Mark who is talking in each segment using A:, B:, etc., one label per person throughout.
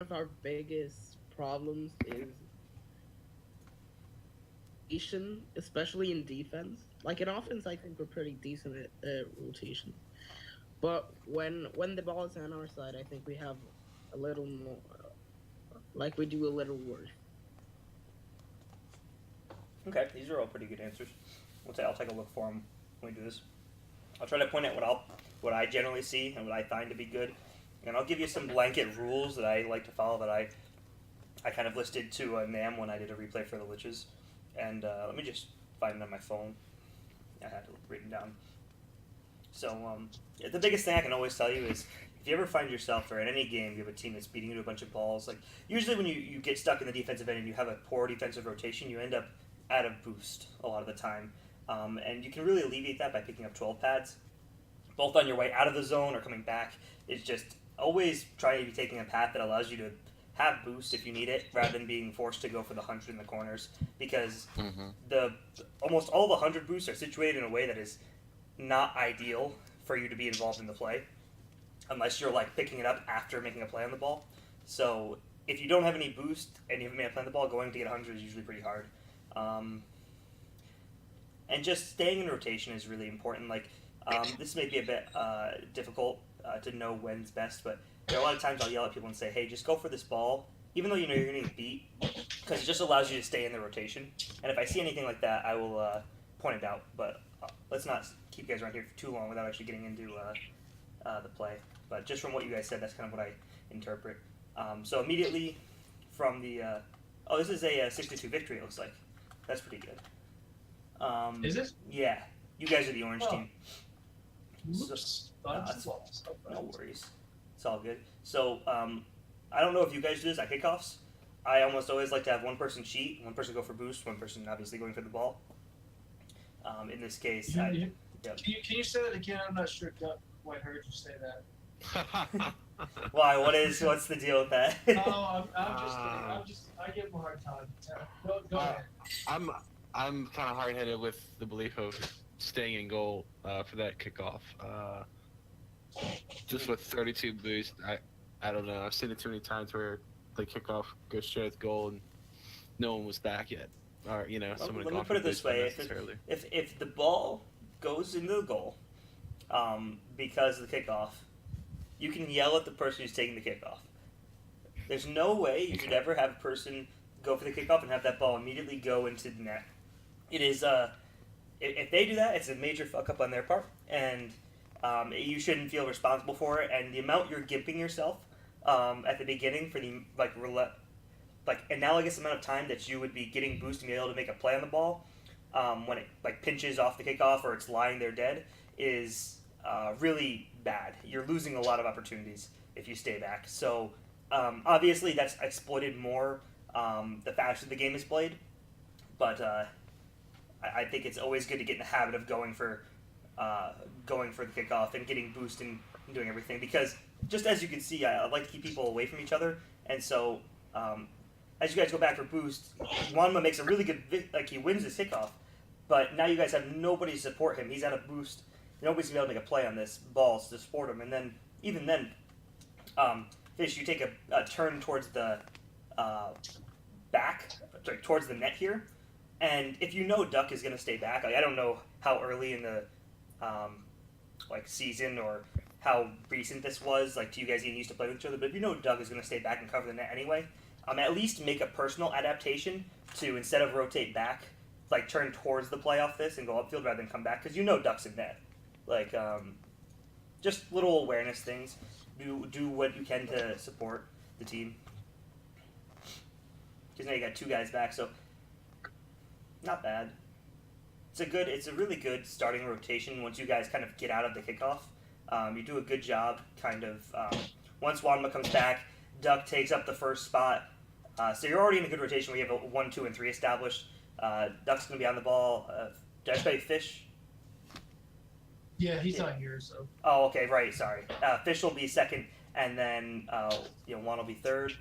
A: of our biggest problems is rotation, especially in defense. Like in offense, I think we're pretty decent at rotation. But when the ball is on our side, I think we have a little more, like we do a little worse.
B: Okay, these are all pretty good answers. I'll take a look for them when we do this. I'll try to point out what I generally see and what I find to be good, and I'll give you some blanket rules that I like to follow that I kind of listed to Nam when I did a replay for the Liches. And let me just find it on my phone. I had to write it down. So yeah, the biggest thing I can always tell you is if you ever find yourself or in any game you have a team that's beating you to a bunch of balls, like usually when you get stuck in the defensive end and you have a poor defensive rotation, you end up out of boost a lot of the time. And you can really alleviate that by picking up 12 pads, both on your way out of the zone or coming back. It's just always try to be taking a path that allows you to have boost if you need it, rather than being forced to go for the 100 in the corners, because the almost all the 100 boosts are situated in a way that is not ideal for you to be involved in the play, unless you're like picking it up after making a play on the ball. So if you don't have any boost and you haven't made a play on the ball, going to get 100 is usually pretty hard. And just staying in rotation is really important. Like this may be a bit difficult to know when's best, but there are a lot of times I'll yell at people and say, "Hey, just go for this ball, even though you know you're going to get beat, because it just allows you to stay in the rotation." And if I see anything like that, I will point it out. But let's not keep you guys around here for too long without actually getting into the play. But just from what you guys said, that's kind of what I interpret. So immediately from the this is a 6-2 victory. It looks like that's pretty good.
C: Is it?
B: Yeah, you guys are the orange team.
C: Oops.
B: No worries. It's all good. So, I don't know if you guys do this at kickoffs. I almost always like to have one person cheat, one person go for boost, one person obviously going for the ball. In this case,
C: Can you say that again? I'm not sure I quite heard you say that.
B: Why? What's the deal with that?
C: Oh, I'm just I give him a hard time. Go ahead.
D: I'm kind of hard-headed with the belief of staying in goal for that kickoff. Just with 32 boost, I don't know. I've seen it too many times where the kickoff goes straight to goal and no one was back yet, or someone.
B: Let me put it this way: if the ball goes into the goal because of the kickoff, you can yell at the person who's taking the kickoff. There's no way you should ever have a person go for the kickoff and have that ball immediately go into the net. It is if they do that, it's a major fuck up on their part, and you shouldn't feel responsible for it. And the amount you're gimping yourself at the beginning for the analogous amount of time that you would be getting boost and be able to make a play on the ball when it pinches off the kickoff or it's lying there dead is really bad. You're losing a lot of opportunities if you stay back. So obviously that's exploited more the faster the game is played, but I think it's always good to get in the habit of going for the kickoff and getting boost and doing everything, because just as you can see, I like to keep people away from each other, and so as you guys go back for boost, Wanma makes a really good he wins his kickoff, but now you guys have nobody to support him. He's out of boost. Nobody's gonna be able to make a play on this ball to support him, and then even then, Fish, you take a turn towards the towards the net here, and if you know Duck is gonna stay back, I don't know how early in the season or how recent this was, to you guys getting used to playing with each other, but if you know Doug is going to stay back and cover the net anyway, at least make a personal adaptation to, instead of rotate back, turn towards the play off this and go upfield rather than come back, because you know Duck's in net. Just little awareness things. Do what you can to support the team. Because now you got two guys back, so not bad. It's a really good starting rotation once you guys kind of get out of the kickoff. You do a good job, kind of. Once Wanma comes back, Duck takes up the first spot. So you're already in a good rotation where you have a 1, 2, and 3 established. Duck's going to be on the ball. Did I say Fish?
C: Yeah, he's not here, so.
B: Oh, okay, right, sorry. Fish will be second, and then Juan will be third.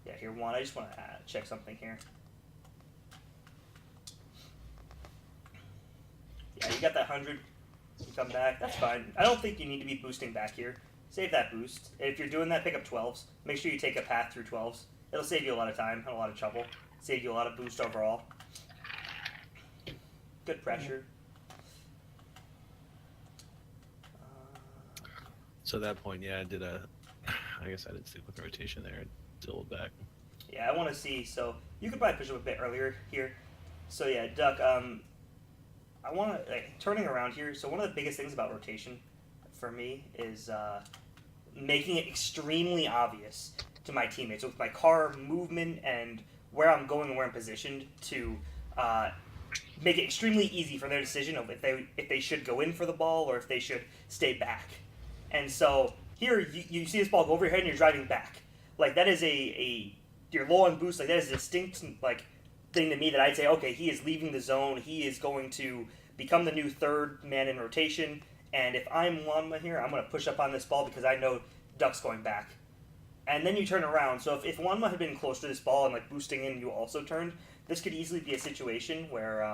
B: Yeah, here, Juan, I just want to check something here. Yeah, you got that 100. You come back. That's fine. I don't think you need to be boosting back here. save that boost. And if you're doing that, pick up 12s. Make sure you take a path through 12s. It'll save you a lot of time and a lot of trouble. Save you a lot of boost overall. Good pressure.
D: So at that point, yeah, I guess I did stick with the rotation there and doubled back.
B: Yeah, I want to see. So you could probably push up a bit earlier here. So yeah, Duck. I want to turning around here. So one of the biggest things about rotation, for me, is making it extremely obvious to my teammates with my car movement and where I'm going and where I'm positioned to make it extremely easy for their decision of if they should go in for the ball or if they should stay back. And so here you see this ball go over your head and you're driving back. Like that is you're low on boost. Like that is a distinct thing to me that I'd say, okay, he is leaving the zone. He is going to become the new third man in rotation. And if I'm Wanma here, I'm going to push up on this ball because I know Duck's going back. And then you turn around. So if Wanma had been close to this ball and boosting in, you also turned, this could easily be a situation where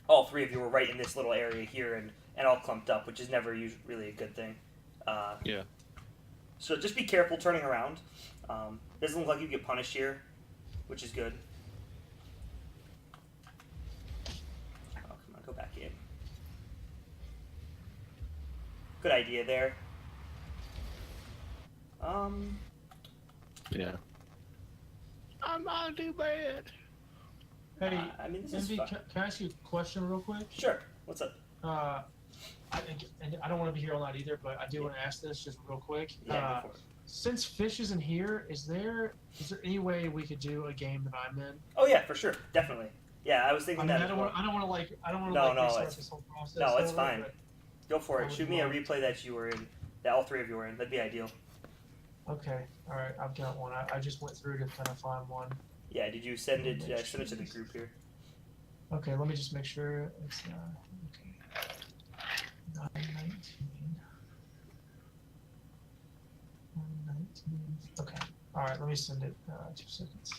B: all three of you were right in this little area here and all clumped up, which is never really a good thing.
D: Yeah.
B: So just be careful turning around. Doesn't look like you get punished here, which is good. Oh, come on, go back in. Good idea there.
D: Yeah. I'm not too bad.
C: Hey,
B: I mean, this is
C: Envy,
B: fun.
C: can I ask you a question real quick?
B: Sure. What's up?
C: And I don't want to be here all night either, but I do want to ask this just real quick.
B: Yeah, go for it.
C: Since Fish isn't here, is there any way we could do a game that I'm in?
B: Oh yeah, for sure, definitely. Yeah, I was thinking that.
C: I don't want to
B: No,
C: restart
B: it's-
C: this whole process.
B: no, it's
C: over,
B: fine.
C: but-
B: Go for
C: I
B: it.
C: would
B: Shoot me a
C: love
B: replay that you were in, that all three of you were in. That'd be ideal.
C: Okay, all right, I've got one. I just went through to kind of find one.
B: Yeah. Did you send it? Send it to the group here.
C: Okay, let me just make sure it's okay. 919. 919. Okay. All right, let me send it. 2 seconds.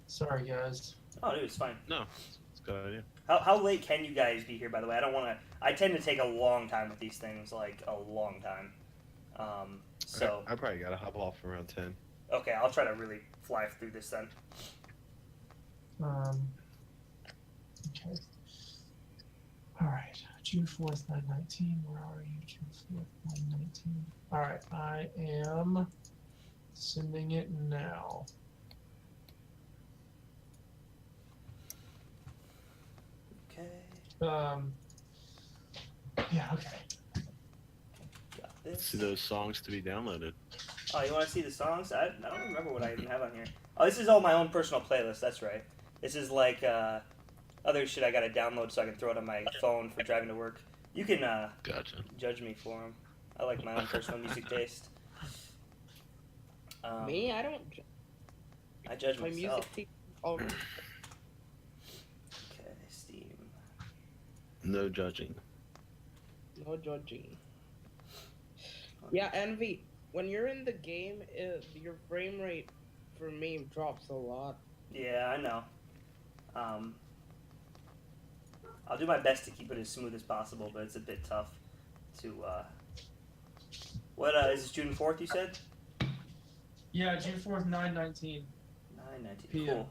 C: Sorry, guys.
B: Oh, dude, it's fine.
D: No, it's a good idea.
B: How late can you guys be here? By the way, I don't want to. I tend to take a long time with these things, like a long time. So
D: I probably gotta hop off around 10.
B: okay, I'll try to really fly through this then.
C: Okay. All right. June 4th, 919. Where are you? June 4th, 919. All right. I am sending it now.
B: Okay,
C: Yeah, okay.
B: got this.
D: See those songs to be downloaded.
B: Oh, you want to see the songs? I don't remember what I even have on here. Oh, this is all my own personal playlist. That's right. This is like other shit I gotta download so I can throw it on my phone for driving to work. You can
D: Gotcha.
B: judge me for them. I like my own personal music taste.
A: Me, I don't.
B: I judge
A: My
B: myself.
A: music team. Oh,
B: Okay, Steam.
D: No judging.
A: no judging. Yeah, Envy. When you're in the game, your frame rate for me drops a lot.
B: Yeah, I know. I'll do my best to keep it as smooth as possible, but it's a bit tough to. What is this June 4th? You said
C: Yeah, June 4th, 919.
B: 9/19.
C: PM.
B: Cool.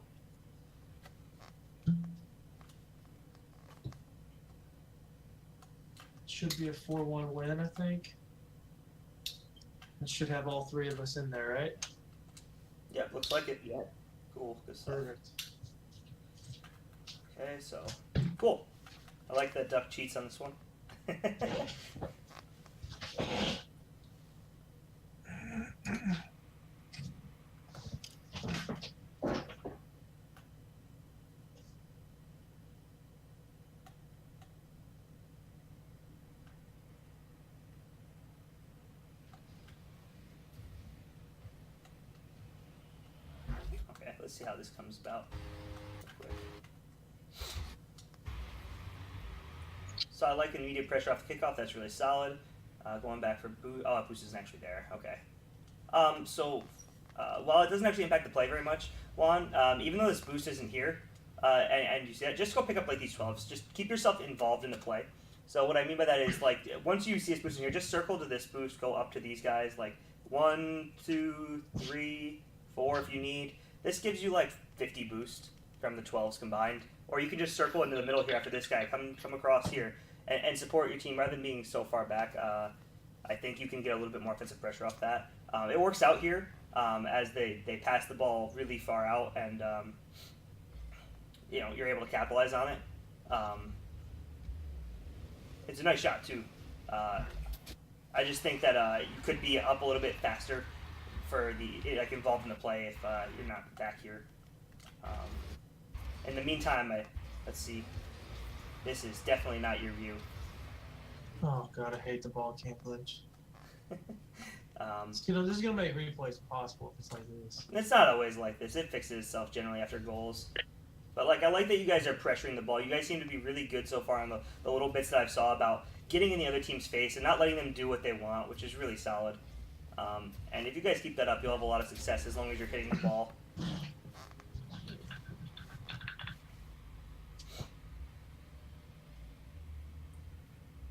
C: Should be a 4-1 win, I think. It should have all three of us in there, right?
B: Yep, looks like it.
A: Yeah.
B: Cool. Good stuff.
C: Perfect.
B: Okay, so cool. I like that Duck cheats on this one. Okay, let's see how this comes about. Real quick. So I like immediate pressure off the kickoff. That's really solid. Going back for boost. Oh, boost isn't actually there. Okay. While it doesn't actually impact the play very much, Juan, even though this boost isn't here, and you see that, just go pick up like these 12s. Just keep yourself involved in the play. So what I mean by that is like once you see us boosting here, just circle to this boost, go up to these guys like 1, 2, 3, 4 if you need. This gives you like 50 boost from the 12s combined, or you can just circle into the middle here after this guy, come across here and support your team rather than being so far back. I think you can get a little bit more offensive pressure off that. It works out here as they pass the ball really far out, and you're able to capitalize on it. It's a nice shot too. I just think that you could be up a little bit faster for the involved in the play if you're not back here. In the meantime, let's see. This is definitely not your view.
C: Oh god, I hate the ball can't glitch. This is gonna make replays impossible if it's like this.
B: It's not always like this. It fixes itself generally after goals. But I like that you guys are pressuring the ball. You guys seem to be really good so far on the little bits that I've saw about getting in the other team's face and not letting them do what they want, which is really solid. And if you guys keep that up, you'll have a lot of success as long as you're hitting the ball.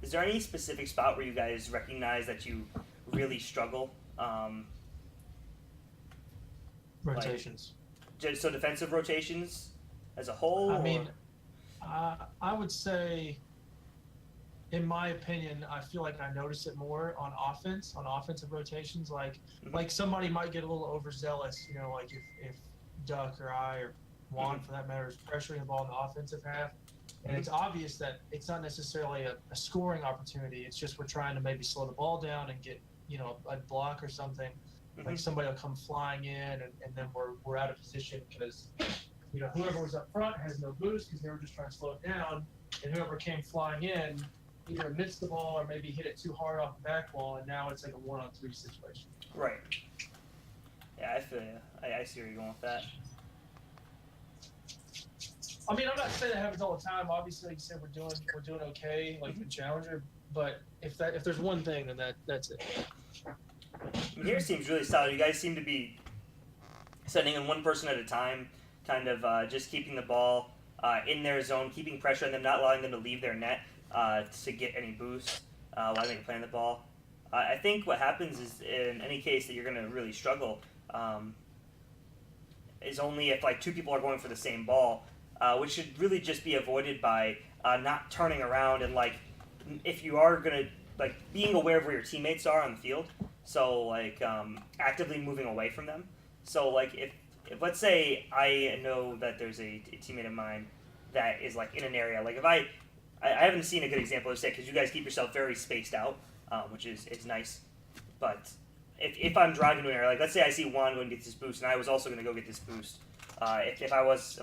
B: Is there any specific spot where you guys recognize that you really struggle?
C: Rotations.
B: So defensive rotations as a whole?
C: I mean, I would say, in my opinion, I feel like I notice it more on offense, on offensive rotations. Like somebody might get a little overzealous, like if Duck or I or Juan, for that matter, is pressuring the ball in the offensive half. And it's obvious that it's not necessarily a scoring opportunity. It's just we're trying to maybe slow the ball down and get, a block or something. Like somebody will come flying in, and then we're out of position because, whoever was up front has no boost because they were just trying to slow it down. And whoever came flying in either missed the ball or maybe hit it too hard off the back wall, and now it's like a 1-on-3 situation.
B: Right. Yeah, I feel you. I see where you're going with that.
C: I mean, I'm not saying that happens all the time. Obviously, like you said, we're doing okay, like the Challenger. But if there's one thing, then that's it.
B: Here seems really solid. You guys seem to be sending in one person at a time, kind of just keeping the ball in their zone, keeping pressure on them, not allowing them to leave their net to get any boost while they're playing the ball. I think what happens is in any case that you're going to really struggle is only if two people are going for the same ball. Which should really just be avoided by not turning around and if you are gonna being aware of where your teammates are on the field, so actively moving away from them. So if let's say I know that there's a teammate of mine that is in an area, if I haven't seen a good example of because you guys keep yourself very spaced out, which is nice, but if I'm driving to an area, let's say I see Juan going to get this boost and I was also going to go get this boost. If I was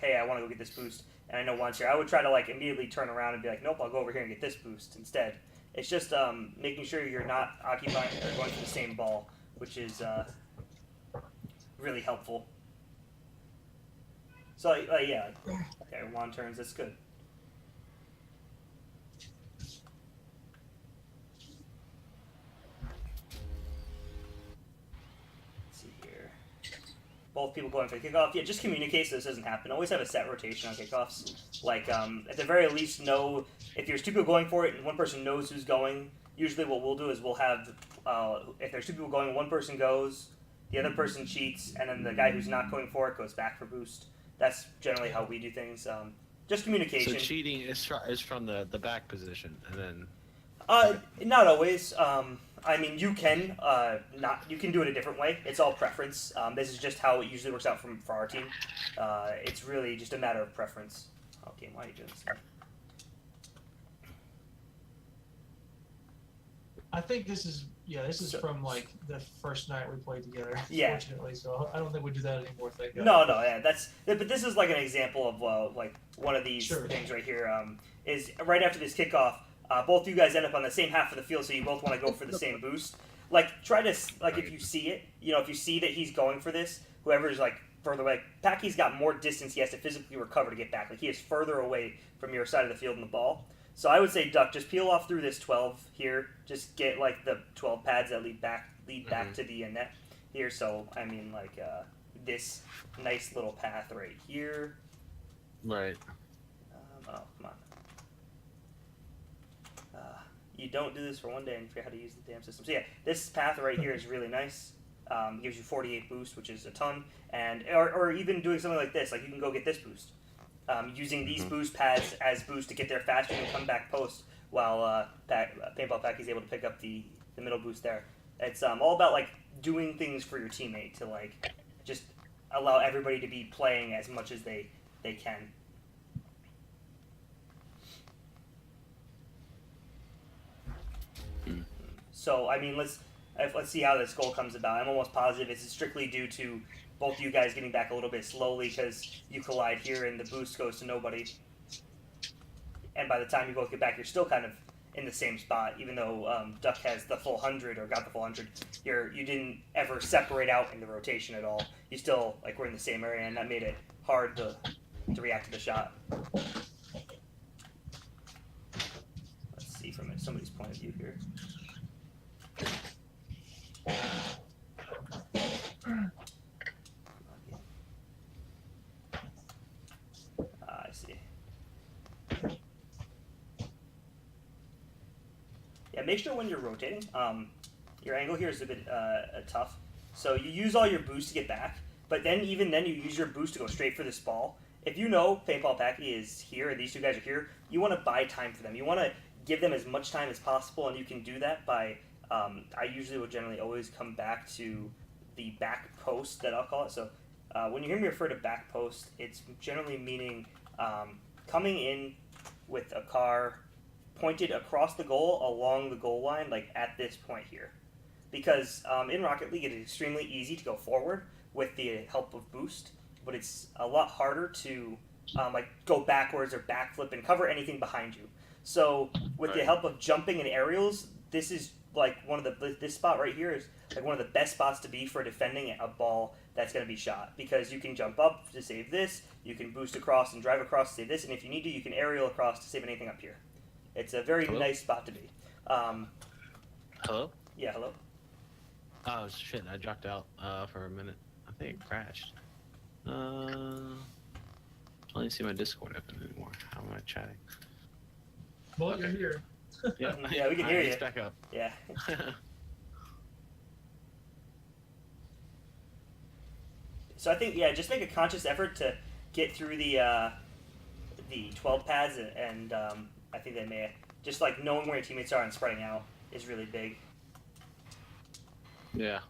B: hey, I want to go get this boost, and I know Juan's here, I would try to immediately turn around and be nope, I'll go over here and get this boost instead. It's just making sure you're not occupying or going to the same ball, which is really helpful. So yeah, okay, Juan turns. That's good. Both people going for the kickoff. Yeah, just communicate so this doesn't happen. Always have a set rotation on kickoffs. At the very least, know if there's two people going for it and one person knows who's going. Usually, what we'll do is we'll have if there's two people going, one person goes, the other person cheats, and then the guy who's not going for it goes back for boost. That's generally how we do things. Just communication.
D: So cheating is from the back position, and then.
B: Not always. I mean, you can you can do it a different way. It's all preference. This is just how it usually works out for our team. It's really just a matter of preference. Okay, why are you doing this?
C: I think this is from the first night we played together.
B: Yeah.
C: Fortunately, so I don't think we do that anymore. Thank God.
B: No, yeah, but this is an example of one of these
C: Sure.
B: things right here. Is right after this kickoff. Both of you guys end up on the same half of the field, so you both want to go for the same boost. Try to if you see it, if you see that he's going for this, whoever's further away. Packy's got more distance he has to physically recover to get back. He is further away from your side of the field in the ball. So I would say, Duck, just peel off through this 12 here. Just get the 12 pads that lead back to the net here. So I mean this nice little path right here.
D: Right.
B: Oh, come on. You don't do this for one day and forget how to use the damn system. So yeah, this path right here is really nice. Gives you 48 boost, which is a ton. And or even doing something like this, like you can go get this boost. Using these boost pads as boost to get there faster and come back post while Paintball Packy is able to pick up the middle boost there. It's all about like doing things for your teammate to like just allow everybody to be playing as much as they can. So I mean, let's see how this goal comes about. I'm almost positive it's strictly due to both you guys getting back a little bit slowly because you collide here and the boost goes to nobody. And by the time you both get back, you're still kind of in the same spot, even though Duck has the full 100 or got the full 100. You didn't ever separate out in the rotation at all. You still like were in the same area, and that made it hard to react to the shot. Let's see from somebody's point of view here. I see. Yeah, make sure when you're rotating, your angle here is a bit tough. So you use all your boost to get back, but then even then you use your boost to go straight for this ball. If you know Paintball Packy is here and these two guys are here, you want to buy time for them. You want to give them as much time as possible, and you can do that by, I usually will generally always come back to the back post that I'll call it. So when you hear me refer to back post, it's generally meaning coming in with a car pointed across the goal along the goal line, like at this point here. Because in Rocket League, it is extremely easy to go forward with the help of boost, but it's a lot harder to like go backwards or backflip and cover anything behind you. So with the help of jumping and aerials, this is like this spot right here is like one of the best spots to be for defending a ball that's going to be shot, because you can jump up to save this, you can boost across and drive across to save this, and if you need to, you can aerial across to save anything up here. It's a very nice spot to be.
D: Hello?
B: Yeah, hello?
D: Oh shit! I dropped out for a minute. I think it crashed. I don't even see my Discord open anymore. How am I chatting?
C: Well, you're here.
D: Yeah,
B: Yeah, we can hear you.
D: It's back up.
B: Yeah. So I think, yeah, just make a conscious effort to get through the 12 pads, and I think they may just like knowing where your teammates are and spreading out is really big.
D: Yeah.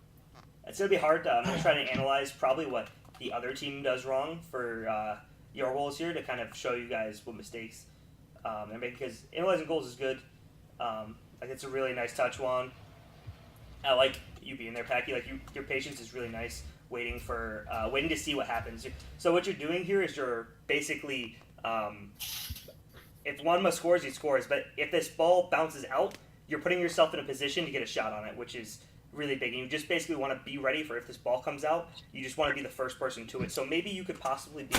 B: It's gonna be hard. I'm gonna try to analyze probably what the other team does wrong for your goals here to kind of show you guys what mistakes and make, because analyzing goals is good. Like it's a really nice touch, Juan. I like you being there, Packy. Like your patience is really nice. Waiting to see what happens. So what you're doing here is you're basically, if Juanma scores, he scores. But if this ball bounces out, you're putting yourself in a position to get a shot on it, which is really big. And you just basically want to be ready for if this ball comes out. You just want to be the first person to it. So maybe you could possibly be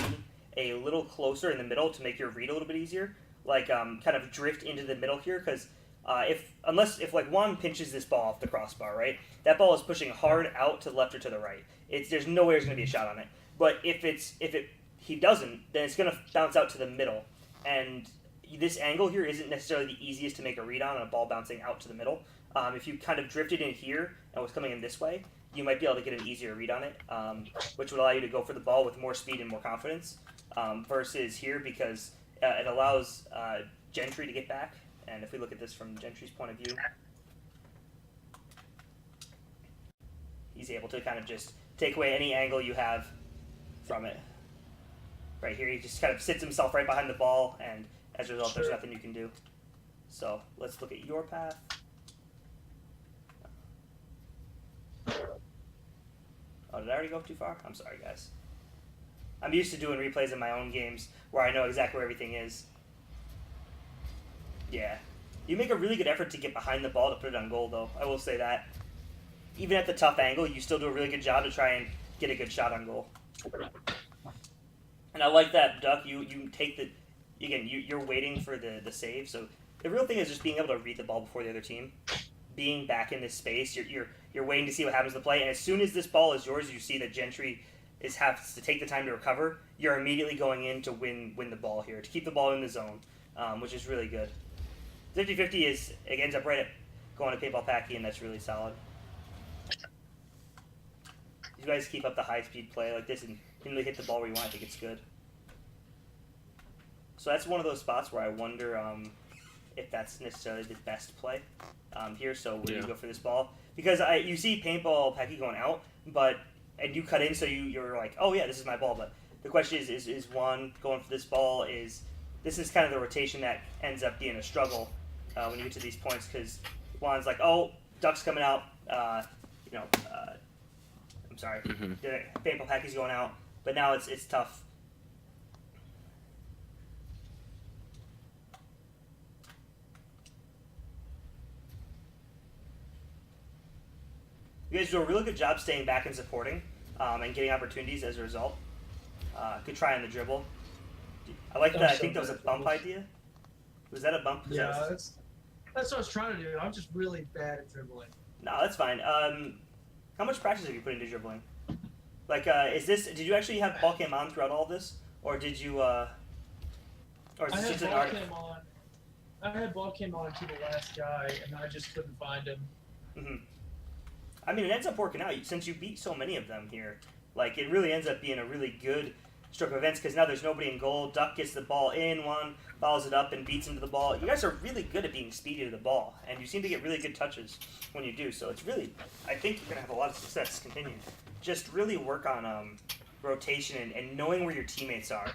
B: a little closer in the middle to make your read a little bit easier. Like kind of drift into the middle here, because if like Juan pinches this ball off the crossbar, right? That ball is pushing hard out to the left or to the right. There's no way there's going to be a shot on it. But if he doesn't, then it's going to bounce out to the middle. And this angle here isn't necessarily the easiest to make a read on a ball bouncing out to the middle. If you kind of drifted in here and was coming in this way, you might be able to get an easier read on it, which would allow you to go for the ball with more speed and more confidence, versus here, because it allows Gentry to get back. And if we look at this from Gentry's point of view, he's able to kind of just take away any angle you have from it. Right here, he just kind of sits himself right behind the ball, and as a result, there's nothing you can do. So let's look at your path. Oh, did I already go too far? I'm sorry, guys. I'm used to doing replays in my own games where I know exactly where everything is. Yeah. You make a really good effort to get behind the ball to put it on goal, though. I will say that. Even at the tough angle, you still do a really good job to try and get a good shot on goal. And I like that, Duck. You take the... Again, you're waiting for the save, so the real thing is just being able to read the ball before the other team. Being back in this space, you're waiting to see what happens to the play, and as soon as this ball is yours, you see that Gentry has to take the time to recover. You're immediately going in to win the ball here, to keep the ball in the zone, which is really good. 50-50 is it ends up right at going to paintball Packy, and that's really solid. You guys keep up the high speed play like this and can really hit the ball where you want. I think it's good. So that's one of those spots where I wonder if that's necessarily the best play here. So where do you go for this ball? Because you see paintball Packy going out, and you cut in, so you're like, oh yeah, this is my ball. But the question is Juan going for this ball? This is kind of the rotation that ends up being a struggle when you get to these points, because Juan's like, oh, duck's coming out. I'm sorry, the paintball Packy's going out, but now it's tough. You guys do a really good job staying back and supporting, and getting opportunities as a result. Good try on the dribble. I like that. I think that was a bump idea. Was that a bump?
C: Yeah, that's what I was trying to do. I'm just really bad at dribbling.
B: No, that's fine. How much practice have you put into dribbling? Like, did you actually have ball cam on throughout all this? Or did you, or is this just an art?
C: I had ball cam on to the last guy, and I just couldn't find him.
B: Mm-hmm. I mean, it ends up working out. Since you beat so many of them here, like, it really ends up being a really good stroke of events, because now there's nobody in goal. Duck gets the ball in, Juan follows it up and beats into the ball. You guys are really good at being speedy to the ball, and you seem to get really good touches when you do. So it's really, I think you're going to have a lot of success continuing. Just really work on rotation and knowing where your teammates are.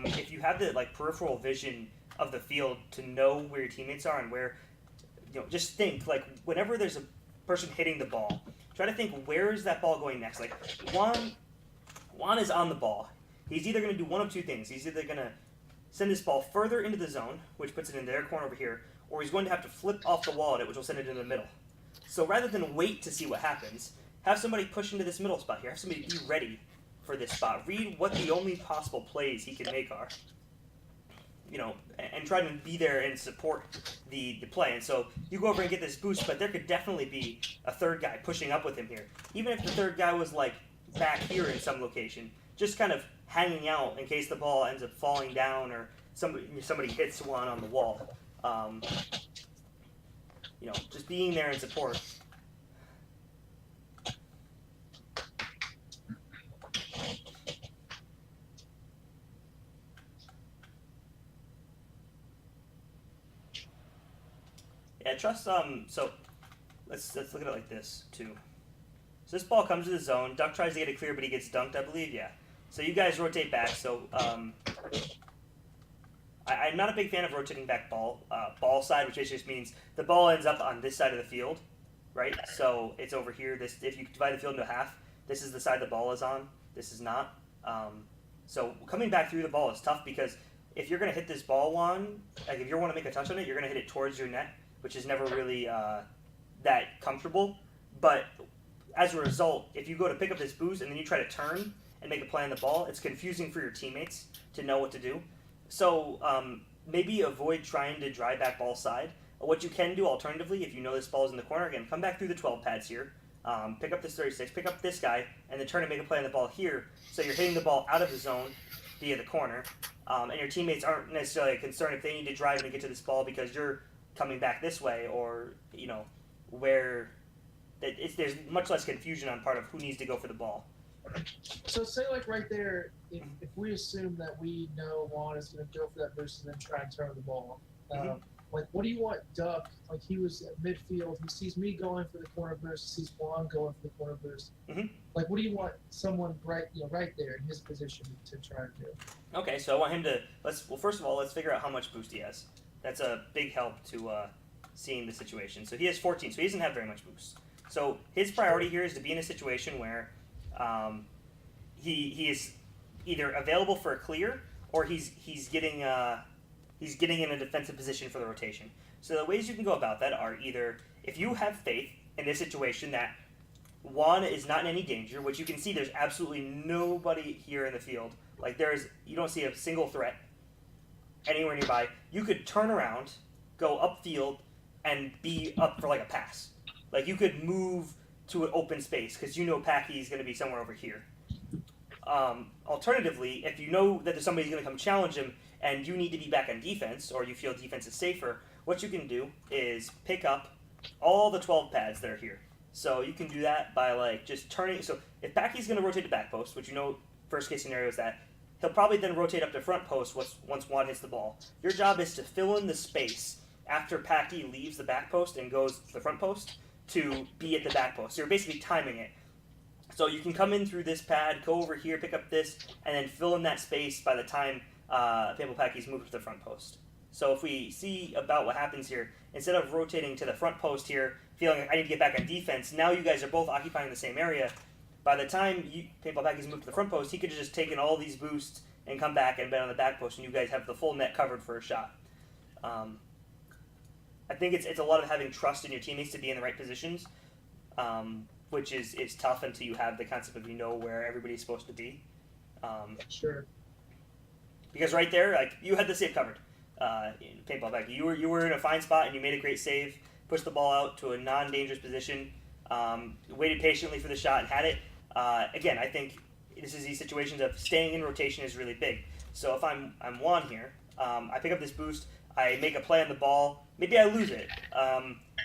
B: If you have the peripheral vision of the field to know where your teammates are and where, just think, whenever there's a person hitting the ball, try to think, where is that ball going next? Like, Juan is on the ball. He's either going to do one of two things. He's either going to send this ball further into the zone, which puts it in their corner over here, or he's going to have to flip off the wall at it, which will send it into the middle. So rather than wait to see what happens, have somebody push into this middle spot here. Have somebody be ready for this spot. Read what the only possible plays he can make are. And try to be there and support the play. And so you go over and get this boost, but there could definitely be a third guy pushing up with him here. Even if the third guy was back here in some location, just kind of hanging out in case the ball ends up falling down or somebody hits one on the wall. Just being there in support. Yeah, trust. So let's look at it like this too. So this ball comes to the zone. Duck tries to get it clear, but he gets dunked, I believe. Yeah. So you guys rotate back. So I'm not a big fan of rotating back ball side, which just means the ball ends up on this side of the field, right? So it's over here. If you divide the field into half, this is the side the ball is on. This is not. So coming back through the ball is tough, because if you're going to hit this ball, if you want to make a touch on it, you're going to hit it towards your net, which is never really that comfortable. But as a result, if you go to pick up this boost and then you try to turn and make a play on the ball, it's confusing for your teammates to know what to do. So maybe avoid trying to drive back ball side. What you can do alternatively, if you know this ball is in the corner, again, come back through the 12 pads here, pick up this 36, pick up this guy, and then turn and make a play on the ball here, so you're hitting the ball out of the zone via the corner, and your teammates aren't necessarily concerned if they need to drive to get to this ball because you're coming back this way, or where there's much less confusion on part of who needs to go for the ball.
C: So say right there, if we assume that we know Juan is going to go for that boost and then try and turn the ball, what do you want Duck? He was at midfield. He sees me going for the corner boost. He sees Juan going for the corner boost.
B: Mm-hmm.
C: What do you want someone right there in his position to try and do?
B: Okay, so I want him to first of all, let's figure out how much boost he has. That's a big help to seeing the situation. So he has 14, so he doesn't have very much boost. So his priority here is to be in a situation where he is either available for a clear, or he's getting in a defensive position for the rotation. So the ways you can go about that are either, if you have faith in this situation that Juan is not in any danger, which you can see there's absolutely nobody here in the field. You don't see a single threat anywhere nearby. You could turn around, go upfield, and be up for a pass. You could move to an open space because Packy's going to be somewhere over here. Alternatively, if you know that there's somebody who's going to come challenge him and you need to be back on defense, or you feel defense is safer, what you can do is pick up all the 12 pads that are here. So you can do that by like just turning. So if Packy's going to rotate to back post, which you know first case scenario is that he'll probably then rotate up to front post once Juan hits the ball. Your job is to fill in the space after Packy leaves the back post and goes to the front post to be at the back post. So you're basically timing it. So you can come in through this pad, go over here, pick up this, and then fill in that space by the time Paintball Packy's moved to the front post. So if we see about what happens here, instead of rotating to the front post here, feeling like I need to get back on defense, now you guys are both occupying the same area. By the time Paintball Packy's moved to the front post, he could have just taken all these boosts and come back and been on the back post, and you guys have the full net covered for a shot. I think it's a lot of having trust in your teammates to be in the right positions, which is tough until you have the concept of where everybody's supposed to be.
C: Sure.
B: Because right there, like you had the save covered. Paintball Packy, you were in a fine spot and you made a great save, pushed the ball out to a non-dangerous position, waited patiently for the shot and had it. Again, I think this is these situations of staying in rotation is really big. So if I'm Juan here, I pick up this boost, I make a play on the ball, maybe I lose it.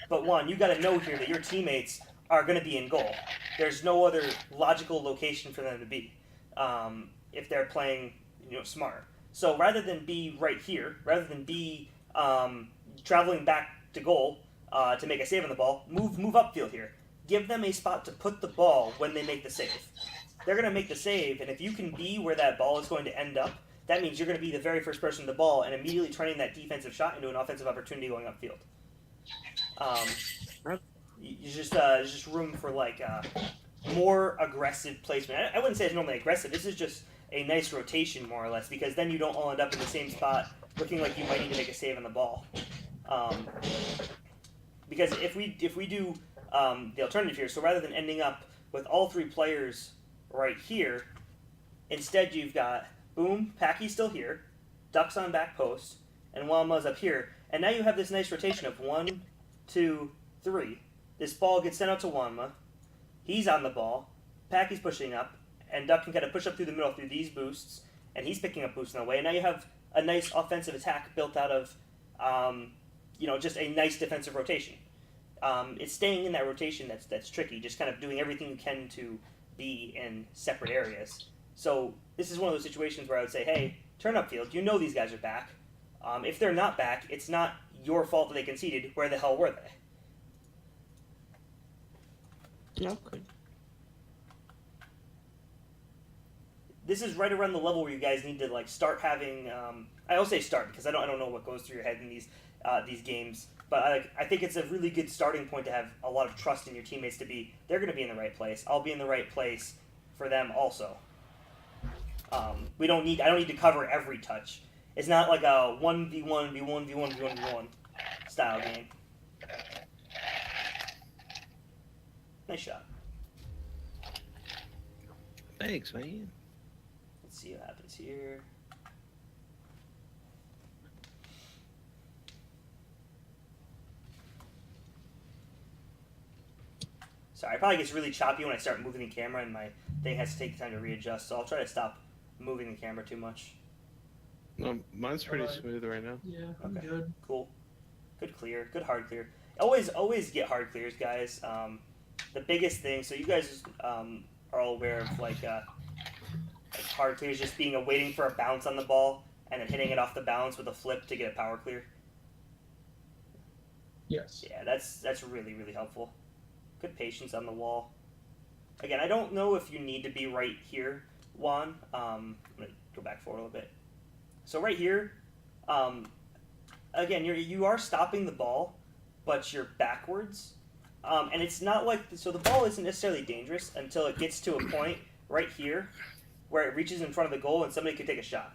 B: But Juan, you got to know here that your teammates are going to be in goal. There's no other logical location for them to be if they're playing smart. So rather than be right here, rather than be traveling back to goal to make a save on the ball, move upfield here. Give them a spot to put the ball when they make the save. They're going to make the save, and if you can be where that ball is going to end up, that means you're going to be the very first person to the ball and immediately turning that defensive shot into an offensive opportunity going upfield. There's just room for like more aggressive placement. I wouldn't say it's normally aggressive. This is just a nice rotation, more or less, because then you don't all end up in the same spot looking like you might need to make a save on the ball. Because if we do the alternative here, so rather than ending up with all three players right here, instead you've got boom, Packy's still here, Duck's on back post, and Wama's up here, and now you have this nice rotation of 1, 2, 3. This ball gets sent out to Wama. He's on the ball. Packy's pushing up, and Duck can kind of push up through the middle through these boosts, and he's picking up boosts in the way. And now you have a nice offensive attack built out of, just a nice defensive rotation. It's staying in that rotation that's tricky, just kind of doing everything you can to be in separate areas. So this is one of those situations where I would say, hey, turn upfield. You know these guys are back. If they're not back, it's not your fault that they conceded. Where the hell were they?
A: Okay.
B: This is right around the level where you guys need to like start having. I will say start because I don't know what goes through your head in these games, but I think it's a really good starting point to have a lot of trust in your teammates to be. They're going to be in the right place. I'll be in the right place for them also. I don't need to cover every touch. It's not like a 1v1 v1 v1 v1 v1 style game. Nice shot.
D: Thanks, man.
B: Let's see what happens here. Sorry, it probably gets really choppy when I start moving the camera and my thing has to take the time to readjust, so I'll try to stop moving the camera too much.
D: No, mine's pretty smooth right now.
C: Yeah, I'm
B: Okay.
C: good.
B: Cool. Good clear. Good hard clear. Always get hard clears, guys. The biggest thing, so you guys are all aware of like hard clears just being waiting for a bounce on the ball and then hitting it off the bounce with a flip to get a power clear.
C: Yes.
B: Yeah, that's really, really helpful. Good patience on the wall. Again, I don't know if you need to be right here, Juan. I'm going to go back forward a little bit. So right here, again, you are stopping the ball, but you're backwards. And it's not like, so the ball isn't necessarily dangerous until it gets to a point right here where it reaches in front of the goal and somebody could take a shot.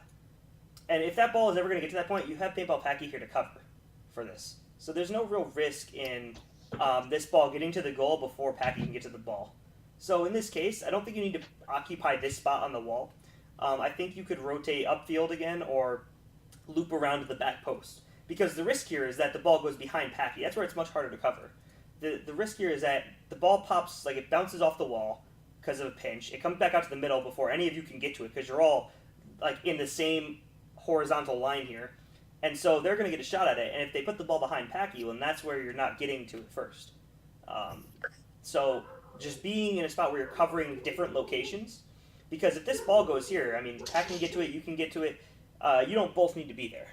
B: And if that ball is ever going to get to that point, you have Paintball Packy here to cover for this. So there's no real risk in this ball getting to the goal before Packy can get to the ball. So in this case, I don't think you need to occupy this spot on the wall. I think you could rotate upfield again or loop around to the back post. Because the risk here is that the ball goes behind Packy. That's where it's much harder to cover. The risk here is that the ball pops, like it bounces off the wall because of a pinch. It comes back out to the middle before any of you can get to it because you're all like in the same horizontal line here. And so they're going to get a shot at it. And if they put the ball behind Packy, well, then that's where you're not getting to it first. So just being in a spot where you're covering different locations, because if this ball goes here, I mean, Pack can get to it, you can get to it. You don't both need to be there.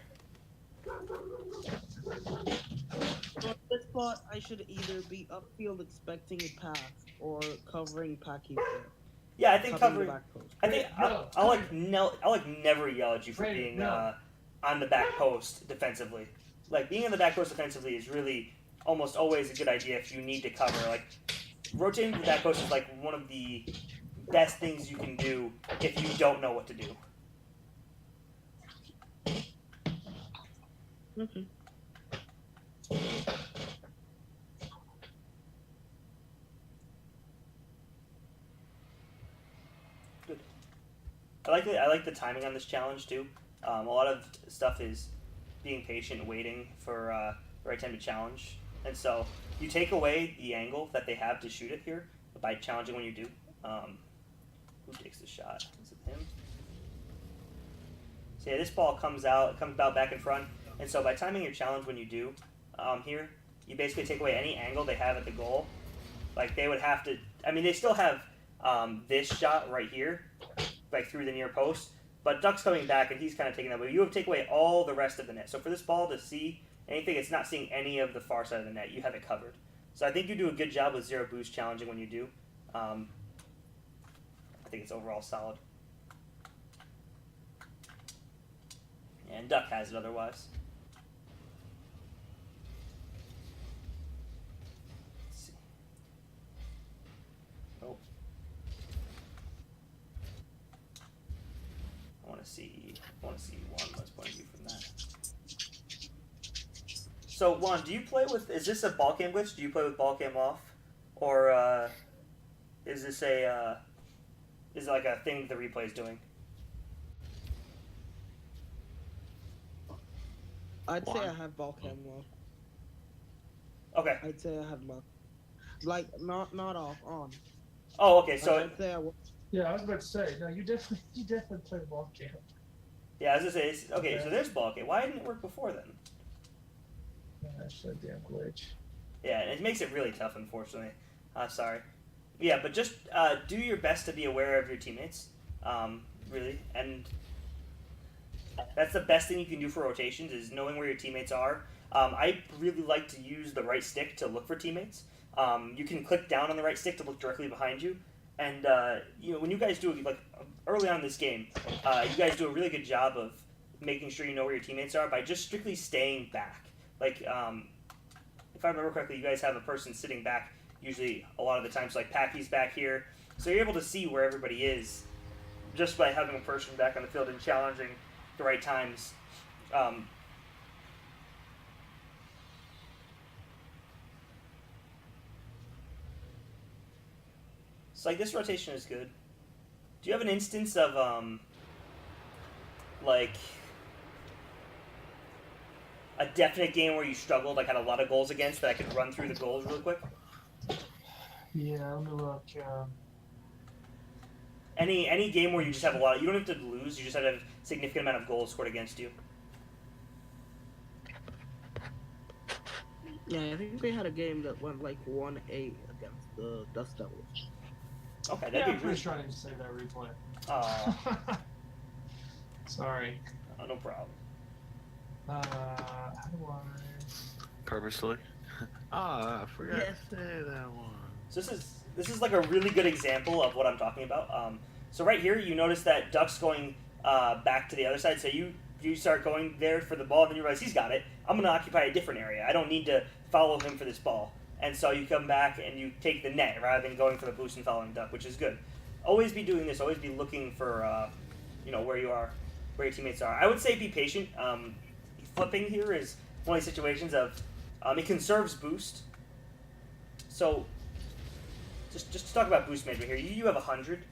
A: So at this spot, I should either be upfield expecting a pass or covering Packy there.
B: Yeah, I think
A: Covering
B: covering.
A: the back post.
B: I think I'll never yell at you for
C: Brady,
B: being
C: no.
B: on the back post defensively. Like being on the back post defensively is really almost always a good idea if you need to cover. Like rotating to the back post is like one of the best things you can do if you don't know what to do.
A: Okay.
B: I like the timing on this challenge too. A lot of stuff is being patient, waiting for the right time to challenge, and so you take away the angle that they have to shoot it here by challenging when you do. Who takes the shot? Is it him? So yeah, this ball comes out back in front, and so by timing your challenge when you do here, you basically take away any angle they have at the goal. Like they would have to. I mean, they still have this shot right here, like through the near post. But Duck's coming back, and he's kind of taking that away. You have to take away all the rest of the net. So for this ball to see anything, it's not seeing any of the far side of the net. You have it covered. So I think you do a good job with zero boost challenging when you do. I think it's overall solid. And Duck has it otherwise. Let's see. Oh. I want to see Juan's point of view from that. So Juan, do you play with? Is this a ball cam glitch? Do you play with ball cam off, or is this a is it like a thing the replay is doing?
A: I'd say
D: Why?
A: I have ball cam off.
B: Okay.
A: I'd say I have ball. Like not off, on.
B: Oh, okay. So
A: I'd say
C: Yeah, I was about to say, no, you definitely play ball camp.
B: yeah, I was gonna say. Okay,
C: Okay.
B: so there's ball cam. Why didn't it work before then?
C: Yeah, that's a damn glitch.
B: Yeah, it makes it really tough, unfortunately. Sorry. Yeah, but just do your best to be aware of your teammates, really, and that's the best thing you can do for rotations is knowing where your teammates are. I really like to use the right stick to look for teammates. You can click down on the right stick to look directly behind you, and when you guys do like early on in this game, you guys do a really good job of making sure you know where your teammates are by just strictly staying back. Like, if I remember correctly, you guys have a person sitting back usually a lot of the times, like Packy's back here. So you're able to see where everybody is just by having a person back on the field and challenging the right times. So, like, this rotation is good. Do you have an instance of, like, a definite game where you struggled, like had a lot of goals against, that I could run through the goals really quick?
C: Yeah, let me look.
B: Any game where you just have a lot of, you don't have to lose, you just have to have a significant amount of goals scored against you.
A: Yeah, I think we had a game that went like 1-8 against the Dust Devils.
B: Okay,
C: Yeah,
B: that'd
C: I'm
B: be
C: pretty
B: really.
C: sure I didn't say that replay. Sorry.
B: Oh, no problem.
C: How do I?
D: Purposely. I forgot to say that one.
B: So this is like a really good example of what I'm talking about. So right here, you notice that Duck's going back to the other side. So you start going there for the ball, and then you realize he's got it. I'm going to occupy a different area. I don't need to follow him for this ball. And so you come back and you take the net rather than going for the boost and following Duck, which is good. Always be doing this. Always be looking for where you are, where your teammates are. I would say be patient. Flipping here is one of these situations of it conserves boost. So just to talk about boost management here, you have 100.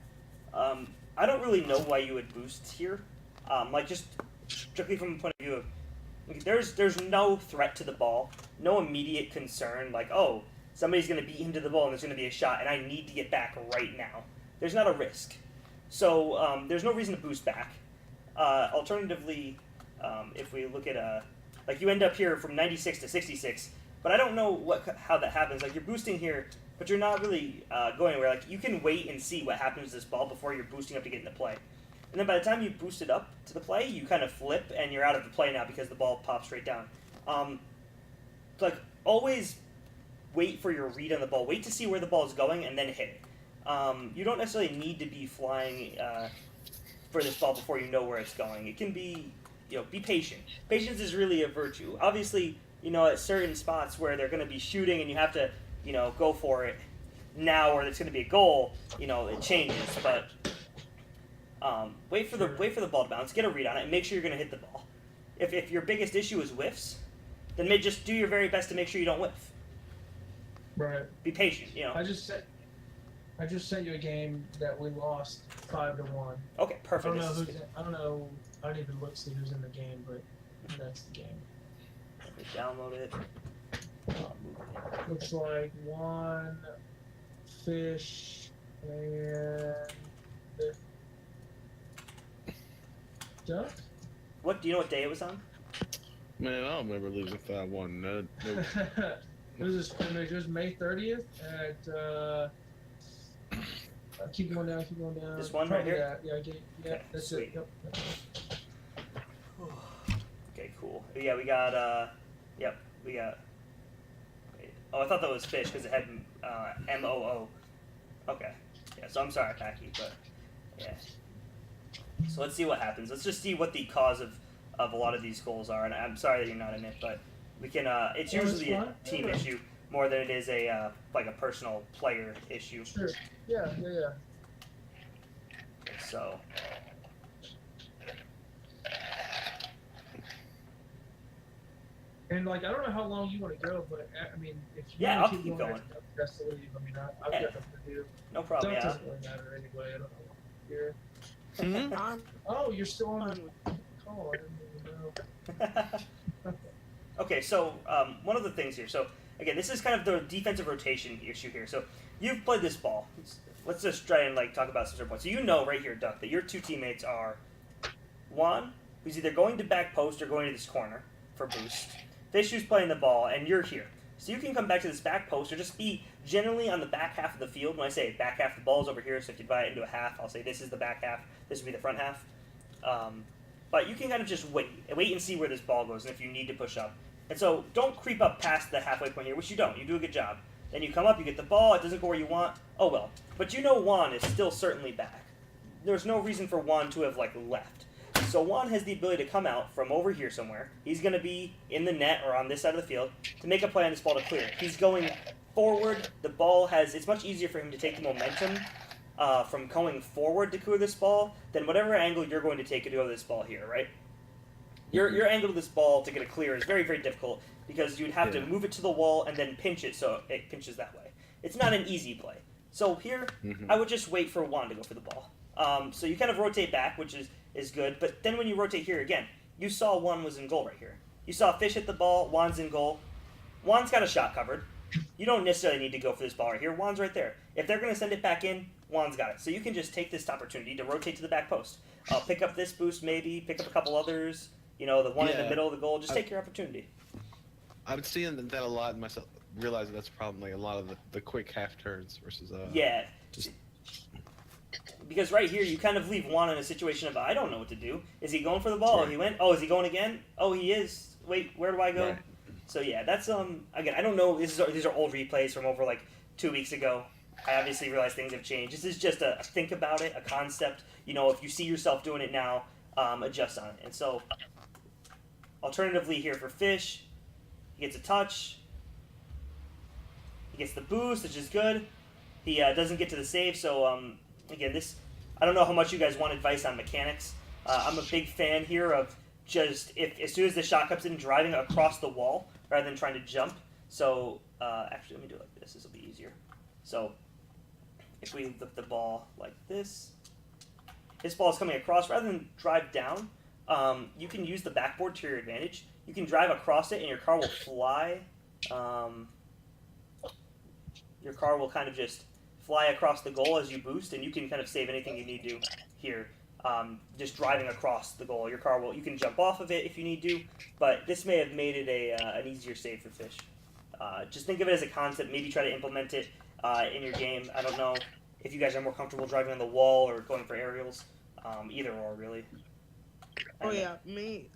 B: I don't really know why you would boost here. Like just strictly from the point of view of there's no threat to the ball, no immediate concern like, oh, somebody's going to beat him to the ball and there's going to be a shot and I need to get back right now. There's not a risk. So there's no reason to boost back. Alternatively, if we look at Like you end up here from 96 to 66, but I don't know how that happens. Like you're boosting here, but you're not really going anywhere. Like you can wait and see what happens to this ball before you're boosting up to get into play. And then by the time you boost it up to the play, you kind of flip and you're out of the play now because the ball pops straight down. Like always wait for your read on the ball. Wait to see where the ball is going and then hit it. You don't necessarily need to be flying for this ball before you know where it's going. It can be, be patient. Patience is really a virtue. Obviously, at certain spots where they're going to be shooting and you have to, go for it now or it's going to be a goal, it changes. But wait for the ball to bounce, get a read on it, and make sure you're going to hit the ball. If your biggest issue is whiffs, then just do your very best to make sure you don't whiff.
C: Right.
B: Be patient.
C: I just sent you a game that we lost 5-1.
B: Okay,
C: I
B: perfect.
C: don't know. I don't even see who's in the game, but that's the game.
B: Let me download it.
C: Looks like one fish and duck.
B: What do you know? What day it was on?
D: Man, I don't remember losing 5-1. No.
C: It was May 30th at. Keep going down.
B: This one
C: Probably
B: right here?
C: that. Yeah,
B: Okay,
C: that's
B: sweet.
C: it. Yep.
B: Okay, cool. Yeah, we got. Yep, we got. Wait. Oh, I thought that was fish because it had MOO. Okay. Yeah. So I'm sorry, Packy, but yeah. So let's see what happens. Let's just see what the cause of a lot of these goals are. And I'm sorry that you're not in it, but we can. It's usually a team issue more than it is a like a personal player issue.
C: Sure. Yeah.
B: So.
C: And I don't know how long you want to go, but I mean, if you
B: Yeah,
C: want
B: I'll
C: to
B: keep going.
C: Best to leave. I mean, I've
B: Yeah.
C: got nothing to do.
B: No problem.
C: That
B: Yeah.
C: doesn't really matter anyway. I don't know. Here.
D: Mhm.
C: Oh, you're still on the call. I didn't even know.
B: Okay, so one of the things here. So again, this is kind of the defensive rotation issue here. So you've played this ball. Let's just try and talk about some points. So right here, Duck, that your two teammates are Juan, who's either going to back post or going to this corner for boost. Fish, who's playing the ball, and you're here. So you can come back to this back post or just be generally on the back half of the field. When I say back half, the ball's over here. So if you divide it into a half, I'll say this is the back half. This would be the front half. But you can kind of just wait and see where this ball goes, and if you need to push up. And so don't creep up past the halfway point here, which you don't. You do a good job. Then you come up, you get the ball, it doesn't go where you want. Oh well. But Juan is still certainly back. There's no reason for Juan to have left. So Juan has the ability to come out from over here somewhere. He's going to be in the net or on this side of the field to make a play on this ball to clear it. He's going forward. The ball it's much easier for him to take the momentum from going forward to clear this ball than whatever angle you're going to take to go to this ball here, right? Your angle to this ball to get a clear is very, very difficult because you'd have to move it to the wall and then pinch it so it pinches that way. It's not an easy play. So here, I would just wait for Juan to go for the ball. So you kind of rotate back, which is good. But then when you rotate here again, you saw Juan was in goal right here. You saw Fish hit the ball, Juan's in goal. Juan's got a shot covered. You don't necessarily need to go for this ball right here. Juan's right there. If they're going to send it back in, Juan's got it. So you can just take this opportunity to rotate to the back post. Pick up this boost maybe, pick up a couple others. The one in the middle of the goal. Just take your opportunity.
D: I've been seeing that a lot myself. Realizing that's a problem. A lot of the quick half turns versus
B: Yeah.
D: just
B: because right here you kind of leave Juan in a situation of I don't know what to do. Is he going for the ball?
D: Right.
B: Oh, he went. Oh, is he going again? Oh, he is. Wait, where do I go?
D: Right.
B: So yeah, that's again I don't know. These are old replays from over 2 weeks ago. I obviously realize things have changed. This is just a think about it, a concept. If you see yourself doing it now, adjust on it. And so, alternatively here for Fish, he gets a touch. He gets the boost, which is good. He doesn't get to the save, so again, I don't know how much you guys want advice on mechanics. I'm a big fan here of just, as soon as the shot comes in, driving across the wall rather than trying to jump. So, actually, let me do it like this. This will be easier. So, if we lift the ball like this, this ball is coming across. Rather than drive down, you can use the backboard to your advantage. You can drive across it, and your car will fly. Your car will kind of just fly across the goal as you boost, and you can kind of save anything you need to here. just driving across the goal. Your car you can jump off of it if you need to, but this may have made it an easier save for fish. Just think of it as a concept. Maybe try to implement it in your game. I don't know if you guys are more comfortable driving on the wall or going for aerials. Either or, really.
A: Oh yeah, me.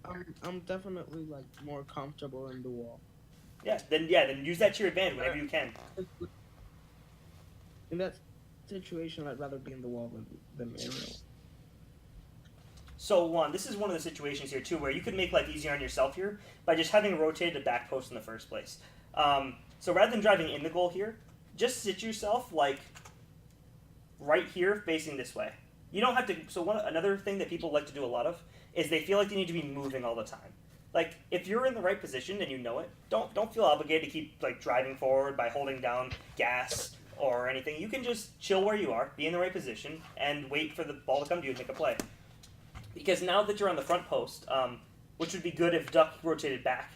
A: I'm definitely like more comfortable in the wall.
B: Then use that to your advantage whenever you can.
A: In that situation, I'd rather be in the wall than aerial.
B: So this is one of the situations here too where you could make life easier on yourself here by just having rotated the back post in the first place. So rather than driving in the goal here, just sit yourself like right here facing this way. You don't have to. So another thing that people like to do a lot of is they feel like they need to be moving all the time. Like if you're in the right position and you know it, don't feel obligated to keep like driving forward by holding down gas or anything. You can just chill where you are, be in the right position, and wait for the ball to come to you and make a play. Because now that you're on the front post, which would be good if Duck rotated back,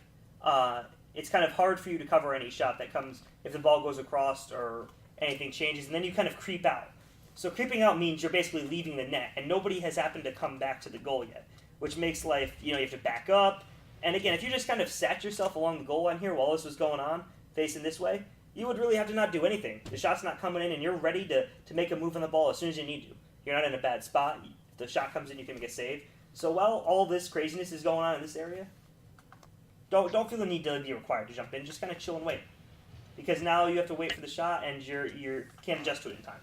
B: it's kind of hard for you to cover any shot that comes if the ball goes across or anything changes, and then you kind of creep out. So creeping out means you're basically leaving the net, and nobody has happened to come back to the goal yet, which makes life, you have to back up. And again, if you just kind of sat yourself along the goal line here while this was going on, facing this way, you would really have to not do anything. The shot's not coming in, and you're ready to make a move on the ball as soon as you need to. You're not in a bad spot. If the shot comes in, you can make a save. So while all this craziness is going on in this area, don't feel the need to be required to jump in. Just kind of chill and wait. Because now you have to wait for the shot, and you can't adjust to it in time.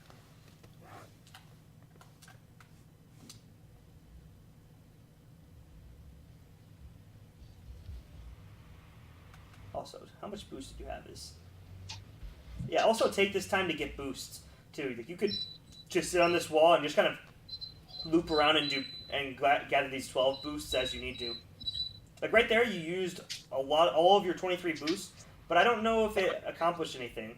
B: Also, how much boost did you have? Also take this time to get boosts too. Like you could just sit on this wall and just kind of loop around and gather these 12 boosts as you need to. Like right there, you used all of your 23 boosts, but I don't know if it accomplished anything.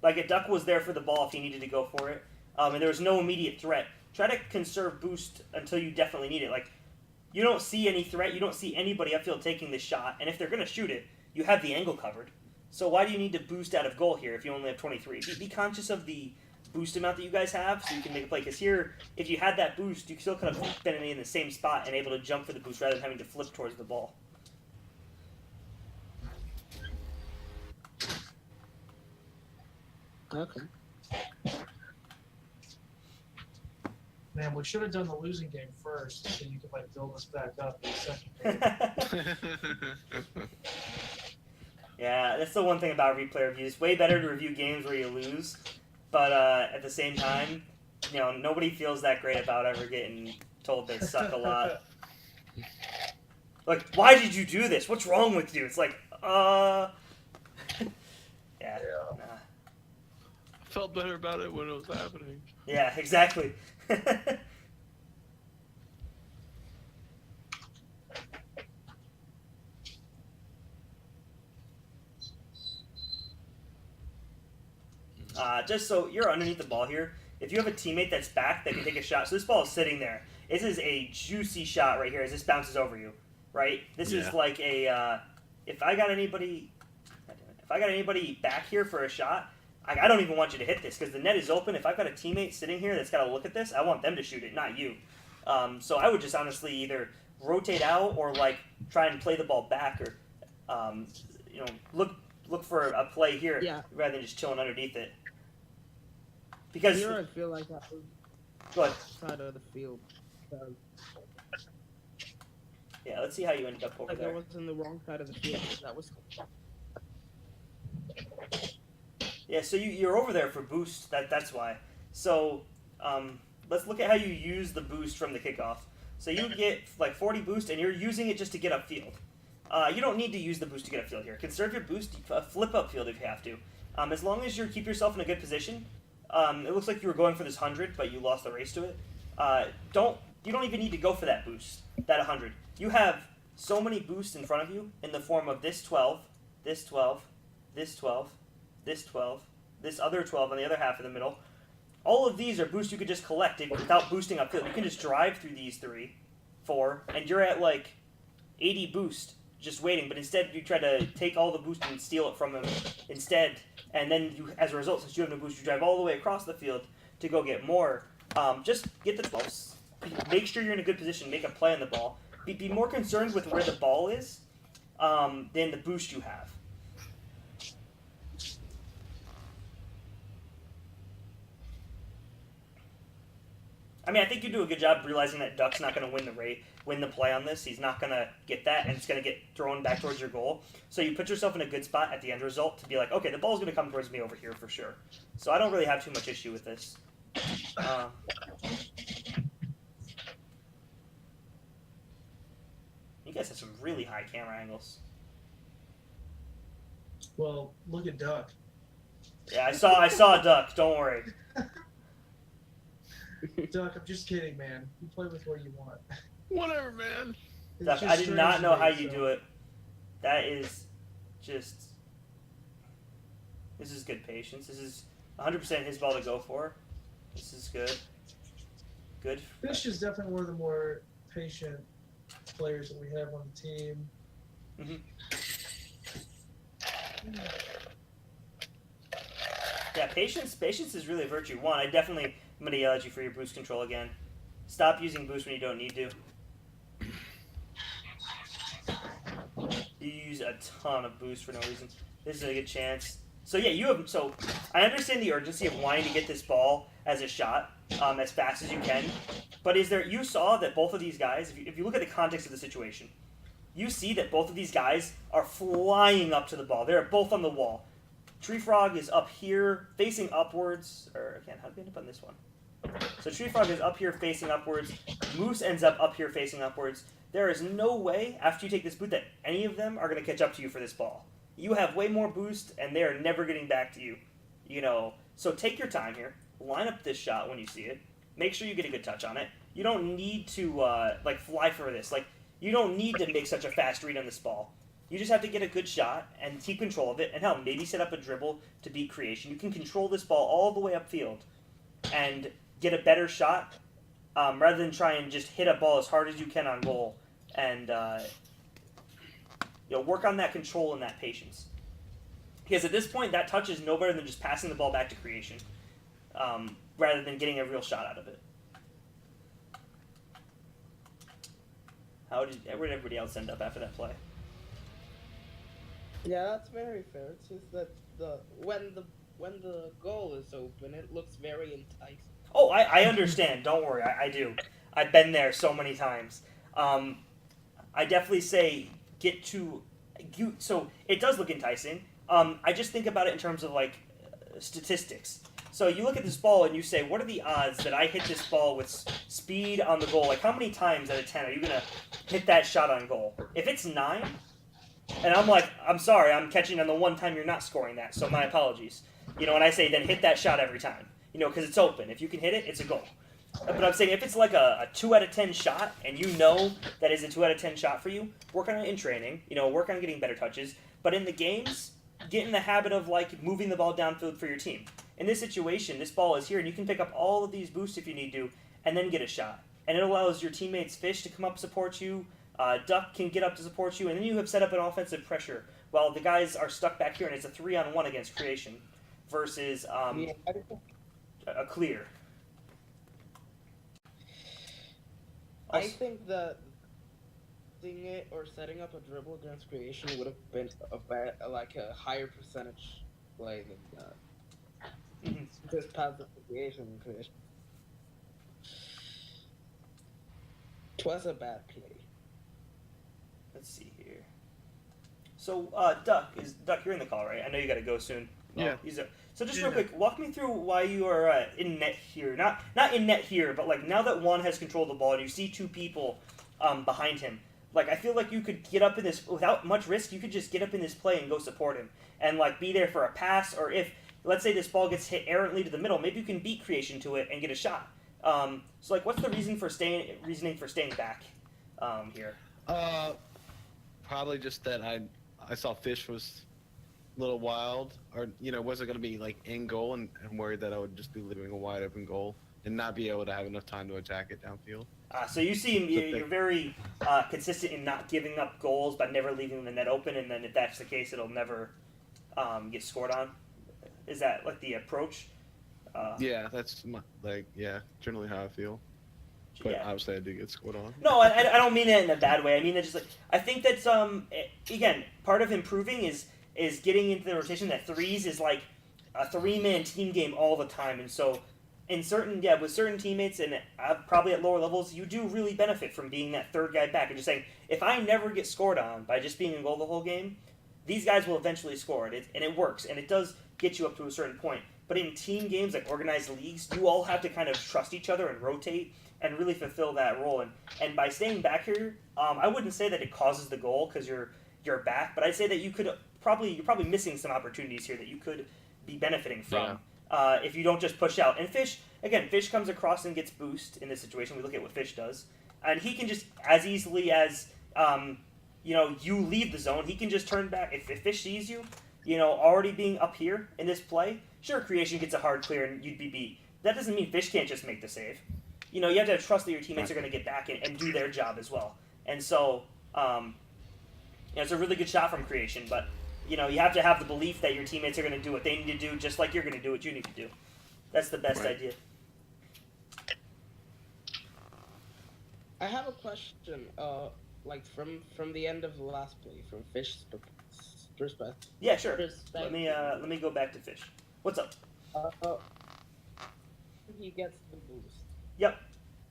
B: Like a Duck was there for the ball if he needed to go for it, and there was no immediate threat. Try to conserve boost until you definitely need it. Like you don't see any threat, you don't see anybody upfield taking this shot, and if they're going to shoot it, you have the angle covered. So why do you need to boost out of goal here if you only have 23? Be conscious of the boost amount that you guys have so you can make a play. Because here, if you had that boost, you still could have been in the same spot and able to jump for the boost rather than having to flip towards the ball.
A: Okay.
C: Man, we should have done the losing game first, so you could build us back up in the second game.
B: Yeah, that's the one thing about replay reviews. Way better to review games where you lose, but at the same time, nobody feels that great about ever getting told they suck a lot. Like, why did you do this? What's wrong with you? It's like, yeah. Nah.
D: I felt better about it when it was happening.
B: Yeah, exactly. Just so you're underneath the ball here, if you have a teammate that's back that can take a shot, so this ball is sitting there. This is a juicy shot right here as this bounces over you, right? This is like a, if I got anybody back here for a shot, I don't even want you to hit this because the net is open. If I've got a teammate sitting here that's got to look at this, I want them to shoot it, not you. So I would just honestly either rotate out or try and play the ball back or, look for a play here rather than just chilling underneath it. Because
A: here I feel like that was
B: go ahead.
A: side of the field.
B: Yeah, let's see how you ended up over there.
A: I was in the wrong side of the field. That was.
B: Yeah, so you're over there for boost. That's why. So let's look at how you use the boost from the kickoff. So you get 40 boost, and you're using it just to get upfield. You don't need to use the boost to get upfield here. Conserve your boost. Flip upfield if you have to. As long as you keep yourself in a good position. It looks like you were going for this 100, but you lost the race to it. You don't even need to go for that boost, that 100. You have so many boosts in front of you in the form of this 12, this 12, this 12, this 12, this other 12 on the other half in the middle. All of these are boosts you could just collect without boosting upfield. You can just drive through these 3, 4, and you're at 80 boost just waiting. But instead, you try to take all the boost and steal it from him instead. And then, as a result, since you have no boost, you drive all the way across the field to go get more. Just get the ball. Make sure you're in a good position. Make a play on the ball. Be more concerned with where the ball is than the boost you have. I mean, I think you do a good job realizing that Duck's not going to win the play on this. He's not going to get that, and it's going to get thrown back towards your goal. So you put yourself in a good spot at the end result to be like, okay, the ball's going to come towards me over here for sure. So I don't really have too much issue with this. You guys have some really high camera angles.
C: Well, look at Duck.
B: Yeah, I saw a duck. Don't worry.
C: Duck, I'm just kidding, man. You play with what you want.
D: Whatever, man.
C: It's
B: Duck,
C: just
B: I did not
C: strange
B: know
C: to
B: how
C: me,
B: you
C: so-
B: do it. That is just. This is good patience. This is 100% his ball to go for. This is good. Good.
C: Fish is definitely one of the more patient players that we have on the team.
B: Yeah, patience is really a virtue. One, I'm going to yell at you for your boost control again. Stop using boost when you don't need to. You use a ton of boost for no reason. This is a good chance. So yeah, I understand the urgency of wanting to get this ball as a shot as fast as you can. But you saw that both of these guys, if you look at the context of the situation, you see that both of these guys are flying up to the ball. They're both on the wall. Tree Frog is up here facing upwards, or again, how did we end up on this one? So Tree Frog is up here facing upwards. Moose ends up here facing upwards. There is no way, after you take this boot, that any of them are going to catch up to you for this ball. You have way more boost, and they are never getting back to you. So take your time here. Line up this shot when you see it. Make sure you get a good touch on it. You don't need to fly for this. You don't need to make such a fast read on this ball. You just have to get a good shot and keep control of it. And hell, maybe set up a dribble to beat creation. You can control this ball all the way upfield and get a better shot rather than try and just hit a ball as hard as you can on goal. And work on that control and that patience. Because at this point, that touch is no better than just passing the ball back to creation rather than getting a real shot out of it. Where did everybody else end up after that play?
A: Yeah, that's very fair. It's just that when the goal is open, it looks very enticing.
B: Oh, I understand. Don't worry, I do. I've been there so many times. I definitely say so it does look enticing. I just think about it in terms of statistics. So you look at this ball and you say, what are the odds that I hit this ball with speed on the goal? How many times out of 10 are you going to hit that shot on goal? If it's 9, and I'm sorry, I'm catching on the one time you're not scoring that, so my apologies. And I say then hit that shot every time, because it's open. If you can hit it, it's a goal. But I'm saying if it's like a 2 out of 10 shot, and you know that is a 2 out of 10 shot for you, work on it in training, work on getting better touches. But in the games, get in the habit of moving the ball downfield for your team. In this situation, this ball is here, and you can pick up all of these boosts if you need to, and then get a shot. And it allows your teammates Fish to come up support you, Duck can get up to support you, and then you have set up an offensive pressure while the guys are stuck back here, and it's a 3-on-1 against creation versus a clear.
A: I think that seeing it or setting up a dribble against creation would have been a higher percentage play than that. Just passive creation. Twas a bad play.
B: Let's see here. So, Duck, you're in the call, right? I know you got to go soon.
D: Yeah.
B: So just real quick, walk me through why you are in net here. Not in net here, but now that one has control of the ball and you see 2 people behind him. I feel like you could get up in this without much risk. You could just get up in this play and go support him and be there for a pass. Or if let's say this ball gets hit errantly to the middle, maybe you can beat creation to it and get a shot. So what's the reasoning for staying back here?
D: Probably just that I saw Fish was a little wild, or wasn't going to be in goal, and worried that I would just be leaving a wide open goal and not be able to have enough time to attack it downfield.
B: So you seem you're very consistent in not giving up goals but never leaving the net open, and then if that's the case, it'll never get scored on. Is that the approach?
D: Yeah, that's generally how I feel. But
B: yeah.
D: obviously, I do get scored on.
B: No, I don't mean it in a bad way. I mean that just like I think that's again part of improving is getting into the rotation that threes is like a 3-man team game all the time, and so in certain with certain teammates and probably at lower levels you do really benefit from being that third guy back and just saying if I never get scored on by just being in goal the whole game, these guys will eventually score it, and it works and it does get you up to a certain point. But in team games like organized leagues, you all have to kind of trust each other and rotate and really fulfill that role. And by staying back here, I wouldn't say that it causes the goal because you're back, but I'd say that you're probably missing some opportunities here that you could be benefiting from if you don't just push out. And Fish comes across and gets boost in this situation. We look at what Fish does, and he can just as easily as you leave the zone, he can just turn back. If Fish sees you, already being up here in this play, sure, Creation gets a hard clear and you'd be beat. That doesn't mean Fish can't just make the save. You have to have trust that your teammates are going to get back and do their job as well. And so, it's a really good shot from Creation, but you have to have the belief that your teammates are going to do what they need to do, just like you're going to do what you need to do. That's the best idea.
A: I have a question. Like from the end of the last play, from Fish's perspective.
B: Yeah, sure. Let me go back to Fish. What's up?
A: He gets the boost.
B: Yep.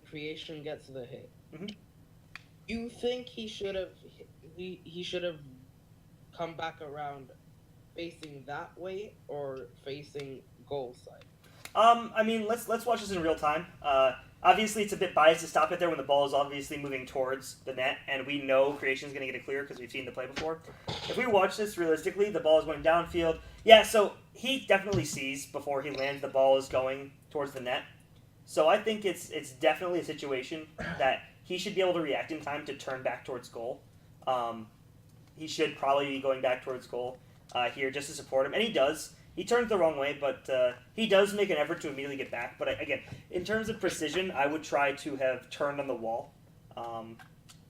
A: Creation gets the hit.
B: Mm-hmm.
A: You think he should have come back around facing that way or facing goal side?
B: I mean, let's watch this in real time. Obviously, it's a bit biased to stop it there when the ball is obviously moving towards the net, and we know Creation's going to get a clear because we've seen the play before. If we watch this realistically, the ball is going downfield. Yeah, so he definitely sees before he lands the ball is going towards the net. So I think it's definitely a situation that he should be able to react in time to turn back towards goal. He should probably be going back towards goal here just to support him, and he does. He turns the wrong way, but he does make an effort to immediately get back. But again, in terms of precision, I would try to have turned on the wall.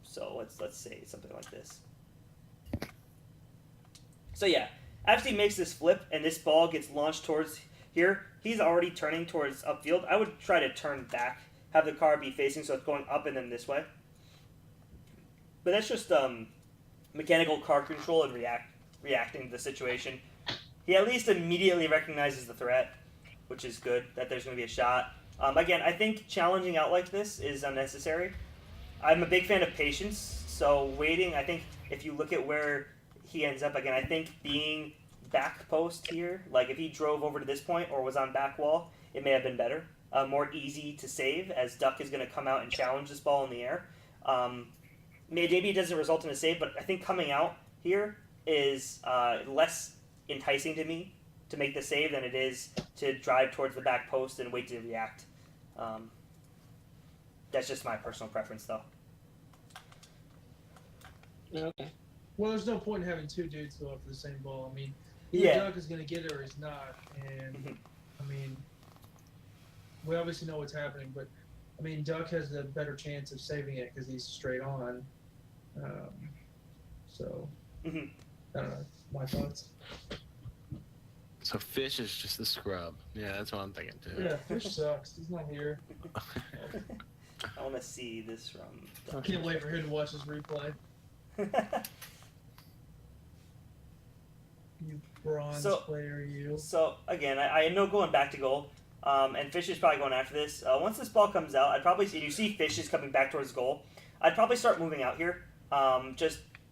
B: So let's say something like this. So yeah, after he makes this flip and this ball gets launched towards here, he's already turning towards upfield. I would try to turn back, have the car be facing so it's going up and then this way. But that's just mechanical car control and reacting to the situation. He at least immediately recognizes the threat, which is good, that there's going to be a shot. Again, I think challenging out like this is unnecessary. I'm a big fan of patience, so waiting, I think if you look at where he ends up, again, I think being back post here, like if he drove over to this point or was on back wall, it may have been better. More easy to save, as Duck is going to come out and challenge this ball in the air. Maybe it doesn't result in a save, but I think coming out here is less enticing to me to make the save than it is to drive towards the back post and wait to react. That's just my personal preference, though.
A: Okay.
C: Well, there's no point in having two dudes go up for the same ball. I mean, either Duck is going to get it or he's not. And, I mean, we obviously know what's happening, but, I mean, Duck has a better chance of saving it because he's straight on. I don't know. My thoughts.
D: So Fish is just the scrub. Yeah, that's what I'm thinking too.
C: Yeah, Fish sucks. He's not here.
B: I want to see this from...
C: I can't wait for him to watch this replay. You bronze player, you.
B: So, again, I know going back to goal, and Fish is probably going after this. Once this ball comes out, I'd probably... You see Fish is coming back towards goal. I'd probably start moving out here.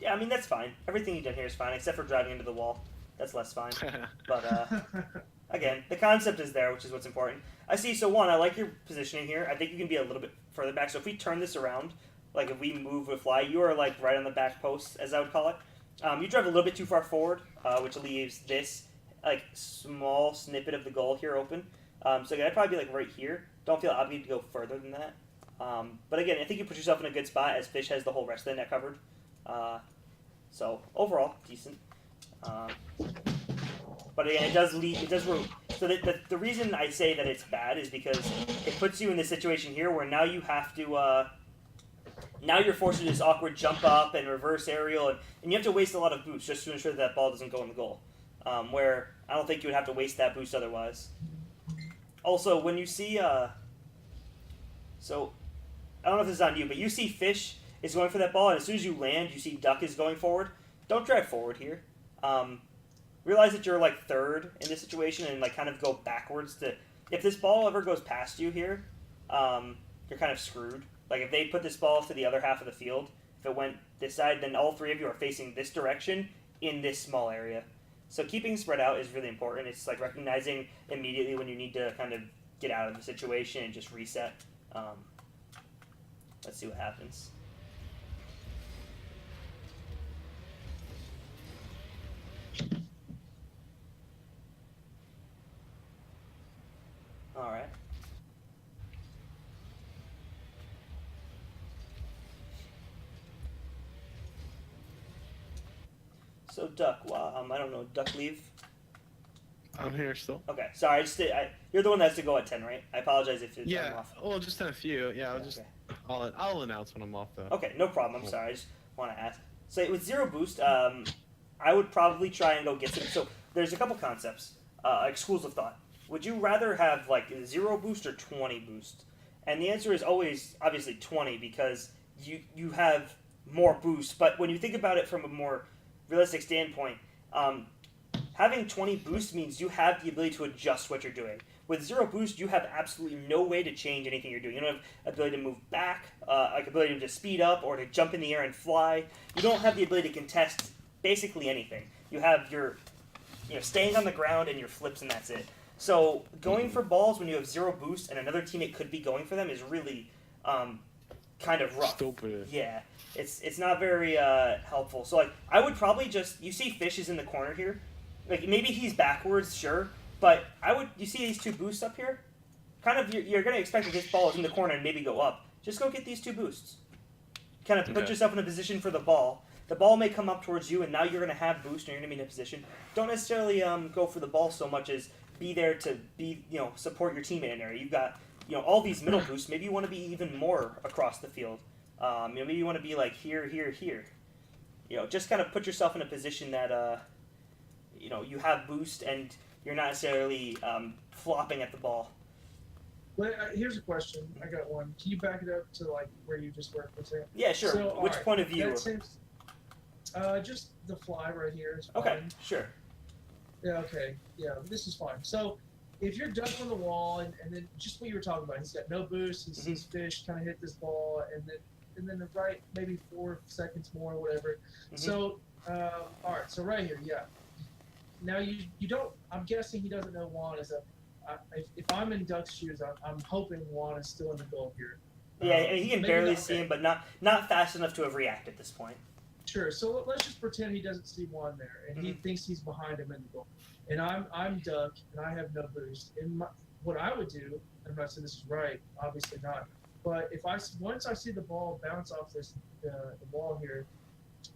B: Yeah, I mean, that's fine. Everything you've done here is fine, except for driving into the wall. That's less fine. But, again, the concept is there, which is what's important. I see, so one, I like your positioning here. I think you can be a little bit further back. So if we turn this around, like if we move with fly, you are like right on the back post, as I would call it. You drive a little bit too far forward, which leaves this like small snippet of the goal here open. So again, I'd probably be like right here. Don't feel obligated to go further than that. But again, I think you put yourself in a good spot as Fish has the whole rest of the net covered. So overall, decent. But again, it does room. So the reason I say that it's bad is because it puts you in this situation here where now you have to, now you're forced to do this awkward jump up and reverse aerial, and you have to waste a lot of boost just to ensure that ball doesn't go in the goal. Where I don't think you would have to waste that boost otherwise. also, when you see, so I don't know if this is on you, but you see Fish is going for that ball, and as soon as you land, you see Duck is going forward. Don't drive forward here. Realize that you're like third in this situation, and like kind of go backwards to. If this ball ever goes past you here, you're kind of screwed. Like if they put this ball to the other half of the field, if it went this side, then all three of you are facing this direction in this small area. So keeping spread out is really important. It's like recognizing immediately when you need to kind of get out of the situation and just reset. Let's see what happens. All right. So Duck, I don't know, Duck leave.
D: I'm here still.
B: Okay, sorry. You're the one that has to go at 10, right? I apologize if it's I'm
D: Yeah.
B: off.
D: Well, just in a few. Yeah.
B: Okay, okay.
D: I'll announce when I'm off though.
B: Okay, no problem. I'm sorry. I just want to ask. So with zero boost, I would probably try and go get some. So there's a couple concepts, like schools of thought. Would you rather have like 0 boost or 20 boost? And the answer is always obviously 20 because you have more boost. But when you think about it from a more realistic standpoint, having 20 boost means you have the ability to adjust what you're doing. With 0 boost, you have absolutely no way to change anything you're doing. You don't have ability to move back, like ability to speed up or to jump in the air and fly. You don't have the ability to contest basically anything. You have your, staying on the ground and your flips, and that's it. So going for balls when you have 0 boost and another teammate could be going for them is really kind of rough.
D: Stupid.
B: Yeah, it's not very helpful. So like I would probably just, you see Fish is in the corner here. Like maybe he's backwards, sure, but you see these 2 boosts up here? Kind of you're going to expect that this ball is in the corner and maybe go up. Just go get these 2 boosts. Kind of put yourself in a position for the ball. The ball may come up towards you and now you're going to have boost and you're going to be in a position. Don't necessarily go for the ball so much as be there to support your teammate in there. You've got all these middle boosts. Maybe you want to be even more across the field. Maybe you want to be like here, here, here. Just kind of put yourself in a position that you have boost and you're not necessarily flopping at the ball.
C: Well, here's a question. I got one. Can you back it up to like where you just were for a second?
B: Yeah, sure.
C: So,
B: Which
C: right,
B: point of view?
C: that seems, just the fly right here is fine.
B: Okay, sure.
C: Yeah, okay. Yeah, this is fine. So if you're ducked on the wall and then just what you were talking about, he's got no boost, he sees Fish kind of hit this ball and then the right maybe 4 seconds more or whatever. So all right, so right here, yeah. Now you don't, I'm guessing he doesn't know Juan is up. If I'm in Duck's shoes, I'm hoping Juan is still in the goal here.
B: Yeah, and he can
C: maybe
B: barely
C: not,
B: see him, but not fast enough to have reacted at this point.
C: Sure. So let's just pretend he doesn't see Juan there, and he thinks he's behind him in the goal. And I'm Duck, and I have no boost. And what I would do, I'm not saying this is right, obviously not. But once I see the ball bounce off the wall here,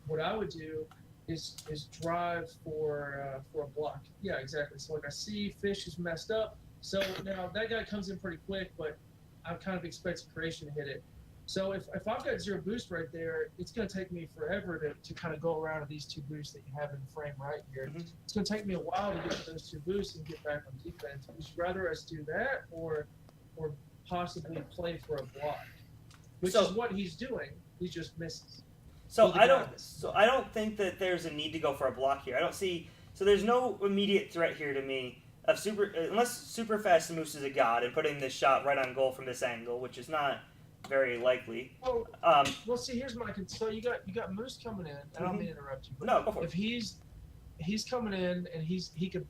C: what I would do is drive for a block. Yeah, exactly. So like I see Fish is messed up. So now that guy comes in pretty quick, but I kind of expect Creation to hit it. So if I've got 0 boost right there, it's going to take me forever to kind of go around to these 2 boosts that you have in the frame right here. It's going to take me a while to get to those 2 boosts and get back on defense. Would you rather us do that or possibly play for a block? Which is what he's doing. He just misses.
B: So I don't think that there's a need to go for a block here. I don't see. So there's no immediate threat here to me of unless Super Fast Moose is a god and putting this shot right on goal from this angle, which is not very likely.
C: Well, see, here's my concern. So you got Moose coming in. I don't mean to interrupt you. But
B: no, go for it.
C: If he's coming in and he could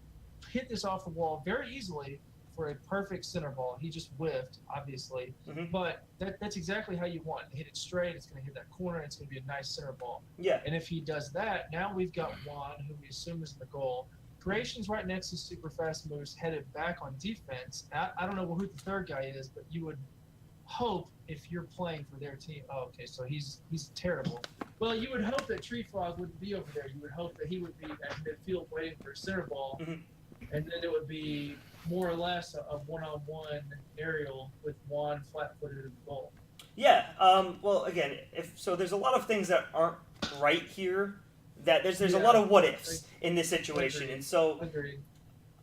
C: hit this off the wall very easily for a perfect center ball. He just whiffed, obviously. But that's exactly how you want. Hit it straight. It's going to hit that corner. It's going to be a nice center ball.
B: Yeah.
C: And if he does that, now we've got Juan, who we assume is in the goal. Creation's right next to Super Fast Moose, headed back on defense. I don't know who the third guy is, but you would hope if you're playing for their team. Oh, okay, so he's terrible. Well, you would hope that Tree Frog wouldn't be over there. You would hope that he would be at midfield waiting for a center ball, and then it would be more or less a one-on-one aerial with Juan flat-footed in the goal.
B: Yeah. Well, again, there's a lot of things that aren't right here. That there's a lot of what ifs in this situation, and so
C: Agreed.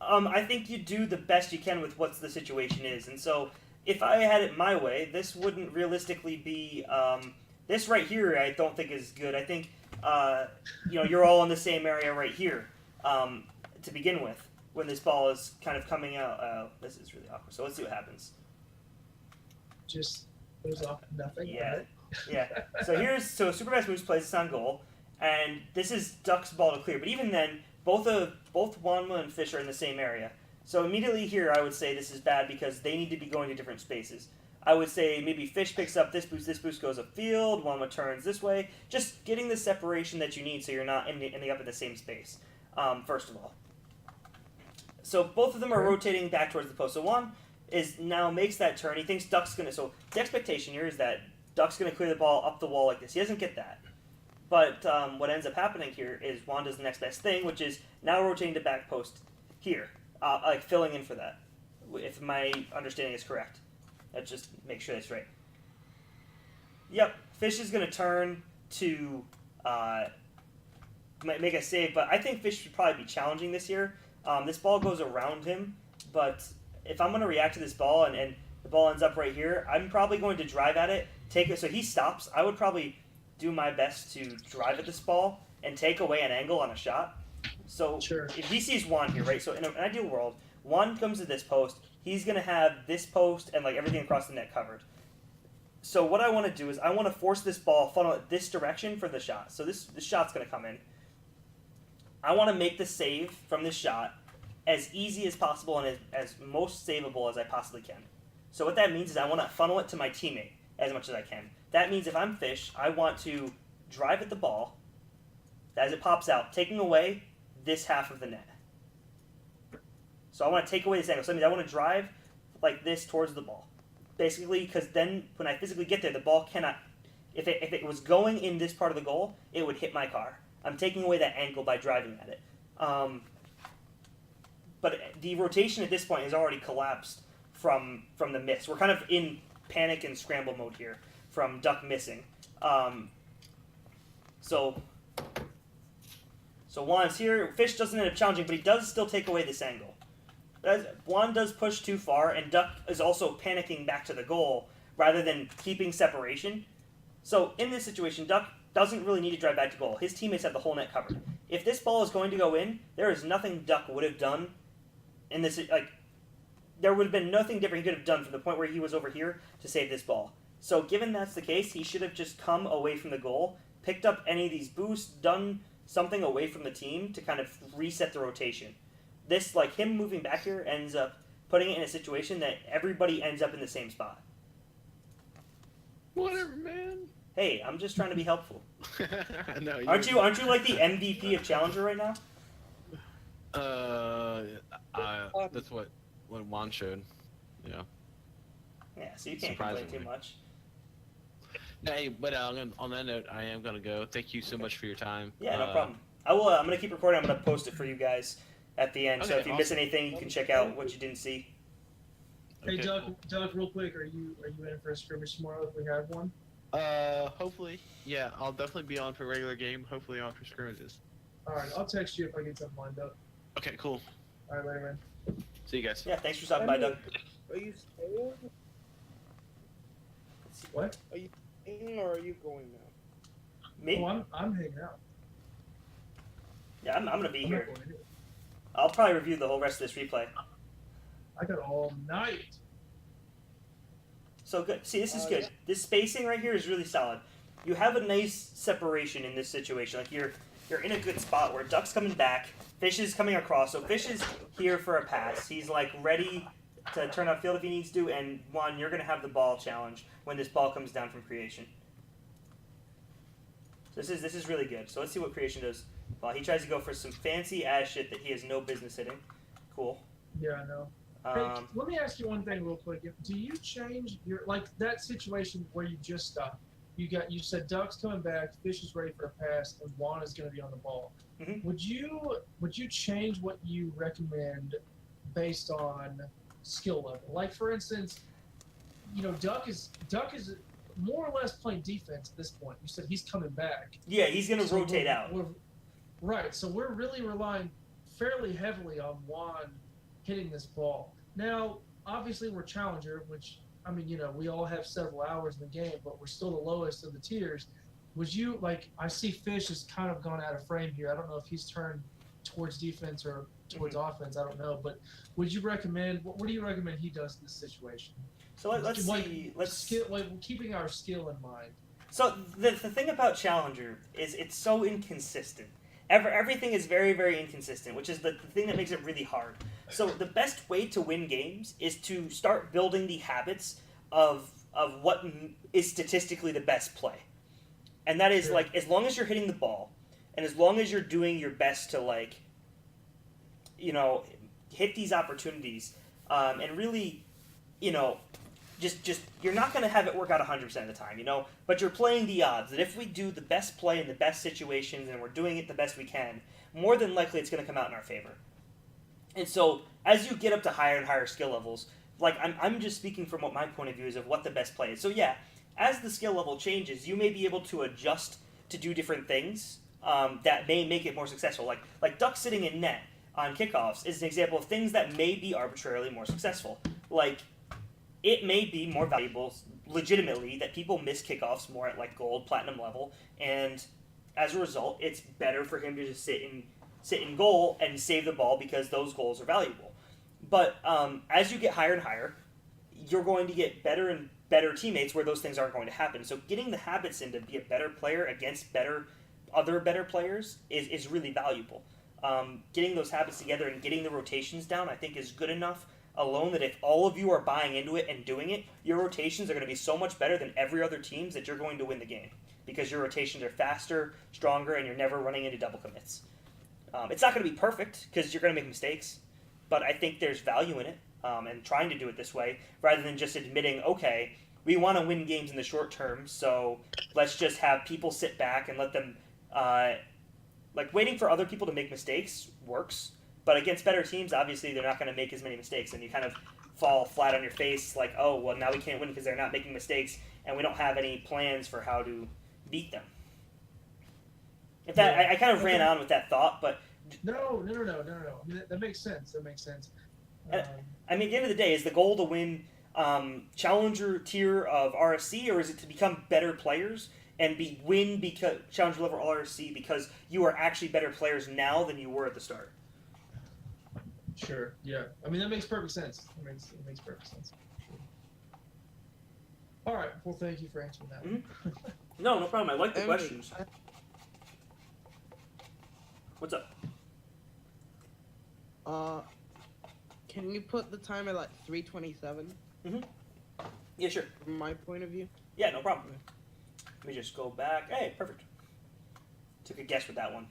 B: I think you do the best you can with what the situation is, and so if I had it my way, this wouldn't realistically be. This right here, I don't think is good. I think you're all in the same area right here to begin with when this ball is kind of coming out. This is really awkward. So let's see what happens.
C: Just goes off nothing.
B: Yeah.
C: Right?
B: Yeah. So Superfast Moose plays this on goal, and this is Duck's ball to clear. But even then, both Wanma and Fish are in the same area. So immediately here, I would say this is bad because they need to be going to different spaces. I would say maybe Fish picks up this boost goes upfield, Wanma turns this way. Just getting the separation that you need so you're not ending up in the same space, first of all. So both of them are rotating back towards the post. So Juan now makes that turn. He thinks Duck's going to... So the expectation here is that Duck's going to clear the ball up the wall like this. He doesn't get that. But what ends up happening here is Juan does the next best thing, which is now rotating to back post here. Like filling in for that, if my understanding is correct. Let's just make sure that's right. Yep, Fish is going to turn to make a save, but I think Fish should probably be challenging this here. This ball goes around him, but if I'm going to react to this ball and the ball ends up right here, I'm probably going to drive at it, take it, so he stops. I would probably do my best to drive at this ball and take away an angle on a shot. So
C: Sure.
B: if he sees Juan here, right? So in an ideal world, Juan comes to this post. He's going to have this post and like everything across the net covered. So what I want to do is I want to force this ball funnel it this direction for the shot. So this shot's going to come in. I want to make the save from this shot as easy as possible and as most savable as I possibly can. So what that means is I want to funnel it to my teammate as much as I can. That means if I'm Fish, I want to drive at the ball as it pops out, taking away this half of the net. So I want to take away this angle. So that means I want to drive like this towards the ball. Basically, because then when I physically get there, the ball cannot... If it was going in this part of the goal, it would hit my car. I'm taking away that angle by driving at it. But the rotation at this point has already collapsed from the miss. We're kind of in panic and scramble mode here from Duck missing. So Juan's here. Fish doesn't end up challenging, but he does still take away this angle. Juan does push too far, and Duck is also panicking back to the goal rather than keeping separation. So in this situation, Duck doesn't really need to drive back to goal. His teammates have the whole net covered. If this ball is going to go in, there is nothing Duck would have done in this. There would have been nothing different he could have done from the point where he was over here to save this ball. So given that's the case, he should have just come away from the goal, picked up any of these boosts, done something away from the team to kind of reset the rotation. This, like him moving back here, ends up putting it in a situation that everybody ends up in the same spot.
D: Whatever, man.
B: Hey, I'm just trying to be helpful.
D: No,
B: Aren't you like the MVP of Challenger right now?
D: That's what Juan showed. Yeah.
B: Yeah, so you can't complain too much.
D: Hey, but on that note, I am gonna go. Thank you so much for your time.
B: Yeah, no problem. I will. I'm gonna keep recording. I'm gonna post it for you guys at the end. So
D: Okay,
B: if you miss anything, you can check out what you didn't see.
C: Hey,
D: Okay,
C: Doug,
D: cool.
C: Doug, real quick, are you in for a scrimmage tomorrow if we have one?
D: Hopefully, yeah, I'll definitely be on for a regular game. Hopefully on for scrimmages.
C: All right, I'll text you if I get something lined up.
D: Okay, cool.
C: All right, later, man.
D: See you guys.
B: Yeah, thanks for stopping by, Doug.
A: Are you staying?
C: What?
A: Are you staying or are you going now?
B: Me?
C: Oh, I'm hanging out.
B: Yeah, I'm gonna be
C: I'm not
B: here.
C: going anywhere.
B: I'll probably review the whole rest of this replay.
C: I got all night.
B: So good. See, this is
A: Oh,
B: good.
A: yeah.
B: This spacing right here is really solid. You have a nice separation in this situation. Like you're in a good spot where Duck's coming back, Fish is coming across. So Fish is here for a pass. He's like ready to turn upfield if he needs to. And Juan, you're gonna have the ball challenge when this ball comes down from creation. So this is really good. So let's see what creation does. Well, he tries to go for some fancy ass shit that he has no business hitting. Cool.
C: Yeah, I know. Hey, let me ask you one thing real quick. Do you change your that situation where you just stopped? You said Duck's coming back, Fish is ready for a pass, and Juan is going to be on the ball.
B: Mhm.
C: Would you change what you recommend based on skill level? Like for instance, Duck is more or less playing defense at this point. You said he's coming back.
B: Yeah, he's gonna rotate
C: we're-
B: out.
C: Right, so we're really relying fairly heavily on Juan hitting this ball. Now, obviously, we're challenger, which I mean, we all have several hours in the game, but we're still the lowest of the tiers. Would you like? I see Fish has kind of gone out of frame here. I don't know if he's turned towards defense or towards offense. I don't know, but would you recommend? What do you recommend he does in this situation?
B: So let's see.
C: Keeping our skill in mind.
B: So the thing about Challenger is it's so inconsistent. Everything is very, very inconsistent, which is the thing that makes it really hard. So the best way to win games is to start building the habits of what is statistically the best play. And that is,
C: Sure.
B: like, as long as you're hitting the ball, and as long as you're doing your best to, like, hit these opportunities, and really, just you're not going to have it work out 100% of the time, but you're playing the odds that if we do the best play in the best situations and we're doing it the best we can, more than likely it's going to come out in our favor. And so as you get up to higher and higher skill levels, like I'm just speaking from what my point of view is of what the best play is. So yeah, as the skill level changes, you may be able to adjust to do different things that may make it more successful. Like duck sitting in net on kickoffs is an example of things that may be arbitrarily more successful. Like, it may be more valuable legitimately that people miss kickoffs more at like gold, platinum level, and as a result, it's better for him to just sit in goal and save the ball because those goals are valuable. But as you get higher and higher, you're going to get better and better teammates where those things aren't going to happen. So getting the habits in to be a better player against other better players is really valuable. Getting those habits together and getting the rotations down, I think, is good enough alone that if all of you are buying into it and doing it, your rotations are going to be so much better than every other team's that you're going to win the game because your rotations are faster, stronger, and you're never running into double commits. It's not going to be perfect because you're going to make mistakes, but I think there's value in it and trying to do it this way rather than just admitting, okay, we want to win games in the short term, so let's just have people sit back and let them waiting for other people to make mistakes works, but against better teams, obviously, they're not going to make as many mistakes, and you kind of fall flat on your face like, oh, well, now we can't win because they're not making mistakes, and we don't have any plans for how to beat them. In fact, I kind of ran on with that thought, but...
C: No. I mean, that makes sense. That makes sense.
B: I mean, at the end of the day, is the goal to win challenger tier of RSC, or is it to become better players and win because challenger level RSC because you are actually better players now than you were at the start?
C: Sure. Yeah. I mean, that makes perfect sense. It makes perfect sense. All right. Well, thank you for answering that.
B: Mm-hmm. No problem. I like the questions. What's up?
A: Can you put the time at like 3:27?
B: Mm-hmm. Yeah, sure.
A: From my point of view.
B: Yeah, no problem. Let me just go back. Hey, perfect. Took a guess with that one.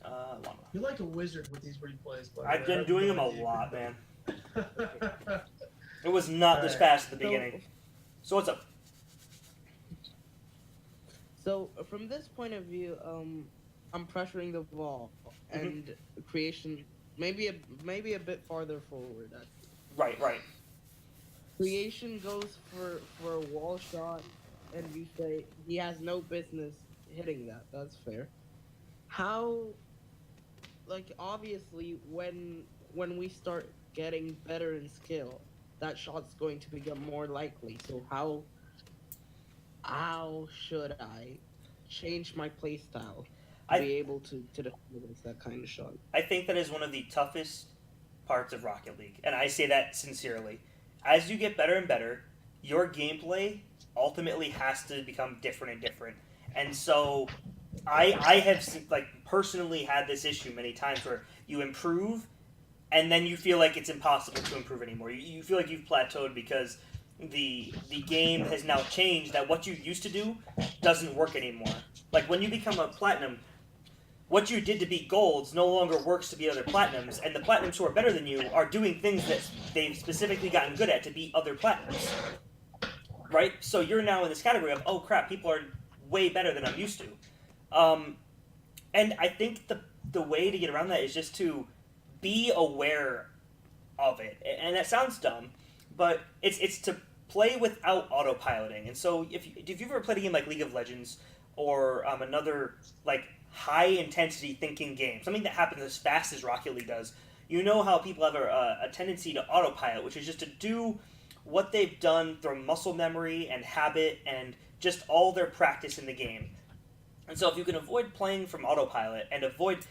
B: Llama.
C: You're like a wizard with these replays.
B: I've been doing them a lot, man. It was not this fast at the beginning. So what's up?
A: So from this point of view, I'm pressuring the ball and creation maybe a bit farther forward.
B: Right.
A: Creation goes for a wall shot, and you say he has no business hitting that. That's fair. How? Like, obviously, when we start getting better in skill, that shot's going to become more likely. So how should I change my playstyle to be able to defend against that kind of shot?
B: I think that is one of the toughest parts of Rocket League, and I say that sincerely. As you get better and better, your gameplay ultimately has to become different and different. And so I have personally had this issue many times where you improve and then you feel like it's impossible to improve anymore. You feel like you've plateaued because the game has now changed, that what you used to do doesn't work anymore. Like when you become a platinum, what you did to beat golds no longer works to beat other platinums, and the platinums who are better than you are doing things that they've specifically gotten good at to beat other platinums. Right? So you're now in this category of, oh crap, people are way better than I'm used to. And I think the way to get around that is just to be aware of it. And that sounds dumb, but it's to play without autopiloting. And so if you've ever played a game like League of Legends or another like high intensity thinking game, something that happens as fast as Rocket League does, You know how people have a tendency to autopilot, which is just to do what they've done through muscle memory and habit and just all their practice in the game. And so if you can avoid playing from autopilot and avoid,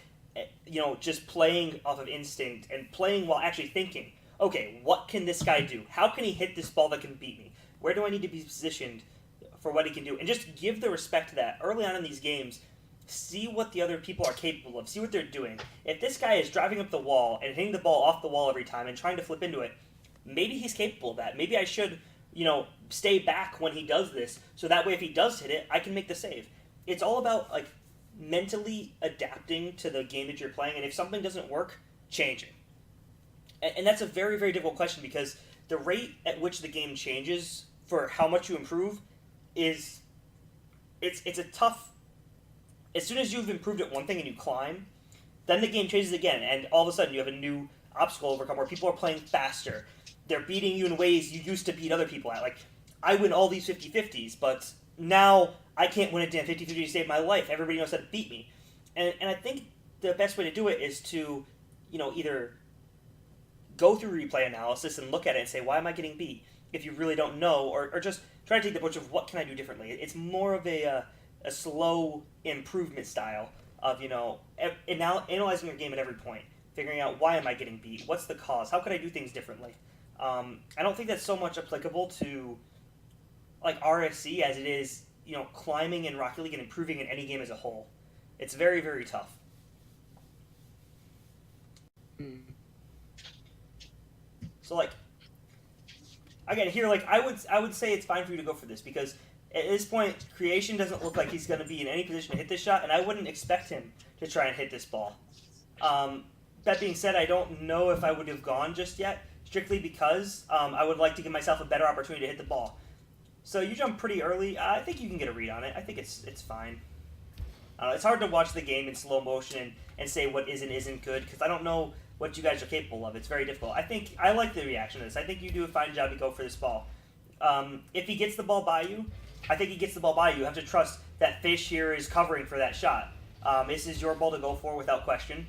B: just playing off of instinct and playing while actually thinking, okay, what can this guy do? How can he hit this ball that can beat me? Where do I need to be positioned for what he can do? And just give the respect to that early on in these games. See what the other people are capable of. See what they're doing. If this guy is driving up the wall and hitting the ball off the wall every time and trying to flip into it, maybe he's capable of that. Maybe I should, stay back when he does this, so that way if he does hit it, I can make the save. It's all about mentally adapting to the game that you're playing, and if something doesn't work, change it. And that's a very, very difficult question, because the rate at which the game changes for how much you improve is it's a tough. As soon as you've improved at one thing and you climb, then the game changes again, and all of a sudden you have a new obstacle to overcome where people are playing faster. They're beating you in ways you used to beat other people at. Like, I win all these 50-50s, but now I can't win a damn 50-50 to save my life. Everybody knows how to beat me. And I think the best way to do it is to, either go through replay analysis and look at it and say, why am I getting beat? If you really don't know, or just try to take the approach of what can I do differently. It's more of a slow improvement style of, analyzing your game at every point, figuring out why am I getting beat, what's the cause, how could I do things differently. I don't think that's so much applicable to RSC as it is, climbing in Rocket League and improving in any game as a whole. It's very, very tough. So again, here, I would say it's fine for you to go for this, because at this point, Creation doesn't look like he's going to be in any position to hit this shot, and I wouldn't expect him to try and hit this ball. That being said, I don't know if I would have gone just yet, strictly because I would like to give myself a better opportunity to hit the ball. So you jump pretty early. I think you can get a read on it. I think it's fine. It's hard to watch the game in slow motion and say what is and isn't good, because I don't know what you guys are capable of. It's very difficult. I like the reaction to this. I think you do a fine job to go for this ball. If he gets the ball by you, I think he gets the ball by you. You have to trust that Fish here is covering for that shot. This is your ball to go for without question.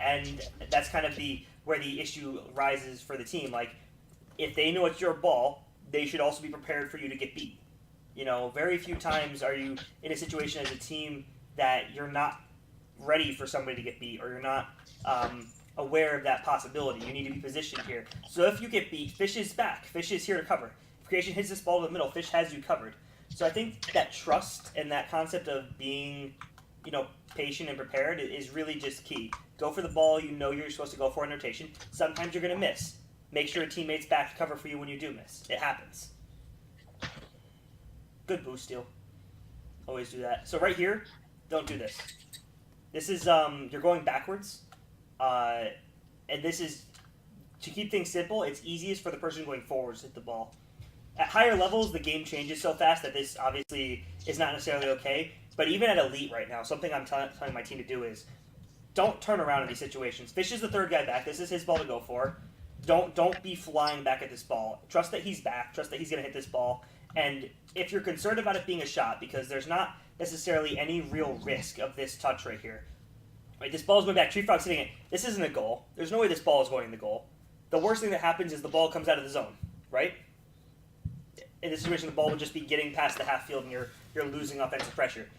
B: And that's kind of where the issue rises for the team. If they know it's your ball, they should also be prepared for you to get beat. Very few times are you in a situation as a team that you're not ready for somebody to get beat, or you're not aware of that possibility. You need to be positioned here. So if you get beat, Fish is back. Fish is here to cover. If Creation hits this ball to the middle, Fish has you covered. So I think that trust and that concept of being, patient and prepared is really just key. Go for the ball you're supposed to go for in rotation. Sometimes you're going to miss. Make sure a teammate's back to cover for you when you do miss. It happens. Good boost steal. Always do that. So right here, don't do this. This is, you're going backwards. And this is, to keep things simple, it's easiest for the person going forwards to hit the ball. At higher levels, the game changes so fast that this obviously is not necessarily okay. But even at Elite right now, something I'm telling my team to do is don't turn around in these situations. Fish is the third guy back. This is his ball to go for. Don't be flying back at this ball. Trust that he's back. Trust that he's going to hit this ball. And if you're concerned about it being a shot, because there's not necessarily any real risk of this touch right here. Right, this ball's going back. Tree Frog's hitting it. This isn't a goal. There's no way this ball is going in the goal. The worst thing that happens is the ball comes out of the zone, right? In this situation, the ball would just be getting past the half field, and you're losing offensive pressure.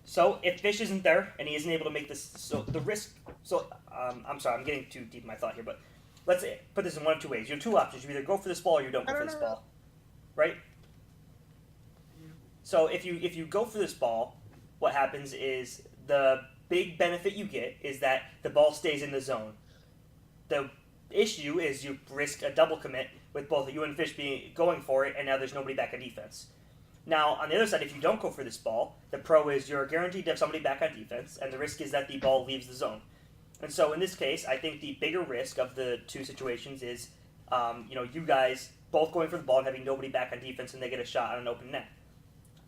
B: So if Fish isn't there and he isn't able to make this, so the risk. So I'm sorry, I'm getting too deep in my thought here, but let's put this in one of two ways. You have two options: you either go for this ball or you don't go for this ball, right? So if you go for this ball, what happens is the big benefit you get is that the ball stays in the zone. The issue is you risk a double commit with both you and Fish going for it, and now there's nobody back on defense. Now, on the other side, if you don't go for this ball, the pro is you're guaranteed to have somebody back on defense, and the risk is that the ball leaves the zone. And so in this case, I think the bigger risk of the two situations is, you guys both going for the ball and having nobody back on defense, and they get a shot on an open net.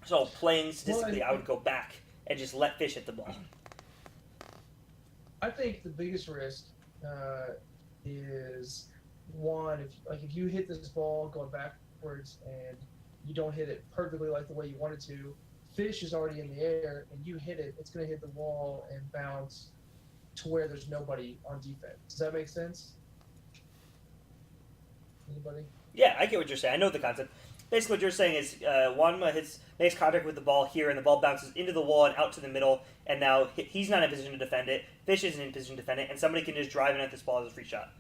B: So playing statistically, I would go back and just let Fish hit the ball.
C: I think the biggest risk is one, if you hit this ball going backwards and you don't hit it perfectly like the way you wanted to, Fish is already in the air and you hit it, it's going to hit the wall and bounce to where there's nobody on defense. Does that make sense? Anybody?
B: Yeah, I get what you're saying. I know the concept. Basically, what you're saying is Wanma makes contact with the ball here, and the ball bounces into the wall and out to the middle, and now he's not in position to defend it. Fish isn't in position to defend it, and somebody can just drive in at this ball as a free shot.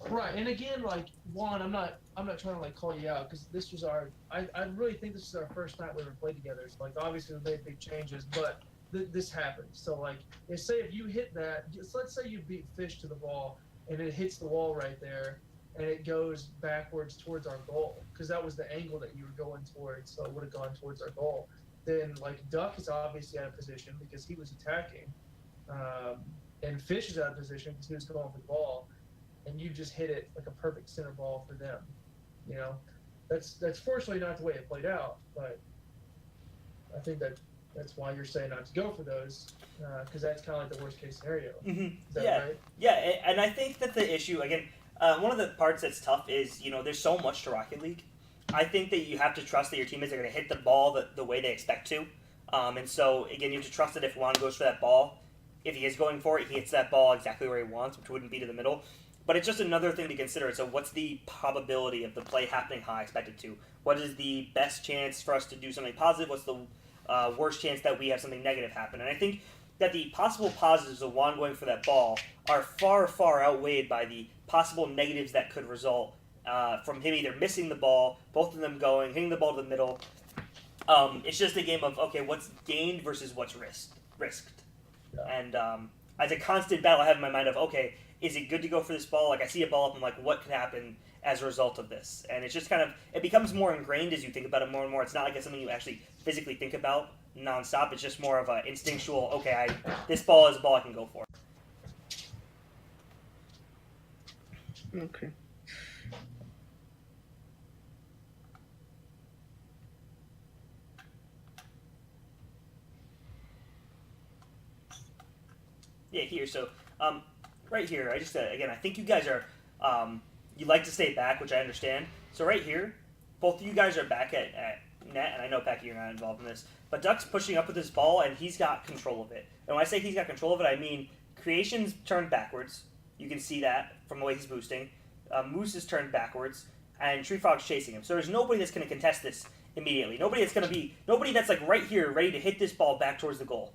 C: Right, and again, like Juan, I'm not trying to like call you out because this was I really think this is our first night we ever played together. So like obviously we made big changes, but this happened. So like, say if you hit that, let's say you beat Fish to the ball and it hits the wall right there, and it goes backwards towards our goal because that was the angle that you were going towards, so it would have gone towards our goal. Then like Duck is obviously out of position because he was attacking, and Fish is out of position because he was going for the ball. And you just hit it like a perfect center ball for them. You know, that's fortunately not the way it played out, but I think that's why you're saying not to go for those, because that's kind of like the worst case scenario.
B: Mm-hmm.
C: Is that
B: Yeah,
C: right?
B: yeah, and I think that the issue again, one of the parts that's tough is there's so much to Rocket League. I think that you have to trust that your teammates are going to hit the ball the way they expect to, and so again you have to trust that if Juan goes for that ball, if he is going for it, he hits that ball exactly where he wants, which wouldn't be to the middle. But it's just another thing to consider. So what's the probability of the play happening how I expect it to? What is the best chance for us to do something positive? What's the worst chance that we have something negative happen? And I think that the possible positives of Juan going for that ball are far, far outweighed by the possible negatives that could result from him either missing the ball, both of them going, hitting the ball to the middle. It's just a game of, okay, what's gained versus what's risked.
C: Yeah.
B: And as a constant battle I have in my mind of, okay, is it good to go for this ball? Like, I see a ball up, and I'm like, what could happen as a result of this? And it's just kind of, it becomes more ingrained as you think about it more and more. It's not like it's something you actually physically think about nonstop. It's just more of an instinctual, okay, this ball is a ball I can go for.
A: Okay.
B: Yeah, here. So, right here, I just again, I think you guys are, you like to stay back, which I understand. So right here, both of you guys are back at net, and I know, Packy, you're not involved in this, but Duck's pushing up with his ball, and he's got control of it. And when I say he's got control of it, I mean Creation's turned backwards. You can see that from the way he's boosting. Moose is turned backwards, and Tree Frog's chasing him. So there's nobody that's going to contest this immediately. Nobody that's like right here, ready to hit this ball back towards the goal.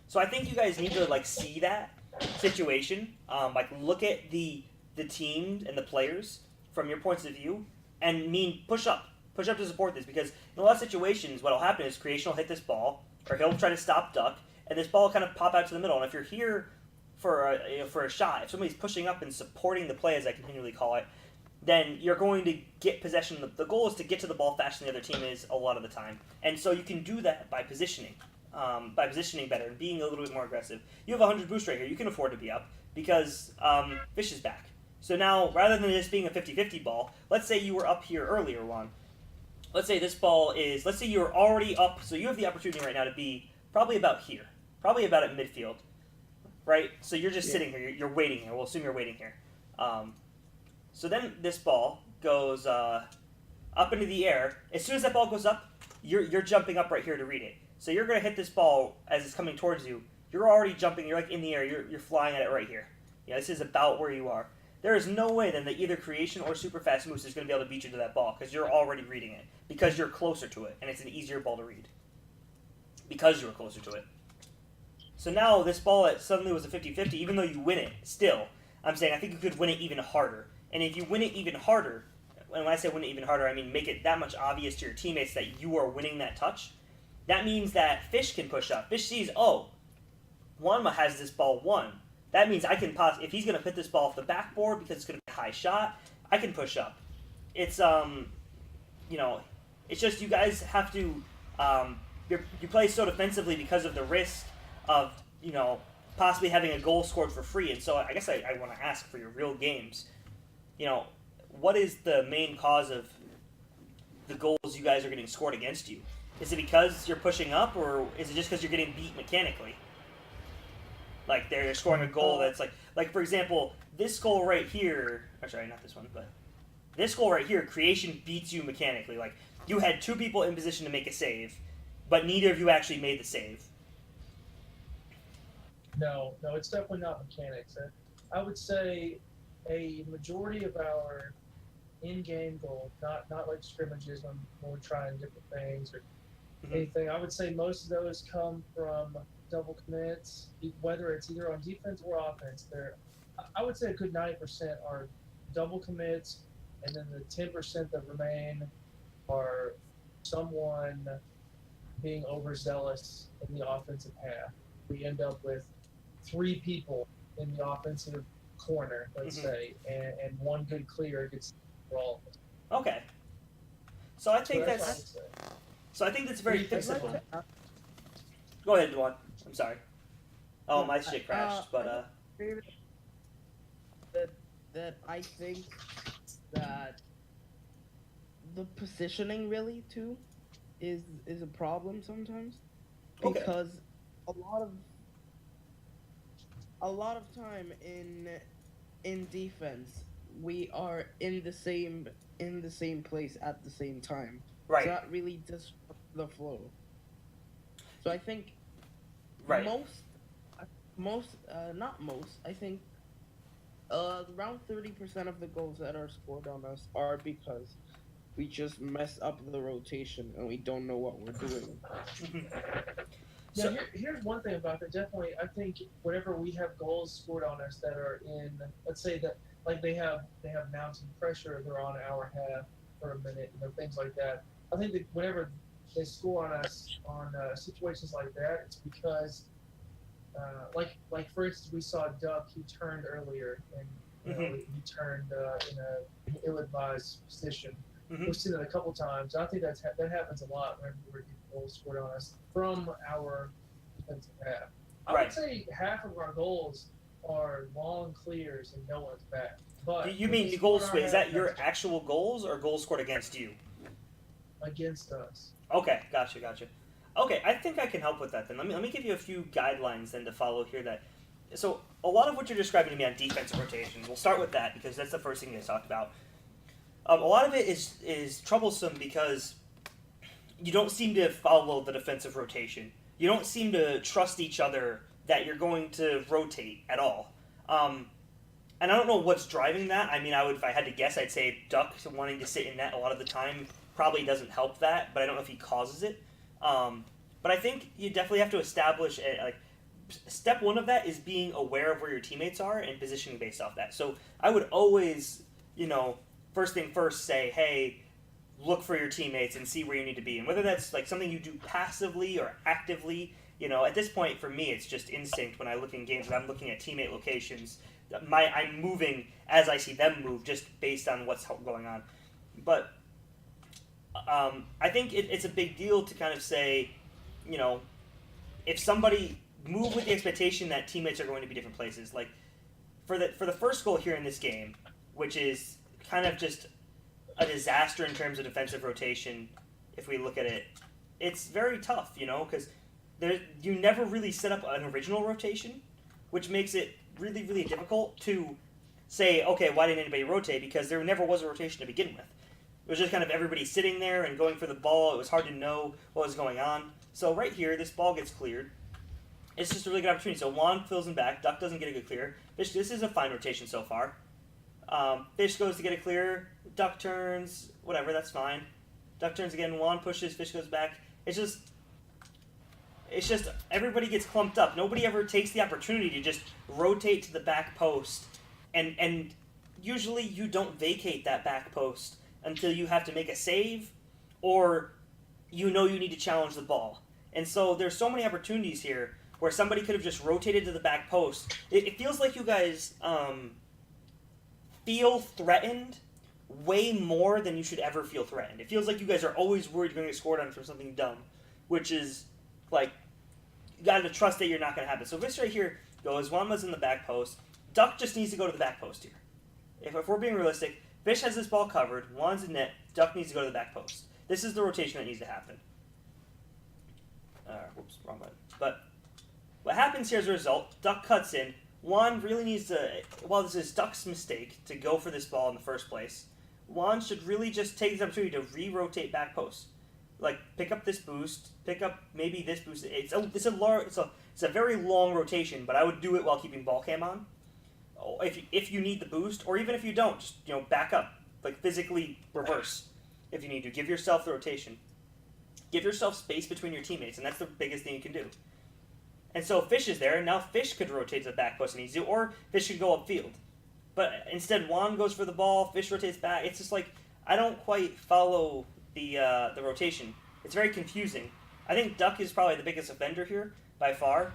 B: So I think you guys need to like see that situation, like look at the team and the players from your points of view, and push up to support this, because in a lot of situations what will happen is Creation will hit this ball, or he'll try to stop Duck, and this ball will kind of pop out to the middle. And if you're here for a shot, if somebody's pushing up and supporting the play, as I continually call it, then you're going to get possession. The goal is to get to the ball faster than the other team is a lot of the time, and so you can do that by positioning. By positioning better and being a little bit more aggressive. You have 100 boost right here. You can afford to be up because Fish is back. So now, rather than this being a 50-50 ball, let's say you were up here earlier, Juan. Let's say this ball is, let's say you're already up, so you have the opportunity right now to be probably about here. Probably about at midfield, right? So you're just sitting here. You're waiting here. We'll assume you're waiting here. So then this ball goes up into the air. As soon as that ball goes up, you're jumping up right here to read it. So you're going to hit this ball as it's coming towards you. You're already jumping. You're like in the air. You're flying at it right here. Yeah, this is about where you are. There is no way then that either Creation or Super Fast Moose is going to be able to beat you to that ball, because you're already reading it. Because you're closer to it, and it's an easier ball to read. Because you were closer to it. So now this ball that suddenly was a 50-50, even though you win it, still, I'm saying I think you could win it even harder. And if you win it even harder, and when I say win it even harder, I mean make it that much obvious to your teammates that you are winning that touch. That means that Fish can push up. Fish sees, oh, Wanma has this ball won. That means I can if he's going to put this ball off the backboard because it's going to be a high shot, I can push up. It's, it's just you guys have to, you play so defensively because of the risk of, possibly having a goal scored for free. And so I guess I want to ask for your real games, what is the main cause of the goals you guys are getting scored against you? Is it because you're pushing up, or is it just because you're getting beat mechanically? Like they're scoring a goal that's like for example, this goal right here. Or sorry, not this one, but this goal right here. Creation beats you mechanically. Like you had two people in position to make a save, but neither of you actually made the save.
C: No, it's definitely not mechanics. I would say a majority of our in-game goal, not like scrimmages when we're trying different things or
B: Mhm.
C: anything. I would say most of those come from double commits, whether it's either on defense or offense. I would say a good 90% are double commits, and then the 10% that remain are someone being overzealous in the offensive half. We end up with 3 people in the offensive corner, let's
B: Mhm.
C: say, and one good clear gets for all of us.
B: Okay. So I
C: So
B: think
C: that's what I
B: that's
C: would say.
B: so I think that's very
C: I'd like
B: fixable.
A: to ask,
B: Go ahead, Duan. I'm sorry. Oh,
A: no,
B: my shit crashed, but
A: I think that I think that the positioning really too is a problem sometimes
B: Okay.
A: because a lot of time in defense we are in the same place at the same time.
B: Right.
A: So that really disrupts the flow. So I think
B: Right.
A: not most, I think around 30% of the goals that are scored on us are because we just mess up the rotation and we don't know what we're doing.
B: Mhm.
C: Yeah,
B: So,
C: here's one thing about that. Definitely, I think whenever we have goals scored on us that are in, let's say that like they have mounting pressure, they're on our half for a minute, things like that. I think that whenever they score on us on situations like that, it's because, like for instance, we saw Duck. He turned earlier, and he turned in an ill-advised position.
B: Mhm.
C: We've seen it a couple times. I think that happens a lot whenever we're getting goals scored on us from our defensive half. I
B: Right.
C: would say half of our goals are long clears and no one's back. But
B: you
C: when
B: mean
C: we
B: the
C: score
B: goals?
C: on our
B: Wait, is that
C: half,
B: your
C: that's
B: actual goals or goals scored against you?
C: against us.
B: Okay, gotcha. Okay, I think I can help with that then. Let me give you a few guidelines then to follow here. So a lot of what you're describing to me on defensive rotation, we'll start with that because that's the first thing you guys talked about. A lot of it is troublesome because you don't seem to follow the defensive rotation. You don't seem to trust each other that you're going to rotate at all. And I don't know what's driving that. I mean, if I had to guess, I'd say Duck wanting to sit in net a lot of the time probably doesn't help that, but I don't know if he causes it. But I think you definitely have to establish step one of that is being aware of where your teammates are and positioning based off that. So I would always, first thing first, say, hey, look for your teammates and see where you need to be, and whether that's like something you do passively or actively. At this point for me, it's just instinct when I look in games. When I'm looking at teammate locations, I'm moving as I see them move, just based on what's going on. But I think it's a big deal to kind of say, if somebody move with the expectation that teammates are going to be different places. Like for the first goal here in this game, which is kind of just a disaster in terms of defensive rotation. If we look at it, it's very tough, because you never really set up an original rotation, which makes it really, really difficult to say, okay, why didn't anybody rotate? Because there never was a rotation to begin with. It was just kind of everybody sitting there and going for the ball. It was hard to know what was going on. So right here, this ball gets cleared. It's just a really good opportunity. So Juan fills him back. Duck doesn't get a good clear. This is a fine rotation so far. Fish goes to get a clear. Duck turns. Whatever, that's fine. Duck turns again. Juan pushes. Fish goes back. It's just everybody gets clumped up. Nobody ever takes the opportunity to just rotate to the back post. And usually you don't vacate that back post until you have to make a save or you need to challenge the ball. And so there's so many opportunities here where somebody could have just rotated to the back post. It feels like you guys feel threatened way more than you should ever feel threatened. It feels like you guys are always worried you're going to get scored on for something dumb, which is like you got to trust that you're not going to happen. So this right here goes, Wama's in the back post. Duck just needs to go to the back post here. If we're being realistic, Fish has this ball covered, Juan's in net, Duck needs to go to the back post. This is the rotation that needs to happen. Whoops, wrong button. But what happens here as a result, Duck cuts in. Juan really needs to, while this is Duck's mistake to go for this ball in the first place, Juan should really just take this opportunity to re-rotate back post. Like, pick up this boost, pick up maybe this boost. It's a It's a very long rotation, but I would do it while keeping ball cam on. Oh, if you need the boost, or even if you don't, just back up, like physically reverse if you need to. Give yourself the rotation. Give yourself space between your teammates, and that's the biggest thing you can do. And so Fish is there, and now Fish could rotate to the back post and easy, or Fish could go upfield. But instead, Juan goes for the ball, Fish rotates back. It's just like, I don't quite follow the rotation. It's very confusing. I think Duck is probably the biggest offender here, by far.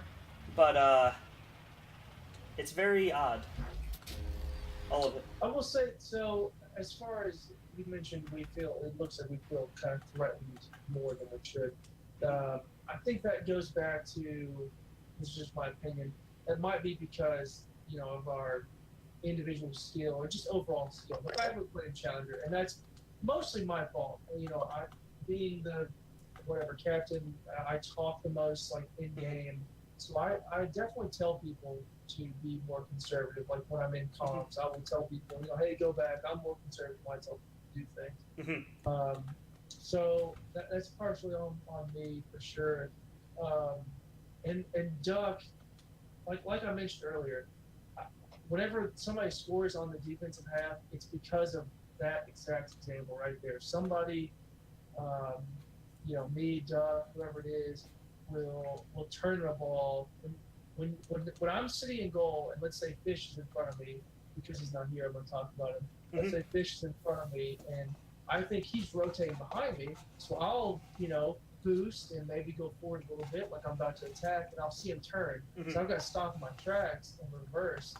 B: But it's very odd. All of it.
C: I will say, so as far as you mentioned, it looks like we feel kind of threatened more than we should. I think that goes back to, this is just my opinion, it might be because, of our individual skill or just overall skill. The fact we play in Challenger, and that's mostly my fault. I being the captain, I talk the most like in game. So I definitely tell people to be more conservative. Like when I'm in comms, I will tell people, hey, go back. I'm more conservative when I tell people to do things.
B: Mm-hmm.
C: So that's partially on me for sure. And Duck, like I mentioned earlier, whenever somebody scores on the defensive half, it's because of that exact example right there. Somebody, me, Duck, whoever it is, will turn the ball. When I'm sitting in goal, and let's say Fish is in front of me, because he's not here, I'm going to talk about him. Let's say Fish is in front of me, and I think he's rotating behind me, so I'll, boost and maybe go forward a little bit, like I'm about to attack, and I'll see him turn. So I've got to stop in my tracks and reverse.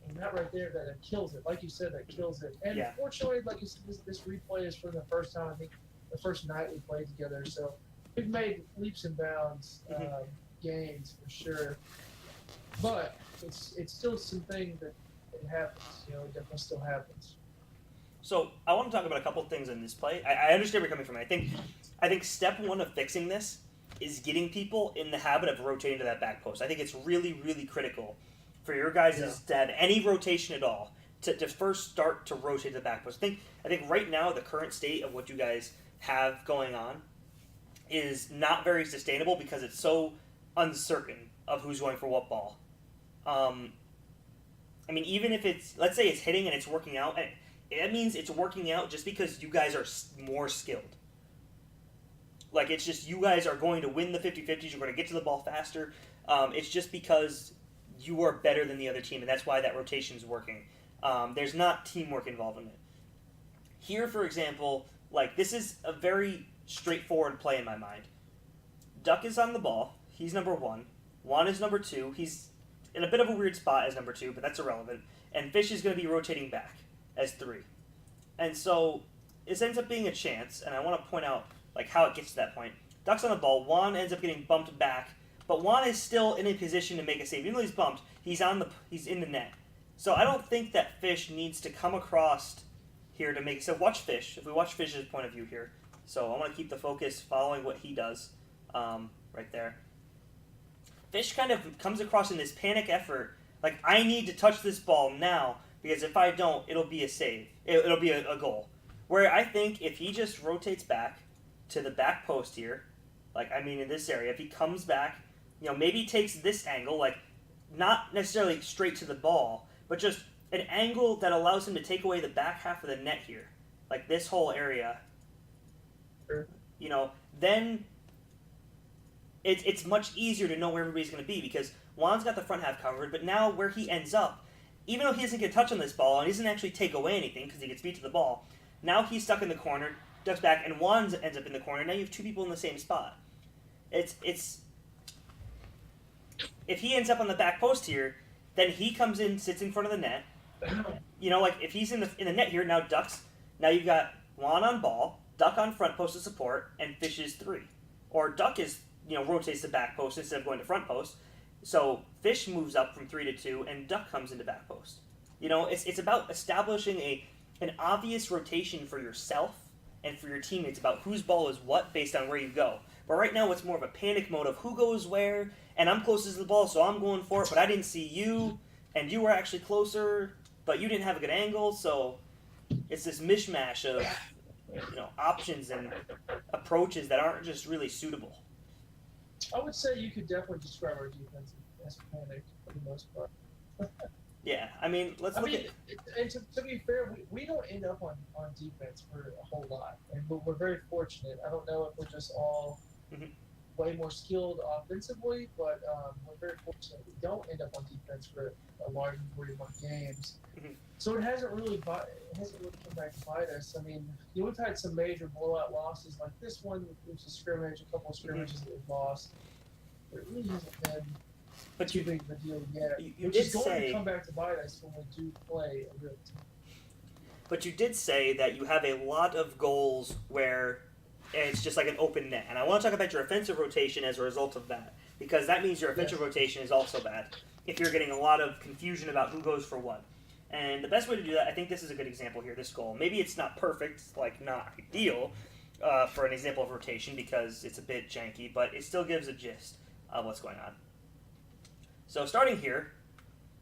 C: And that right there, that kills it. Like you said, that kills it. And fortunately, like you said, this replay is for the first time, I think, the first night we played together. So we've made leaps and bounds gains for sure. But it's still something that it happens. It definitely still happens.
B: So I want to talk about a couple things in this play. I understand where you're coming from. I think step one of fixing this is getting people in the habit of rotating to that back post. I think it's really, really critical for your guys to have any rotation at all to first start to rotate to the back post. I think right now the current state of what you guys have going on is not very sustainable because it's so uncertain of who's going for what ball. Even if it's, let's say it's hitting and it's working out, it means it's working out just because you guys are more skilled. Like, it's just you guys are going to win the 50-50s, you're going to get to the ball faster. It's just because you are better than the other team, and that's why that rotation is working. There's not teamwork involved in it. Here, for example, this is a very straightforward play in my mind. Duck is on the ball. He's number 1. Juan is number 2. He's in a bit of a weird spot as number 2, but that's irrelevant. And Fish is going to be rotating back as 3. And so this ends up being a chance, and I want to point out how it gets to that point. Duck's on the ball. Juan ends up getting bumped back, but Juan is still in a position to make a save. Even though he's bumped, he's in the net. So I don't think that Fish needs to come across here to make. So watch Fish. If we watch Fish's point of view here, so I want to keep the focus following what he does, right there. Fish kind of comes across in this panic effort, like I need to touch this ball now because if I don't, it'll be a save. It'll be a goal. Where I think if he just rotates back to the back post here, in this area, if he comes back, maybe takes this angle, not necessarily straight to the ball, but just an angle that allows him to take away the back half of the net here, like this whole area.
C: Sure.
B: Then it's much easier to know where everybody's going to be because Juan's got the front half covered, but now where he ends up, even though he doesn't get a touch on this ball and he doesn't actually take away anything because he gets beat to the ball, now he's stuck in the corner, ducks back, and Juan ends up in the corner. Now you have 2 people in the same spot. It's if he ends up on the back post here, then he comes in, sits in front of the net. If he's in the net here, now Ducks. Now you've got Juan on ball, Duck on front post to support, and Fish is 3. Or Duck rotates to back post instead of going to front post. So Fish moves up from 3 to 2, and Duck comes into back post. It's about establishing an obvious rotation for yourself and for your teammates about whose ball is what based on where you go. But right now it's more of a panic mode of who goes where, and I'm closest to the ball, so I'm going for it, but I didn't see you, and you were actually closer, but you didn't have a good angle, so it's this mishmash of options and approaches that aren't just really suitable.
C: I would say you could definitely describe our defense as panicked for the most part.
B: Yeah, I mean, let's
C: I
B: look
C: mean,
B: at.
C: and to be fair, we don't end up on defense for a whole lot, and we're very fortunate. I don't know if we're just all
B: Mhm.
C: way more skilled offensively, but we're very fortunate we don't end up on defense for a large majority of our games.
B: Mhm.
C: So it hasn't really come back to bite us. I mean, we've had some major blowout losses, like this one. It was a scrimmage, a couple of scrimmages that we've lost. But it really hasn't been
B: But
C: too
B: you,
C: big of a deal yet,
B: you
C: which
B: did
C: is going
B: say.
C: to come back to bite us when we do play a real team.
B: But you did say that you have a lot of goals where it's just like an open net. And I want to talk about your offensive rotation as a result of that. Because that means your offensive
C: Yes.
B: rotation is also bad. If you're getting a lot of confusion about who goes for what. And the best way to do that, I think this is a good example here, this goal. Maybe it's not perfect, like not ideal for an example of rotation because it's a bit janky, but it still gives a gist of what's going on. So starting here,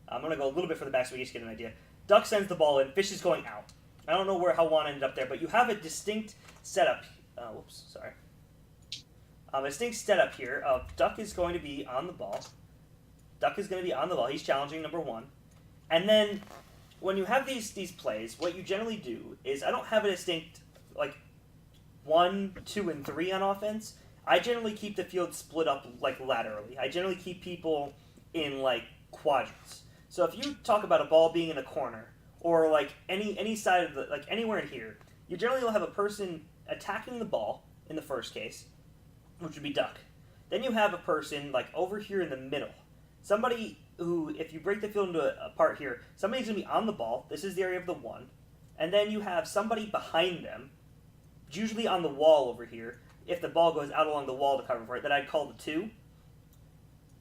B: I'm going to go a little bit further back so we just get an idea. Duck sends the ball in, Fish is going out. I don't know how Juan ended up there, but you have a distinct setup. A distinct setup here of Duck is going to be on the ball. He's challenging number one. And then when you have these plays, what you generally do is I don't have a distinct like 1, 2, and 3 on offense. I generally keep the field split up like laterally. I generally keep people in like quadrants. So if you talk about a ball being in a corner or like any side of the like anywhere in here, you generally will have a person attacking the ball in the first case, which would be Duck. Then you have a person like over here in the middle. Somebody who, if you break the field into a part here, somebody's going to be on the ball. This is the area of the 1. And then you have somebody behind them, usually on the wall over here, if the ball goes out along the wall to cover for it, that I'd call the 2.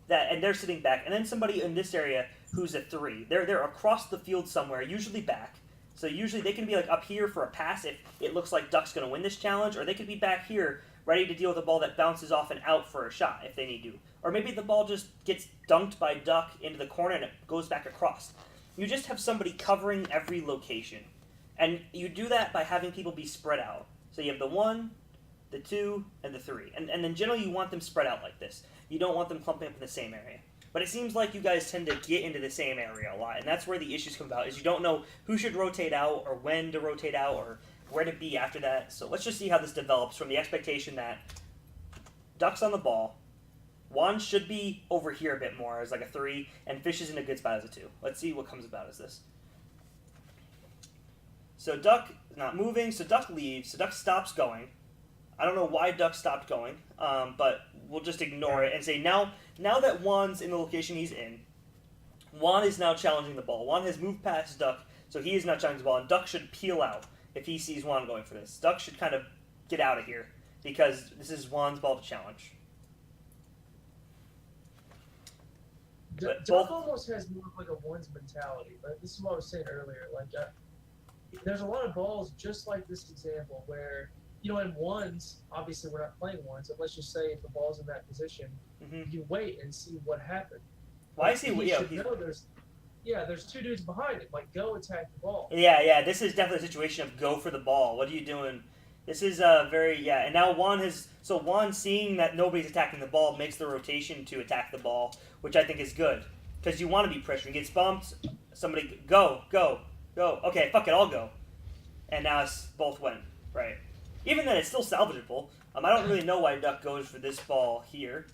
B: And they're sitting back. And then somebody in this area who's a 3. They're across the field somewhere, usually back. So usually they can be like up here for a pass if it looks like Duck's going to win this challenge, or they could be back here ready to deal with a ball that bounces off and out for a shot if they need to. Or maybe the ball just gets dunked by Duck into the corner and it goes back across. You just have somebody covering every location. And you do that by having people be spread out. So you have the 1, the 2, and the 3. And then generally you want them spread out like this. You don't want them clumping up in the same area. But it seems like you guys tend to get into the same area a lot. And that's where the issues come about, is you don't know who should rotate out or when to rotate out or where to be after that. So let's just see how this develops from the expectation that Duck's on the ball. Juan should be over here a bit more as like a 3, and Fish is in a good spot as a 2. Let's see what comes about as this. So Duck is not moving, so Duck leaves, so Duck stops going. I don't know why Duck stopped going, but we'll just ignore it and say now that Juan's in the location he's in, Juan is now challenging the ball. Juan has moved past Duck, so he is now challenging the ball, and Duck should peel out if he sees Juan going for this. Duck should kind of get out of here because this is Juan's ball to challenge.
C: Duck almost has more of like a 1's mentality, but this is what I was saying earlier. Like, there's a lot of balls just like this example where, in 1s, obviously we're not playing 1s, but let's just say if the ball's in that position, you wait and see what happens.
B: Why is he?
C: There's 2 dudes behind him. Like, go attack the ball.
B: Yeah. This is definitely a situation of go for the ball. What are you doing? This is and now Juan seeing that nobody's attacking the ball makes the rotation to attack the ball, which I think is good because you want to be pressured. He gets bumped. Somebody go. Okay, fuck it, I'll go. And now it's both went right. Even then, it's still salvageable. I don't really know why Duck goes for this ball here.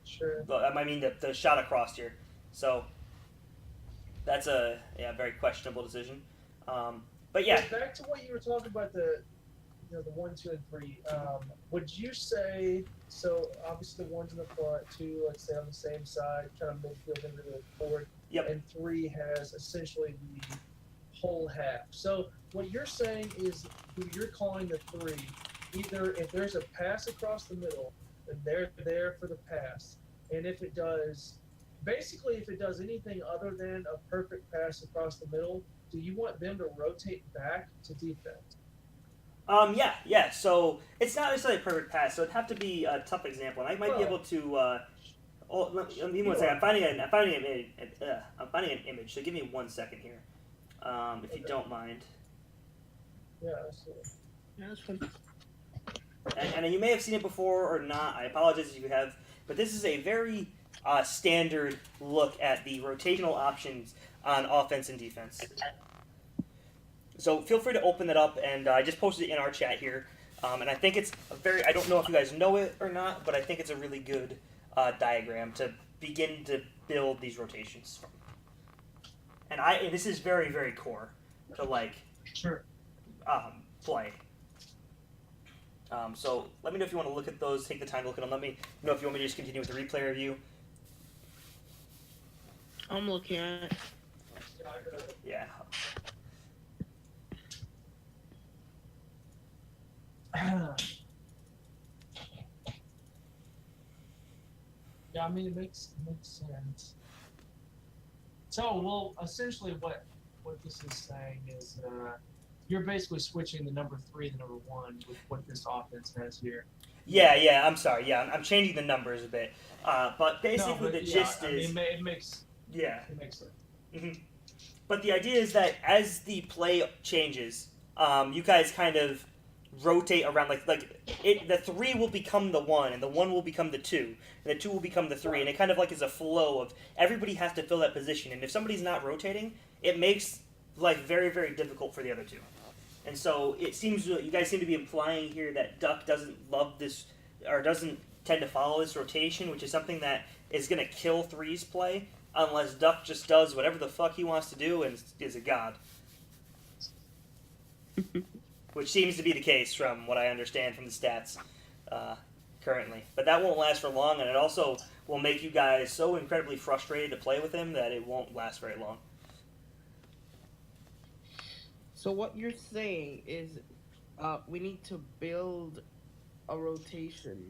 C: Sure.
B: But I mean the shot across here. So that's a very questionable decision. But yeah.
C: Back to what you were talking about, the 1, 2, and 3. Would you say, so obviously the 1's in the front, 2, let's say on the same side, kind of midfield into the forward,
B: Yep.
C: and 3 has essentially the whole half. So what you're saying is you're calling the 3, either if there's a pass across the middle, then they're there for the pass. And if it does anything other than a perfect pass across the middle, do you want them to rotate back to defense?
B: Yeah. So it's not necessarily a perfect pass. So it'd have to be a tough example, and I might be able to. Let me 1 second. I'm finding an image. So give me 1 second here, if you don't mind.
C: Yeah, absolutely.
A: Yeah, that's fun.
B: and you may have seen it before or not. I apologize if you have, but this is a very standard look at the rotational options on offense and defense. So feel free to open that up, and I just posted it in our chat here. And I think it's a very, I don't know if you guys know it or not, but I think it's a really good diagram to begin to build these rotations from. And this is very, very core to like
C: Sure.
B: play. So let me know if you want to look at those, take the time to look at them. Let me know if you want me to just continue with the replay review.
A: I'm looking at it.
B: Yeah.
C: Yeah, I mean, it makes sense. So, well, essentially what this is saying is you're basically switching the number 3 to number 1 with what this offense has here.
B: Yeah, I'm sorry. Yeah, I'm changing the numbers a bit. But basically the gist is...
C: it makes sense.
B: Mm-hmm. But the idea is that as the play changes, you guys kind of rotate around the 3 will become the 1 and the 1 will become the 2 and the 2 will become the 3, and it kind of like is a flow of everybody has to fill that position, and if somebody's not rotating, it makes life very, very difficult for the other 2. And so it seems you guys seem to be implying here that Duck doesn't love this or doesn't tend to follow this rotation, which is something that is going to kill 3's play unless Duck just does whatever the fuck he wants to do and is a god. Which seems to be the case from what I understand from the stats currently. But that won't last for long, and it also will make you guys so incredibly frustrated to play with him that it won't last very long.
A: So what you're saying is we need to build a rotation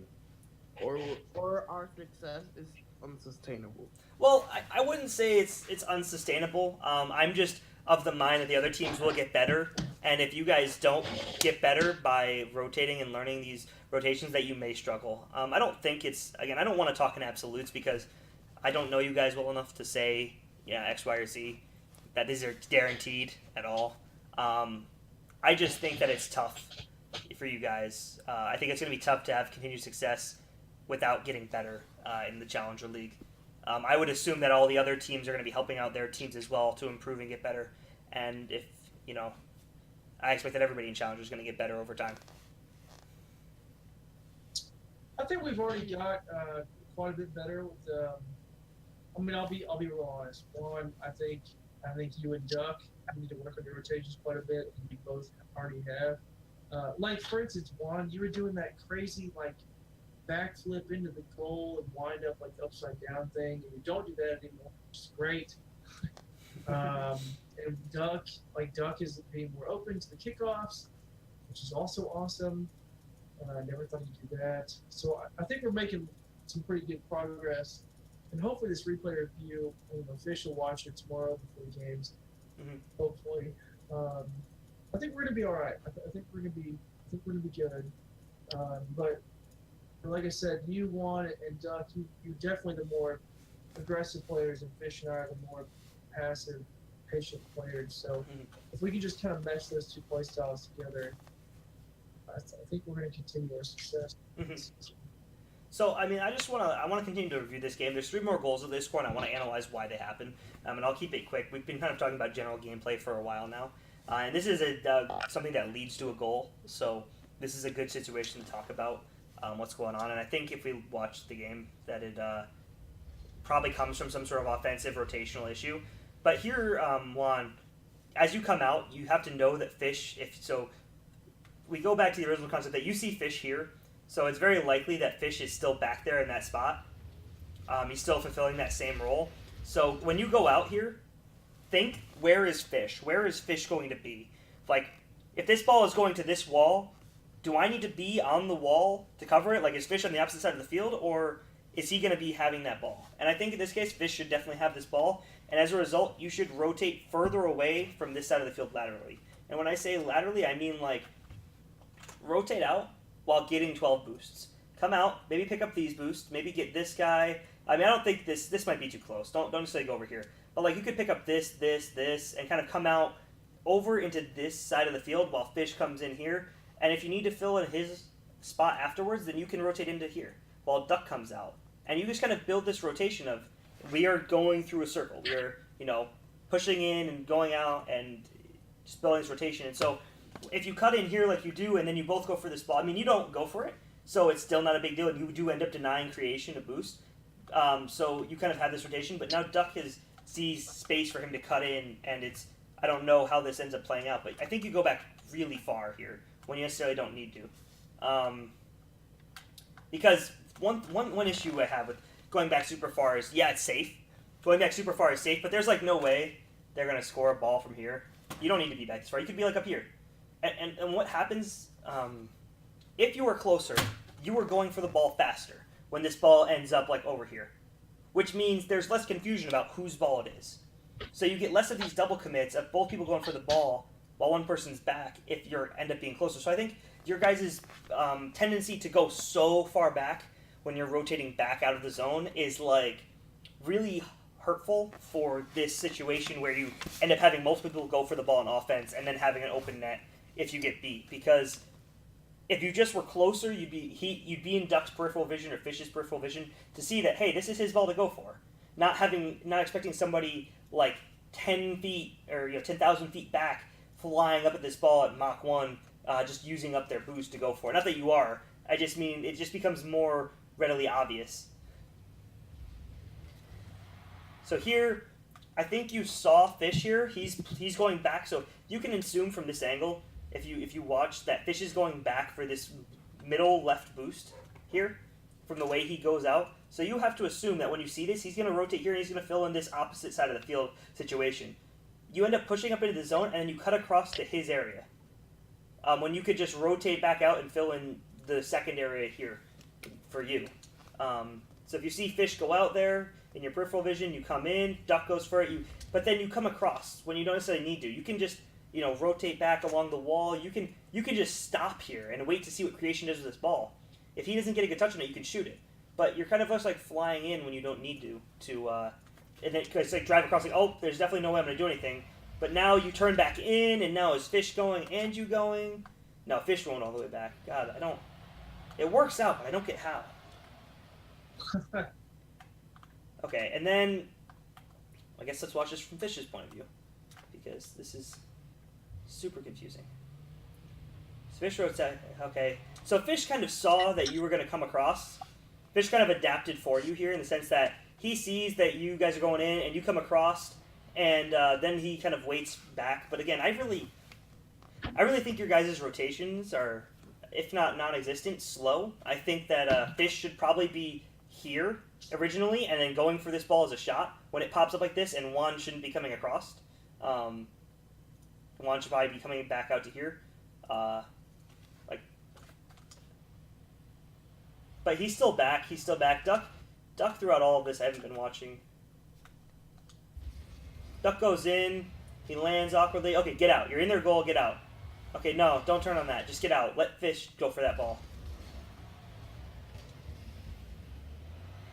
A: or our success is unsustainable.
B: Well, I wouldn't say it's unsustainable. I'm just of the mind that the other teams will get better, and if you guys don't get better by rotating and learning these rotations, that you may struggle. I don't think it's, again, I don't want to talk in absolutes because I don't know you guys well enough to say, yeah, X, Y, or Z, that these are guaranteed at all. I just think that it's tough for you guys. I think it's going to be tough to have continued success without getting better in the Challenger League. I would assume that all the other teams are going to be helping out their teams as well to improve and get better. And if, I expect that everybody in Challenger is going to get better over time.
C: I think we've already got quite a bit better with. I'll be real honest. One, I think you and Duck need to work on your rotations quite a bit, and you both already have. Like for instance, Juan, you were doing that crazy backflip into the goal and wind up upside down thing, and you don't do that anymore, which is great. And Duck is being more open to the kickoffs, which is also awesome. I never thought you'd do that. So I think we're making some pretty good progress, and hopefully this replay review, Fish will watch it tomorrow before the games.
B: Mm-hmm.
C: Hopefully, I think we're gonna be all right. I think we're gonna be good. But like I said, you, Juan, and Duck, you're definitely the more aggressive players, and Fish and I are the more passive, patient players. So if we can just kind of mesh those two play styles together, I think we're going to continue our success.
B: Mm-hmm. So, I want to continue to review this game. There's 3 more goals that they score, and I want to analyze why they happen. And I'll keep it quick. We've been kind of talking about general gameplay for a while now. And this is something that leads to a goal. So this is a good situation to talk about what's going on. And I think if we watch the game, that it probably comes from some sort of offensive rotational issue. But here, Juan, as you come out, you have to know that Fish, we go back to the original concept that you see Fish here, so it's very likely that Fish is still back there in that spot. He's still fulfilling that same role. So when you go out here, think, where is Fish? Where is Fish going to be? If this ball is going to this wall, do I need to be on the wall to cover it? Is Fish on the opposite side of the field, or is he going to be having that ball? And I think in this case, Fish should definitely have this ball, and as a result, you should rotate further away from this side of the field laterally. And when I say laterally, I mean rotate out while getting 12 boosts. Come out, maybe pick up these boosts, maybe get this guy. I don't think this might be too close. Don't necessarily go over here. But you could pick up this, and kind of come out over into this side of the field while Fish comes in here. And if you need to fill in his spot afterwards, then you can rotate into here while Duck comes out. And you just kind of build this rotation of we are going through a circle. We are, pushing in and going out and just building this rotation. And so if you cut in here like you do and then you both go for this ball, I mean, you don't go for it, so it's still not a big deal. And you do end up denying creation a boost. So you kind of have this rotation, but now Duck sees space for him to cut in, and I don't know how this ends up playing out, but I think you go back really far here when you necessarily don't need to. Because one issue I have with going back super far is, yeah, it's safe. Going back super far is safe, but there's like no way they're going to score a ball from here. You don't need to be back this far. You could be like up here. And what happens, if you were closer, you were going for the ball faster when this ball ends up like over here. Which means there's less confusion about whose ball it is. So you get less of these double commits of both people going for the ball while one person's back if you end up being closer. So I think your guys' tendency to go so far back when you're rotating back out of the zone is like really hurtful for this situation where you end up having multiple people go for the ball in offense and then having an open net if you get beat. Because if you just were closer, you'd be in Duck's peripheral vision or Fish's peripheral vision to see that, hey, this is his ball to go for. Not expecting somebody like 10 feet or 10,000 feet back flying up at this ball at Mach 1, just using up their boost to go for it. Not that you are. I just mean it just becomes more readily obvious. So here, I think you saw Fish here. He's going back, so you can assume from this angle, if you watch, that Fish is going back for this middle left boost here from the way he goes out. So you have to assume that when you see this, he's going to rotate here and he's going to fill in this opposite side of the field situation. You end up pushing up into the zone and then you cut across to his area. When you could just rotate back out and fill in the second area here for you. So if you see Fish go out there in your peripheral vision, you come in, Duck goes for it, but then you come across when you don't necessarily need to. You can just rotate back along the wall. You can just stop here and wait to see what creation does with this ball. If he doesn't get a good touch on it, you can shoot it. But you're kind of just like flying in when you don't need to and then it's like drive across, like, oh, there's definitely no way I'm going to do anything. But now you turn back in, and now is Fish going and you going? No, Fish won't all the way back. God, it works out, but I don't get how. Okay, and then I guess let's watch this from Fish's point of view, because this is super confusing. So Fish wrote, okay, so Fish kind of saw that you were going to come across. Fish kind of adapted for you here in the sense that he sees that you guys are going in and you come across, and then he kind of waits back. But again, I really think your guys' rotations are, if not non-existent, slow. I think that Fish should probably be here originally and then going for this ball as a shot when it pops up like this, and Juan shouldn't be coming across. Juan should probably be coming back out to here. But he's still back. Duck throughout all of this, I haven't been watching. Duck goes in. He lands awkwardly. Okay, get out. You're in their goal. Get out. Okay, no, don't turn on that. Just get out. Let Fish go for that ball.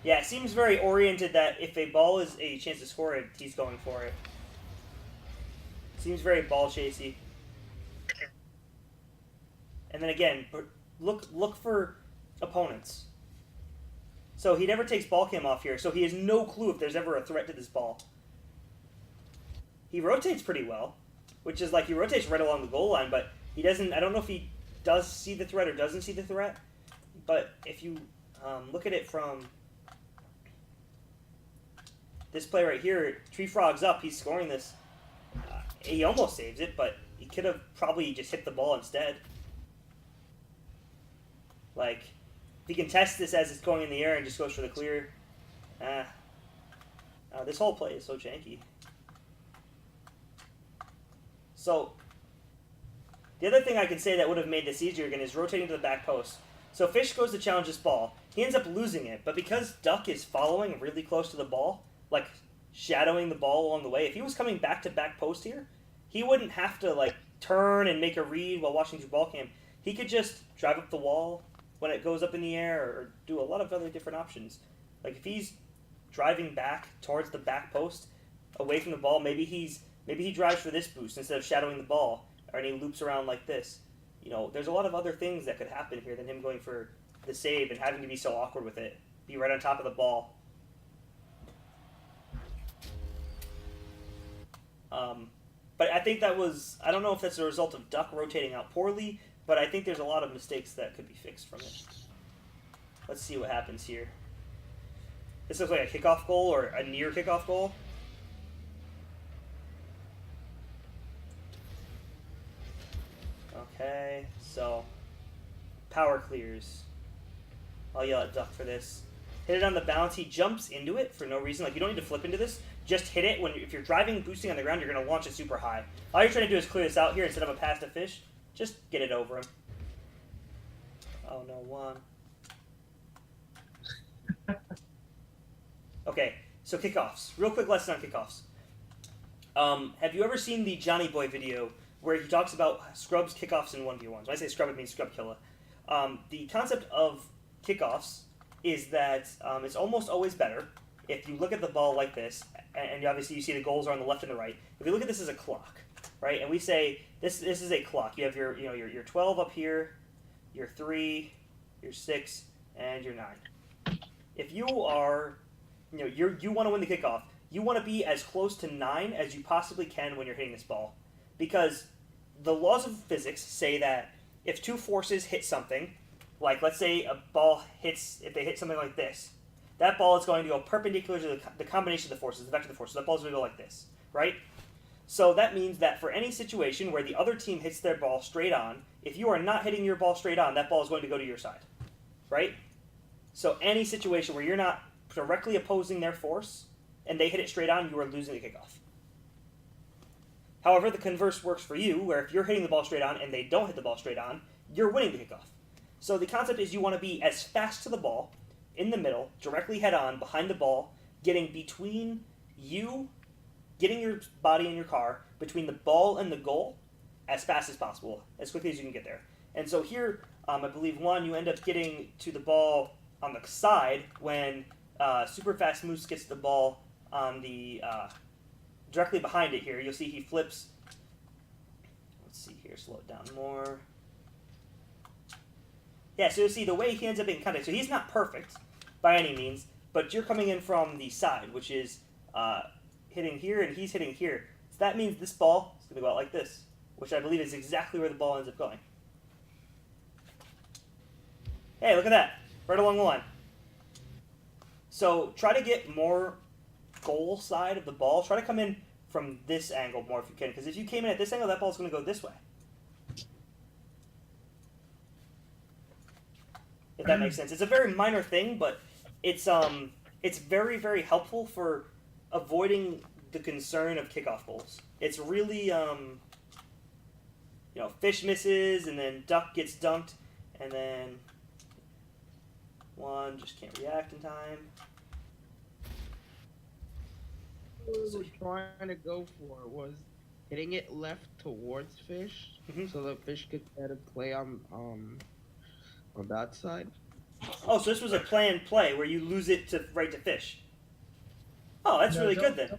B: Yeah, it seems very oriented that if a ball is a chance to score it, he's going for it. Seems very ball chasey. And then again, look for opponents. So he never takes ball cam off here, so he has no clue if there's ever a threat to this ball. He rotates pretty well, which is like he rotates right along the goal line, but he doesn't. I don't know if he does see the threat or doesn't see the threat. But if you look at it from this play right here, Tree Frog's up. He's scoring this. He almost saves it, but he could have probably just hit the ball instead. Like, if he can test this as it's going in the air and just goes for the clear. This whole play is so janky. So, the other thing I can say that would have made this easier again is rotating to the back post. So Fish goes to challenge this ball. He ends up losing it, but because Duck is following really close to the ball, like shadowing the ball along the way, if he was coming back to back post here, he wouldn't have to like turn and make a read while watching through ball cam. He could just drive up the wall when it goes up in the air, or do a lot of other different options. Like if he's driving back towards the back post, away from the ball, maybe he drives for this boost instead of shadowing the ball, or and he loops around like this. there's a lot of other things that could happen here than him going for the save and having to be so awkward with it. Be right on top of the ball. But I think that was, I don't know if that's a result of Duck rotating out poorly, but I think there's a lot of mistakes that could be fixed from it. Let's see what happens here. This looks like a kickoff goal or a near kickoff goal. Okay, so power clears. I'll yell at Duck for this. Hit it on the bounce. He jumps into it for no reason. Like, you don't need to flip into this. Just hit it. If you're driving, boosting on the ground, you're going to launch it super high. All you're trying to do is clear this out here instead of a pass to Fish. Just get it over him. Oh, no, one. Okay, so kickoffs. Real quick lesson on kickoffs. Have you ever seen the Johnny Boy video where he talks about scrubs kickoffs in 1v1s? When I say scrub, it means scrub killer. The concept of kickoffs is that it's almost always better if you look at the ball like this, and obviously you see the goals are on the left and the right. If you look at this as a clock, right, and we say this is a clock. You have your 12 up here, your 3, your 6, and your 9. If you are, you want to win the kickoff, you want to be as close to 9 as you possibly can when you're hitting this ball, because the laws of physics say that if two forces hit something, like let's say a ball hits, if they hit something like this, that ball is going to go perpendicular to the combination of the forces, the vector of the forces. That ball is going to go like this, right? So that means that for any situation where the other team hits their ball straight on, if you are not hitting your ball straight on, that ball is going to go to your side, right? So any situation where you're not directly opposing their force and they hit it straight on, you are losing the kickoff. However, the converse works for you, where if you're hitting the ball straight on and they don't hit the ball straight on, you're winning the kickoff. So the concept is you want to be as fast to the ball, in the middle, directly head on, behind the ball, getting between you, getting your body in your car, between the ball and the goal, as fast as possible, as quickly as you can get there. And so here, I believe, one, you end up getting to the ball on the side when Super Fast Moose gets the ball on the, directly behind it here. You'll see he flips. Let's see here, slow it down more. Yeah, so you'll see the way he ends up being contact. So he's not perfect by any means, but you're coming in from the side, which is hitting here, and he's hitting here. So that means this ball is going to go out like this, which I believe is exactly where the ball ends up going. Hey, look at that. Right along the line. So try to get more goal side of the ball. Try to come in from this angle more if you can, because if you came in at this angle, that ball's going to go this way. If that makes sense. It's a very minor thing, but it's very, very helpful for avoiding the concern of kickoff goals. It's really, Fish misses, and then Duck gets dunked, and then one just can't react in time.
A: What we were trying to go for was hitting it left towards Fish, so that Fish could get a play on that side.
B: Oh, so this was a planned play where you lose it to right to Fish. Oh, that's really good then.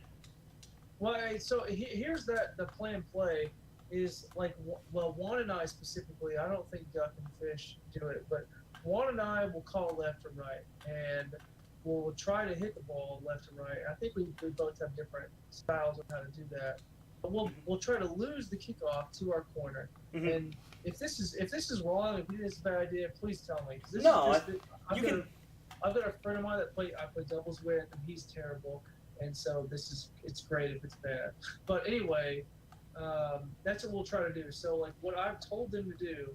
C: Well, so here's the planned play is like, well, Juan and I specifically, I don't think Duck and Fish do it, but Juan and I will call left or right, and we'll try to hit the ball left or right. I think we both have different styles of how to do that. But we'll try to lose the kickoff to our corner.
B: Mm-hmm.
C: And if this is wrong, if this is a bad idea, please tell me. I've got a friend of mine that I play doubles with, and he's terrible. And so it's great if it's bad. But anyway, that's what we'll try to do. So like what I've told them to do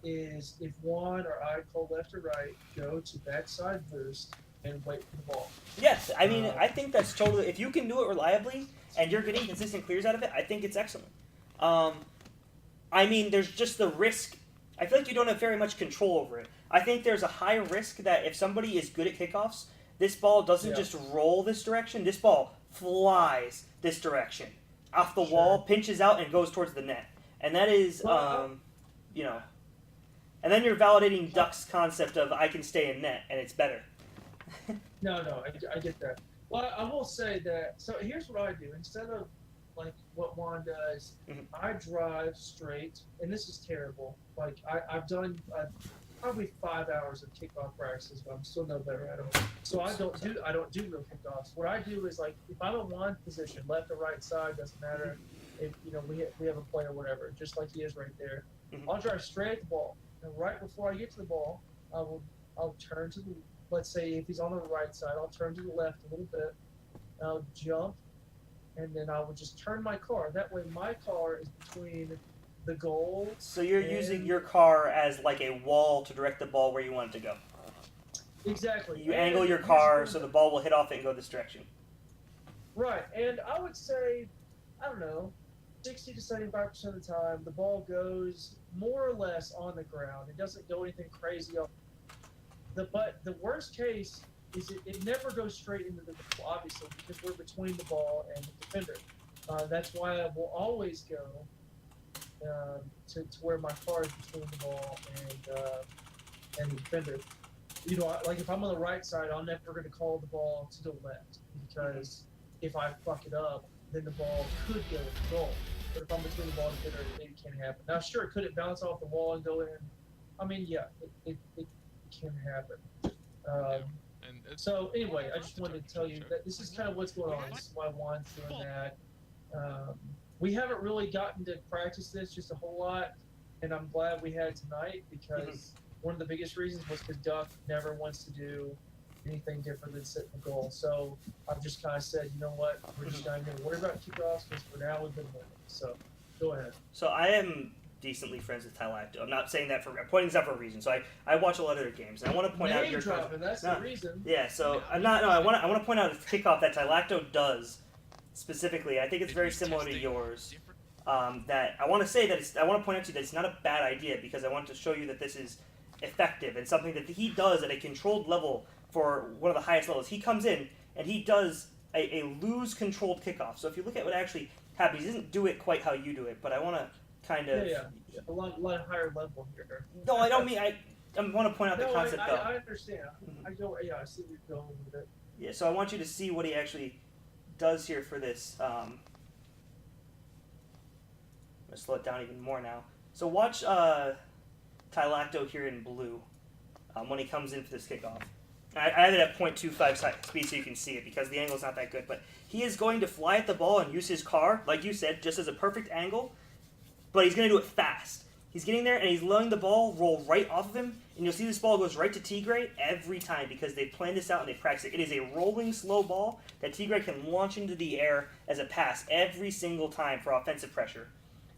C: is if Juan or I call left or right, go to backside boost and wait for the ball.
B: Yes, I mean, I think that's totally, if you can do it reliably and you're getting consistent clears out of it, I think it's excellent. I mean, there's just the risk. I feel like you don't have very much control over it. I think there's a high risk that if somebody is good at kickoffs, this ball doesn't just roll this direction. This ball flies this direction, off the wall, pinches out, and goes towards the net. And that is, and then you're validating Duck's concept of I can stay in net, and it's better.
C: No, I get that. Well, I will say that, so here's what I do. Instead of like what Juan does.
B: Mhm.
C: I drive straight, and this is terrible. Like I've done probably 5 hours of kickoff practices, but I'm still no better at them. So I don't do real kickoffs. What I do is like if I'm in one position, left or right side, doesn't matter. If we have a play or whatever, just like he is right there.
B: Mhm.
C: I'll drive straight at the ball, and right before I get to the ball, I'll turn to the, let's say if he's on the right side, I'll turn to the left a little bit. I'll jump, and then I will just turn my car. That way, my car is between the goal.
B: So you're using your car as like a wall to direct the ball where you want it to go.
C: Exactly.
B: You
C: And
B: angle your
C: here's
B: car
C: the-
B: so the ball will hit off it and go this direction.
C: Right, and I would say, I don't know, 60 to 75% of the time, the ball goes more or less on the ground. It doesn't go anything crazy off. But the worst case is it never goes straight into the goal, obviously, because we're between the ball and the defender. That's why I will always go to where my car is between the ball and the defender. You know, like if I'm on the right side, I'm never going to call the ball to the left because if I fuck it up, then the ball could go in goal. But if I'm between the ball and the defender, it can't happen. Now, sure, could it bounce off the wall and go in? I mean, yeah, it can happen.
E: And it's
C: So anyway, I
E: hard
C: just
E: to
C: wanted
E: talk
C: to tell
E: each
C: you
E: other.
C: that this is kind of what's going on. This is why Juan's doing that. We haven't really gotten to practice this just a whole lot, and I'm glad we had tonight because one of the biggest reasons was because Duck never wants to do anything different than sit in the goal. So I've just kind of said, you know what, we're just not going to worry about kickoffs because for now we've been winning. So go ahead.
B: So I am decently friends with Tylacto. I'm not saying that I'm pointing this out for a reason. So I watch a lot of their games, and I want to point out
C: Name
B: your
C: dropping, that's
B: No.
C: the reason.
B: Yeah, so I'm not. No, I want to point out the kickoff that Tylacto does specifically. I think it's very similar to yours.
E: Different.
B: That I want to say that I want to point out to you that it's not a bad idea because I want to show you that this is effective and something that he does at a controlled level for one of the highest levels. He comes in and he does a loose controlled kickoff. So if you look at what actually happens, he doesn't do it quite how you do it, but I want to kind of.
C: Yeah. A lot higher level here.
B: No, I don't mean I want to point out the
C: No,
B: concept though.
C: I understand. I go. Yeah, I see where you're going with it.
B: Yeah, so I want you to see what he actually does here for this. I'm gonna slow it down even more now. So watch Tylacto here in blue when he comes in for this kickoff. I have it at 0.25 speed so you can see it because the angle's not that good. But he is going to fly at the ball and use his car, like you said, just as a perfect angle. But he's going to do it fast. He's getting there and he's letting the ball roll right off of him. And you'll see this ball goes right to Tigray every time because they've planned this out and they practice it. It is a rolling slow ball that Tigray can launch into the air as a pass every single time for offensive pressure.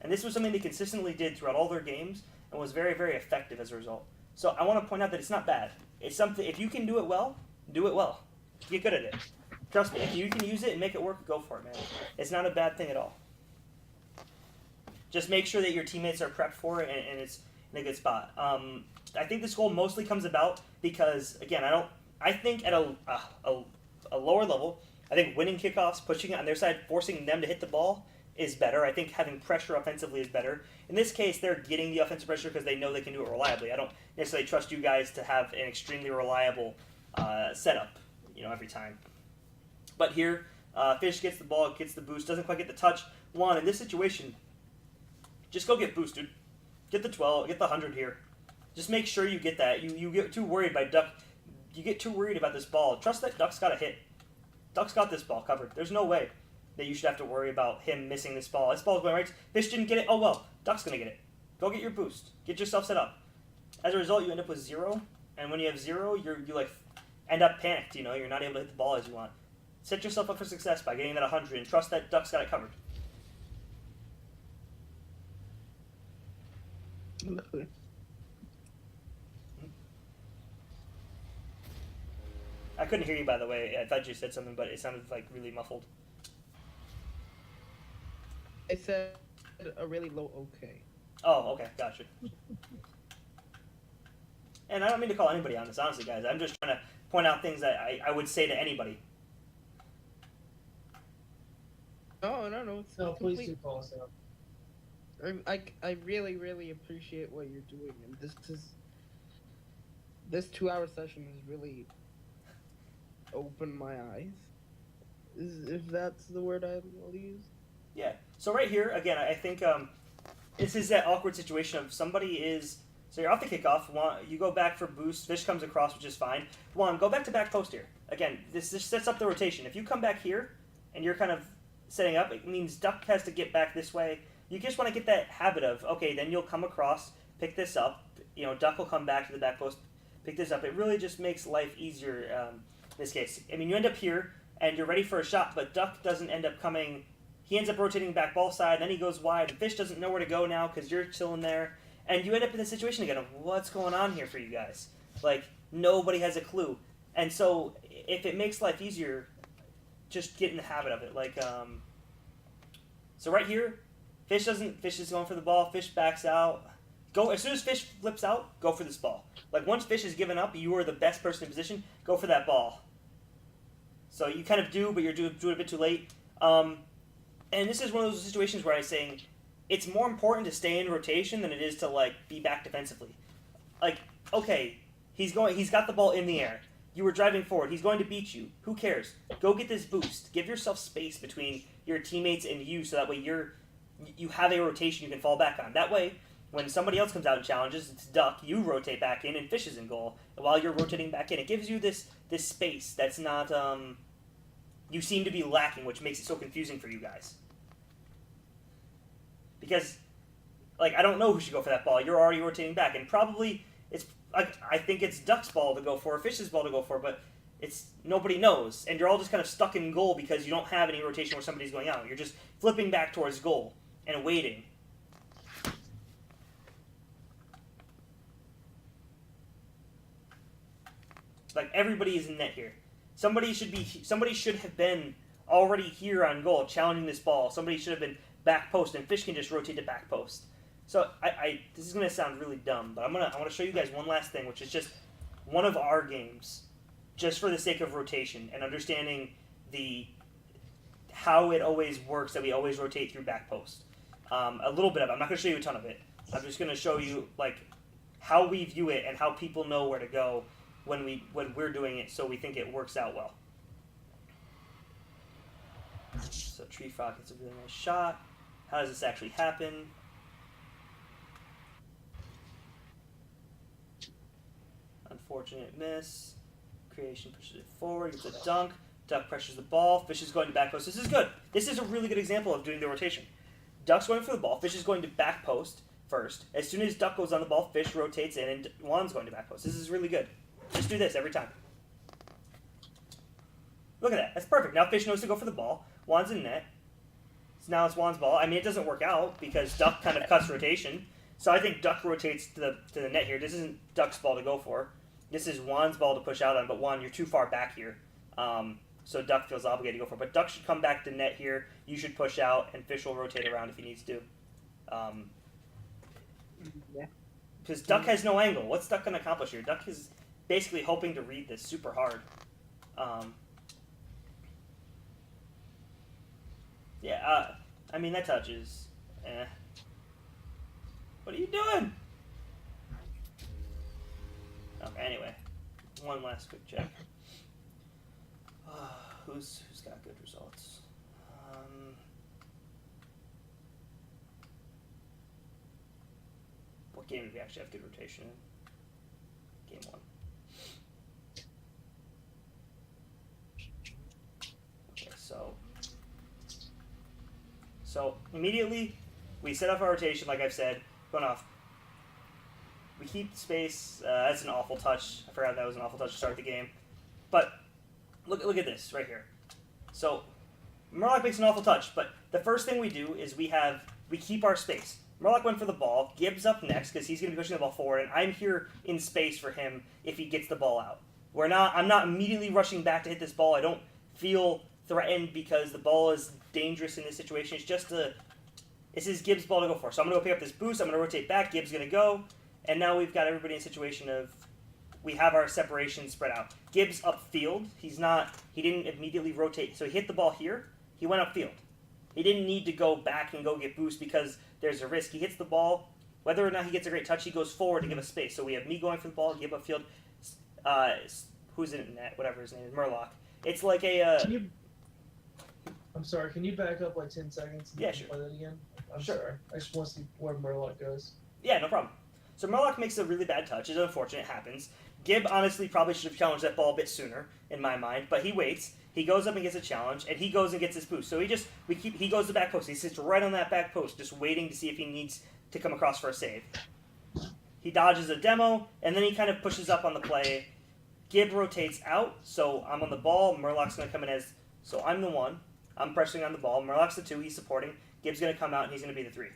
B: And this was something they consistently did throughout all their games and was very, very effective as a result. So I want to point out that it's not bad. It's something, if you can do it well, do it well. Get good at it. Trust me, if you can use it and make it work, go for it, man. It's not a bad thing at all. Just make sure that your teammates are prepped for it and it's in a good spot. I think this goal mostly comes about because, again, I think at a lower level, I think winning kickoffs, pushing it on their side, forcing them to hit the ball is better. I think having pressure offensively is better. In this case, they're getting the offensive pressure because they know they can do it reliably. I don't necessarily trust you guys to have an extremely reliable setup, every time. But here, Fish gets the ball, gets the boost, doesn't quite get the touch. Juan, in this situation, just go get boost, dude. Get the 12, get the 100 here. Just make sure you get that. You get too worried by Duck. You get too worried about this ball. Trust that Duck's got a hit. Duck's got this ball covered. There's no way that you should have to worry about him missing this ball. This ball's going right. Fish didn't get it. Oh well, Duck's gonna get it. Go get your boost. Get yourself set up. As a result, you end up with 0. And when you have 0, you end up panicked. You're not able to hit the ball as you want. Set yourself up for success by getting that 100 and trust that Duck's got it covered. I couldn't hear you, by the way. I thought you said something, but it sounded like really muffled.
A: I said a really low okay.
B: Oh, okay, gotcha. And I don't mean to call anybody on this, honestly, guys. I'm just trying to point out things that I would say to anybody.
A: No. It's
C: No, please
A: complete-
C: do call us out.
A: I really, really appreciate what you're doing, and this 2-hour session has really opened my eyes. If that's the word I will use.
B: Yeah. So right here, again, I think this is that awkward situation of somebody is. So you're off the kickoff. You go back for boost. Fish comes across, which is fine. Juan, go back to back post here. Again, this sets up the rotation. If you come back here and you're kind of setting up, it means Duck has to get back this way. You just want to get that habit of, okay, then you'll come across, pick this up. Duck will come back to the back post, pick this up. It really just makes life easier in this case. I mean, you end up here and you're ready for a shot, but Duck doesn't end up coming. He ends up rotating back ball side, then he goes wide. The Fish doesn't know where to go now because you're chilling there. And you end up in this situation again of what's going on here for you guys. Like, nobody has a clue. And so if it makes life easier, just get in the habit of it. Like, so right here, Fish is going for the ball. Fish backs out. As soon as Fish flips out, go for this ball. Like, once Fish has given up, you are the best person in position, go for that ball. So you kind of do, but you're doing it a bit too late. And this is one of those situations where I'm saying it's more important to stay in rotation than it is to, like, be back defensively. Like, okay, he's got the ball in the air. You were driving forward. He's going to beat you. Who cares? Go get this boost. Give yourself space between your teammates and you so that way you have a rotation you can fall back on. That way, when somebody else comes out and challenges, it's Duck, you rotate back in and Fish is in goal. And while you're rotating back in, it gives you this space that's not, you seem to be lacking, which makes it so confusing for you guys. Because, like, I don't know who should go for that ball. You're already rotating back, and probably it's like I think it's Duck's ball to go for, Fish's ball to go for, but nobody knows, and you're all just kind of stuck in goal because you don't have any rotation where somebody's going out. You're just flipping back towards goal and waiting. Like, everybody is in net here. Somebody should have been already here on goal challenging this ball. Somebody should have been back post, and Fish can just rotate to back post. So this is gonna sound really dumb, but I want to show you guys one last thing, which is just one of our games, just for the sake of rotation and understanding how it always works that we always rotate through back post. A little bit of it. I'm not gonna show you a ton of it. I'm just gonna show you like how we view it and how people know where to go when we're doing it, so we think it works out well. So Tree Frog gets a really nice shot. How does this actually happen? Unfortunate miss. Creation pushes it forward, gets a dunk. Duck pressures the ball. Fish is going to back post. This is good. This is a really good example of doing the rotation. Duck's going for the ball. Fish is going to back post first. As soon as Duck goes on the ball, Fish rotates in, and Juan's going to back post. This is really good. Just do this every time. Look at that. That's perfect. Now Fish knows to go for the ball. Juan's in net. So now it's Juan's ball. I mean, it doesn't work out because Duck kind of cuts rotation. So I think Duck rotates to the net here. This isn't Duck's ball to go for. This is Juan's ball to push out on. But Juan, you're too far back here. So Duck feels obligated to go for it. But Duck should come back to net here. You should push out, and Fish will rotate around if he needs to.
A: Yeah.
B: Because Duck has no angle. What's Duck going to accomplish here? Duck is basically hoping to read this super hard. I mean, that touches. What are you doing? Okay, anyway. One last quick check. Who's got good results? What game did we actually have good rotation in? Game 1. Okay, so immediately we set up our rotation, like I've said, going off. We keep space. That's an awful touch. I forgot that was an awful touch to start the game. But look at this right here. So Murloc makes an awful touch, but the first thing we do is we keep our space. Murloc went for the ball. Gibbs up next because he's going to be pushing the ball forward, and I'm here in space for him if he gets the ball out. I'm not immediately rushing back to hit this ball. I don't feel threatened because the ball is dangerous in this situation. This is Gibbs' ball to go for. So I'm going to go pick up this boost. I'm going to rotate back. Gibbs is going to go. And now we've got everybody in a situation of we have our separation spread out. Gibbs upfield. He didn't immediately rotate. So he hit the ball here. He went upfield. He didn't need to go back and go get boost because there's a risk. He hits the ball. Whether or not he gets a great touch, he goes forward to give us space. So we have me going for the ball, Gibb upfield. Who's in net? Whatever his name is, Murloc. It's like a...
C: I'm sorry, can you back up like 10 seconds and
B: Yeah, sure.
C: play that again? I'm
B: Sure.
C: sorry. I just want to see where Murloc goes.
B: Yeah, no problem. So Murloc makes a really bad touch. It's unfortunate. It happens. Gib honestly probably should have challenged that ball a bit sooner, in my mind. But he waits. He goes up and gets a challenge, and he goes and gets his boost. So he goes to the back post. He sits right on that back post, just waiting to see if he needs to come across for a save. He dodges a demo, and then he kind of pushes up on the play. Gib rotates out, so I'm on the ball. Murloc's going to come in as, so I'm the 1. I'm pressing on the ball. Murloc's the 2. He's supporting. Gib's going to come out, and he's going to be the 3.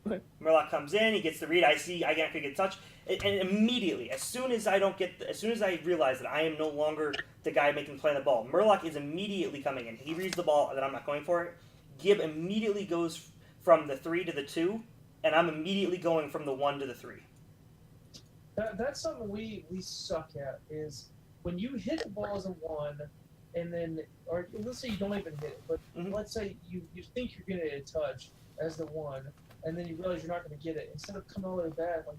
A: Okay.
B: Murloc comes in. He gets the read. I can't get touch, and immediately, as soon as I realize that I am no longer the guy making the play on the ball, Murloc is immediately coming in. He reads the ball, and then I'm not going for it. Gib immediately goes from the 3 to the 2, and I'm immediately going from the 1 to the 3.
C: That's something we suck at, is when you hit the ball as a 1, and then, or let's say you don't even hit it, but let's say you think you're going to get a touch as the 1, and then you realize you're not going to get it. Instead of coming all the way back, like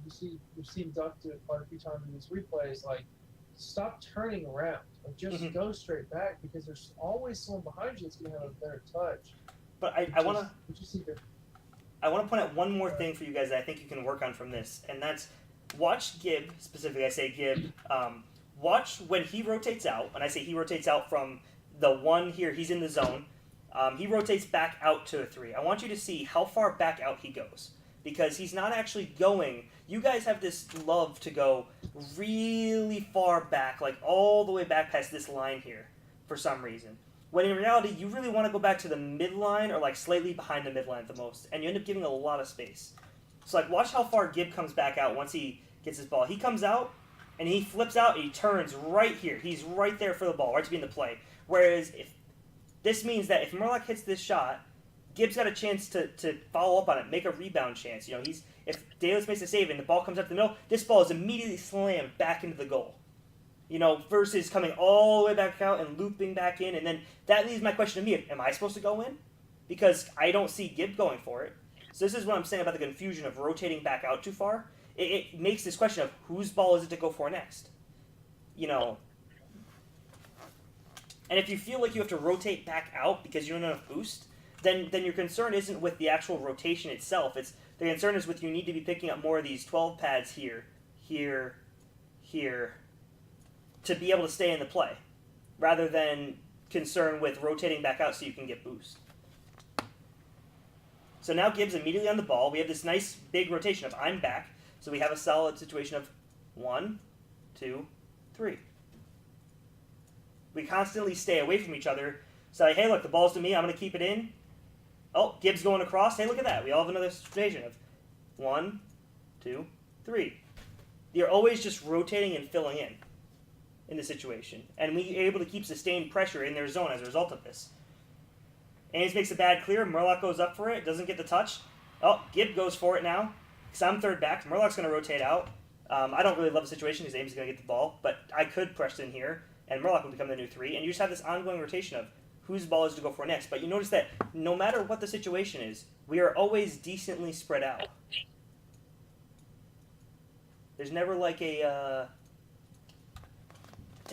C: you've seen Duck do it quite a few times in these replays, like, stop turning around. Like, just go straight back, because there's always someone behind you that's going to have a better touch.
B: But I want to point out one more thing for you guys that I think you can work on from this, and that's watch Gib, specifically I say Gib, watch when he rotates out, and I say he rotates out from the 1 here, he's in the zone, he rotates back out to a 3. I want you to see how far back out he goes, because he's not actually going, you guys have this love to go really far back, like all the way back past this line here, for some reason. When in reality, you really want to go back to the midline or like slightly behind the midline at the most, and you end up giving a lot of space. So like, watch how far Gib comes back out once he gets his ball. He comes out, and he flips out, and he turns right here. He's right there for the ball, right to be in the play. Whereas this means that if Murloc hits this shot, Gib's got a chance to follow up on it, make a rebound chance. You know, if Dalis makes a save and the ball comes up the middle, this ball is immediately slammed back into the goal. You know, versus coming all the way back out and looping back in, and then that leaves my question to me: am I supposed to go in? Because I don't see Gib going for it. So this is what I'm saying about the confusion of rotating back out too far. It makes this question of whose ball is it to go for next. You know, and if you feel like you have to rotate back out because you don't have enough boost, then your concern isn't with the actual rotation itself. It's the concern is with you need to be picking up more of these 12 pads here, here, here, to be able to stay in the play, rather than concern with rotating back out so you can get boost. So now Gib's immediately on the ball. We have this nice big rotation of I'm back, so we have a solid situation of 1, 2, 3. We constantly stay away from each other. So like, hey, look, the ball's to me. I'm going to keep it in. Oh, Gib's going across. Hey, look at that. We all have another situation of 1, 2, 3. You're always just rotating and filling in the situation. And we're able to keep sustained pressure in their zone as a result of this. Ames makes a bad clear. Murloc goes up for it. Doesn't get the touch. Oh, Gib goes for it now. Because I'm third back. Murloc's going to rotate out. I don't really love the situation because Ames is going to get the ball. But I could press in here. And Murloc will become the new 3. And you just have this ongoing rotation of whose ball is to go for next. But you notice that no matter what the situation is, we are always decently spread out. There's never like a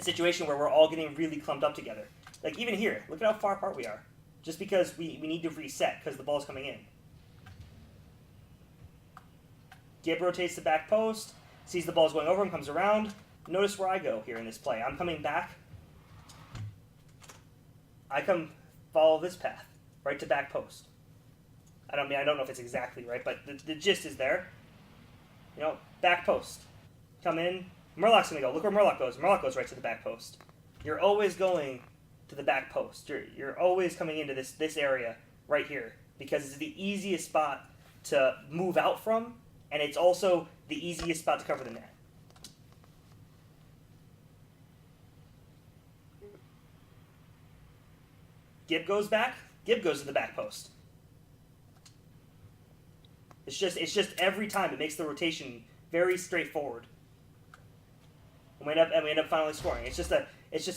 B: situation where we're all getting really clumped up together. Like even here, look at how far apart we are. Just because we need to reset because the ball's coming in. Gib rotates the back post, sees the ball's going over him, comes around. Notice where I go here in this play. I'm coming back. I come follow this path, right to back post. I don't know if it's exactly right, but the gist is there. You know, back post. Come in. Murloc's going to go. Look where Murloc goes. Murloc goes right to the back post. You're always going to the back post. You're always coming into this area right here because it's the easiest spot to move out from, and it's also the easiest spot to cover the net. Gib goes back. Gib goes to the back post. It's just every time it makes the rotation very straightforward. And we end up finally scoring. It's just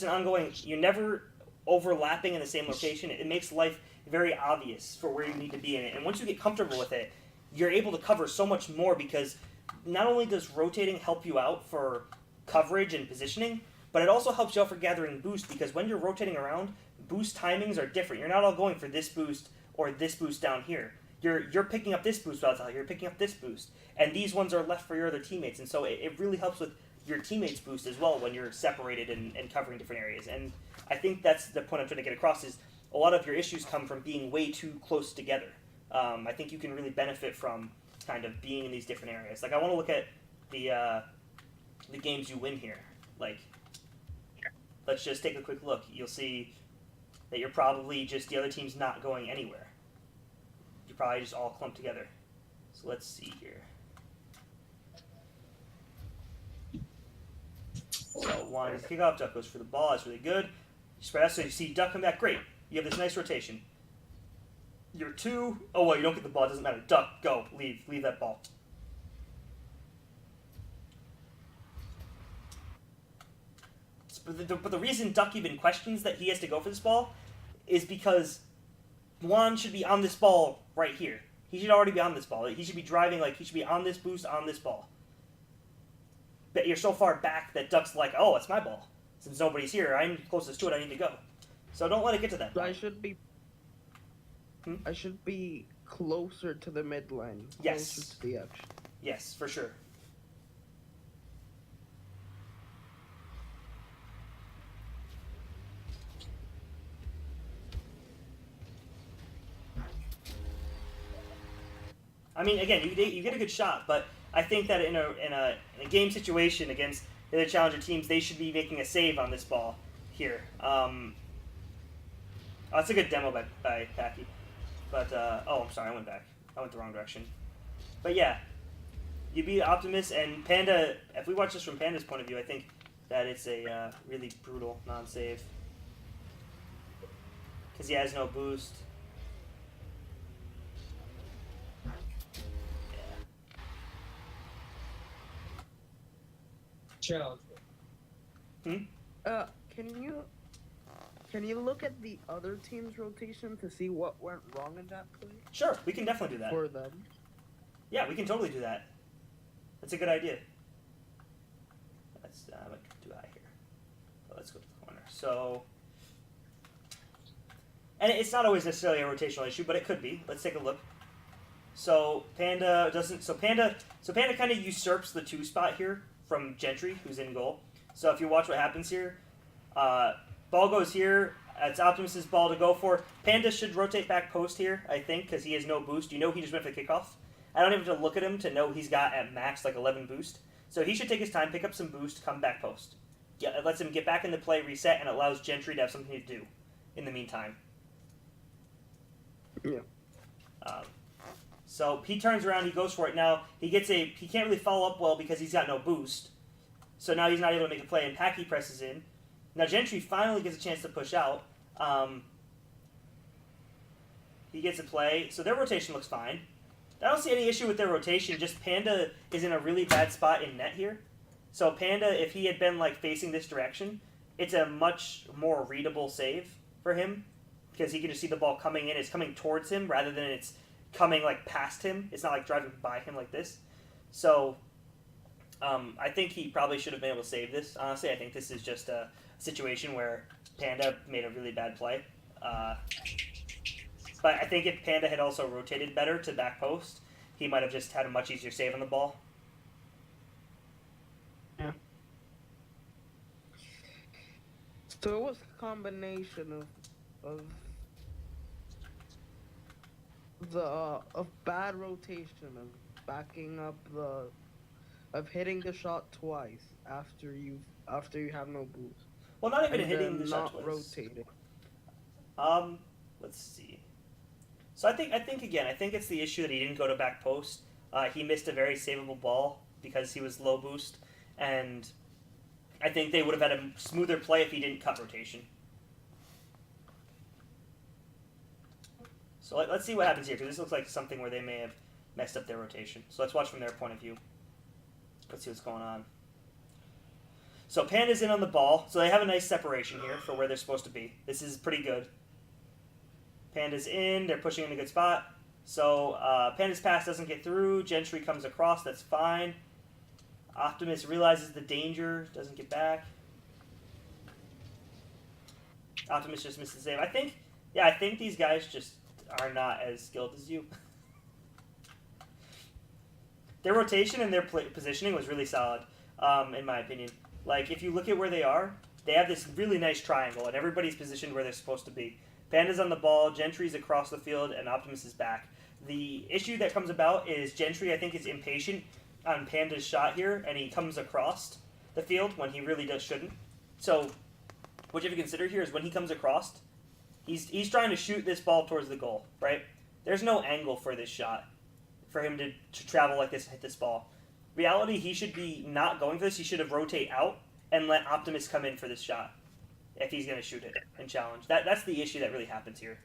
B: an ongoing. You're never overlapping in the same location. It makes life very obvious for where you need to be in it. And once you get comfortable with it, you're able to cover so much more because not only does rotating help you out for coverage and positioning, but it also helps you out for gathering boost because when you're rotating around, boost timings are different. You're not all going for this boost or this boost down here. You're picking up this boost while you're picking up this boost, and these ones are left for your other teammates, and so it really helps with your teammates' boost as well when you're separated and covering different areas. And I think that's the point I'm trying to get across is a lot of your issues come from being way too close together. I think you can really benefit from kind of being in these different areas. Like I want to look at the games you win here. Like, let's just take a quick look. You'll see that you're probably just the other team's not going anywhere. You're probably just all clumped together. So let's see here. So one is kickoff, Duck goes for the ball, that's really good. You spread out, so you see Duck come back, great. You have this nice rotation. Your two, oh well, you don't get the ball, it doesn't matter. Duck, go, leave that ball. But the reason Duck even questions that he has to go for this ball is because Juan should be on this ball right here. He should already be on this ball. He should be driving, like, he should be on this boost, on this ball. But you're so far back that Duck's like, oh, it's my ball. Since nobody's here, I'm closest to it, I need to go. So don't let it get to that point.
A: I should be closer to the midline.
B: Yes.
A: Closer to the edge.
B: Yes, for sure. I mean, again, you get a good shot, but I think that in a game situation against the other challenger teams, they should be making a save on this ball here. Oh, that's a good demo by Packy. But, oh, I'm sorry, I went back. I went the wrong direction. But yeah, you beat Optimus, and Panda, if we watch this from Panda's point of view, I think that it's a really brutal non-save. Because he has no boost.
C: Challenge.
A: Can you look at the other team's rotation to see what went wrong in that play?
B: Sure, we can definitely do that.
A: For them.
B: Yeah, we can totally do that. That's a good idea. Let's do that here. So let's go to the corner. So, and it's not always necessarily a rotational issue, but it could be. Let's take a look. So Panda doesn't. So Panda kind of usurps the 2 spot here from Gentry, who's in goal. So if you watch what happens here, ball goes here. It's Optimus's ball to go for. Panda should rotate back post here, I think, because he has no boost. You know he just went for the kickoff. I don't even have to look at him to know he's got at max like 11 boost. So he should take his time, pick up some boost, come back post. Yeah, it lets him get back into play, reset, and allows Gentry to have something to do in the meantime.
A: Yeah.
B: So he turns around, he goes for it. Now he can't really follow up well because he's got no boost. So now he's not able to make a play, and Packy presses in. Now Gentry finally gets a chance to push out. He gets a play, so their rotation looks fine. I don't see any issue with their rotation, just Panda is in a really bad spot in net here. So Panda, if he had been like facing this direction, it's a much more readable save for him because he can just see the ball coming in. It's coming towards him rather than it's coming like past him. It's not like driving by him like this. So I think he probably should have been able to save this. Honestly, I think this is just a situation where Panda made a really bad play. But I think if Panda had also rotated better to back post, he might have just had a much easier save on the ball.
A: Yeah. So it was a combination of bad rotation, of backing up of hitting the shot twice after you have no boost.
B: Well, not even
A: And
B: hitting
A: then
B: the shot
A: not
B: twice.
A: rotating.
B: Let's see. So I think it's the issue that he didn't go to back post. He missed a very savable ball because he was low boost, and I think they would have had a smoother play if he didn't cut rotation. So let's see what happens here, because this looks like something where they may have messed up their rotation. So let's watch from their point of view. Let's see what's going on. So Panda's in on the ball, so they have a nice separation here for where they're supposed to be. This is pretty good. Panda's in, they're pushing in a good spot. So Panda's pass doesn't get through, Gentry comes across, that's fine. Optimus realizes the danger, doesn't get back. Optimus just missed the save. I think these guys just are not as skilled as you. Their rotation and their positioning was really solid, in my opinion. Like, if you look at where they are, they have this really nice triangle, and everybody's positioned where they're supposed to be. Panda's on the ball, Gentry's across the field, and Optimus is back. The issue that comes about is Gentry, I think, is impatient on Panda's shot here, and he comes across the field when he really shouldn't. So, what you have to consider here is when he comes across, he's trying to shoot this ball towards the goal, right? There's no angle for this shot for him to travel like this and hit this ball. Reality, he should be not going for this. He should have rotate out and let Optimus come in for this shot if he's going to shoot it and challenge. That's the issue that really happens here.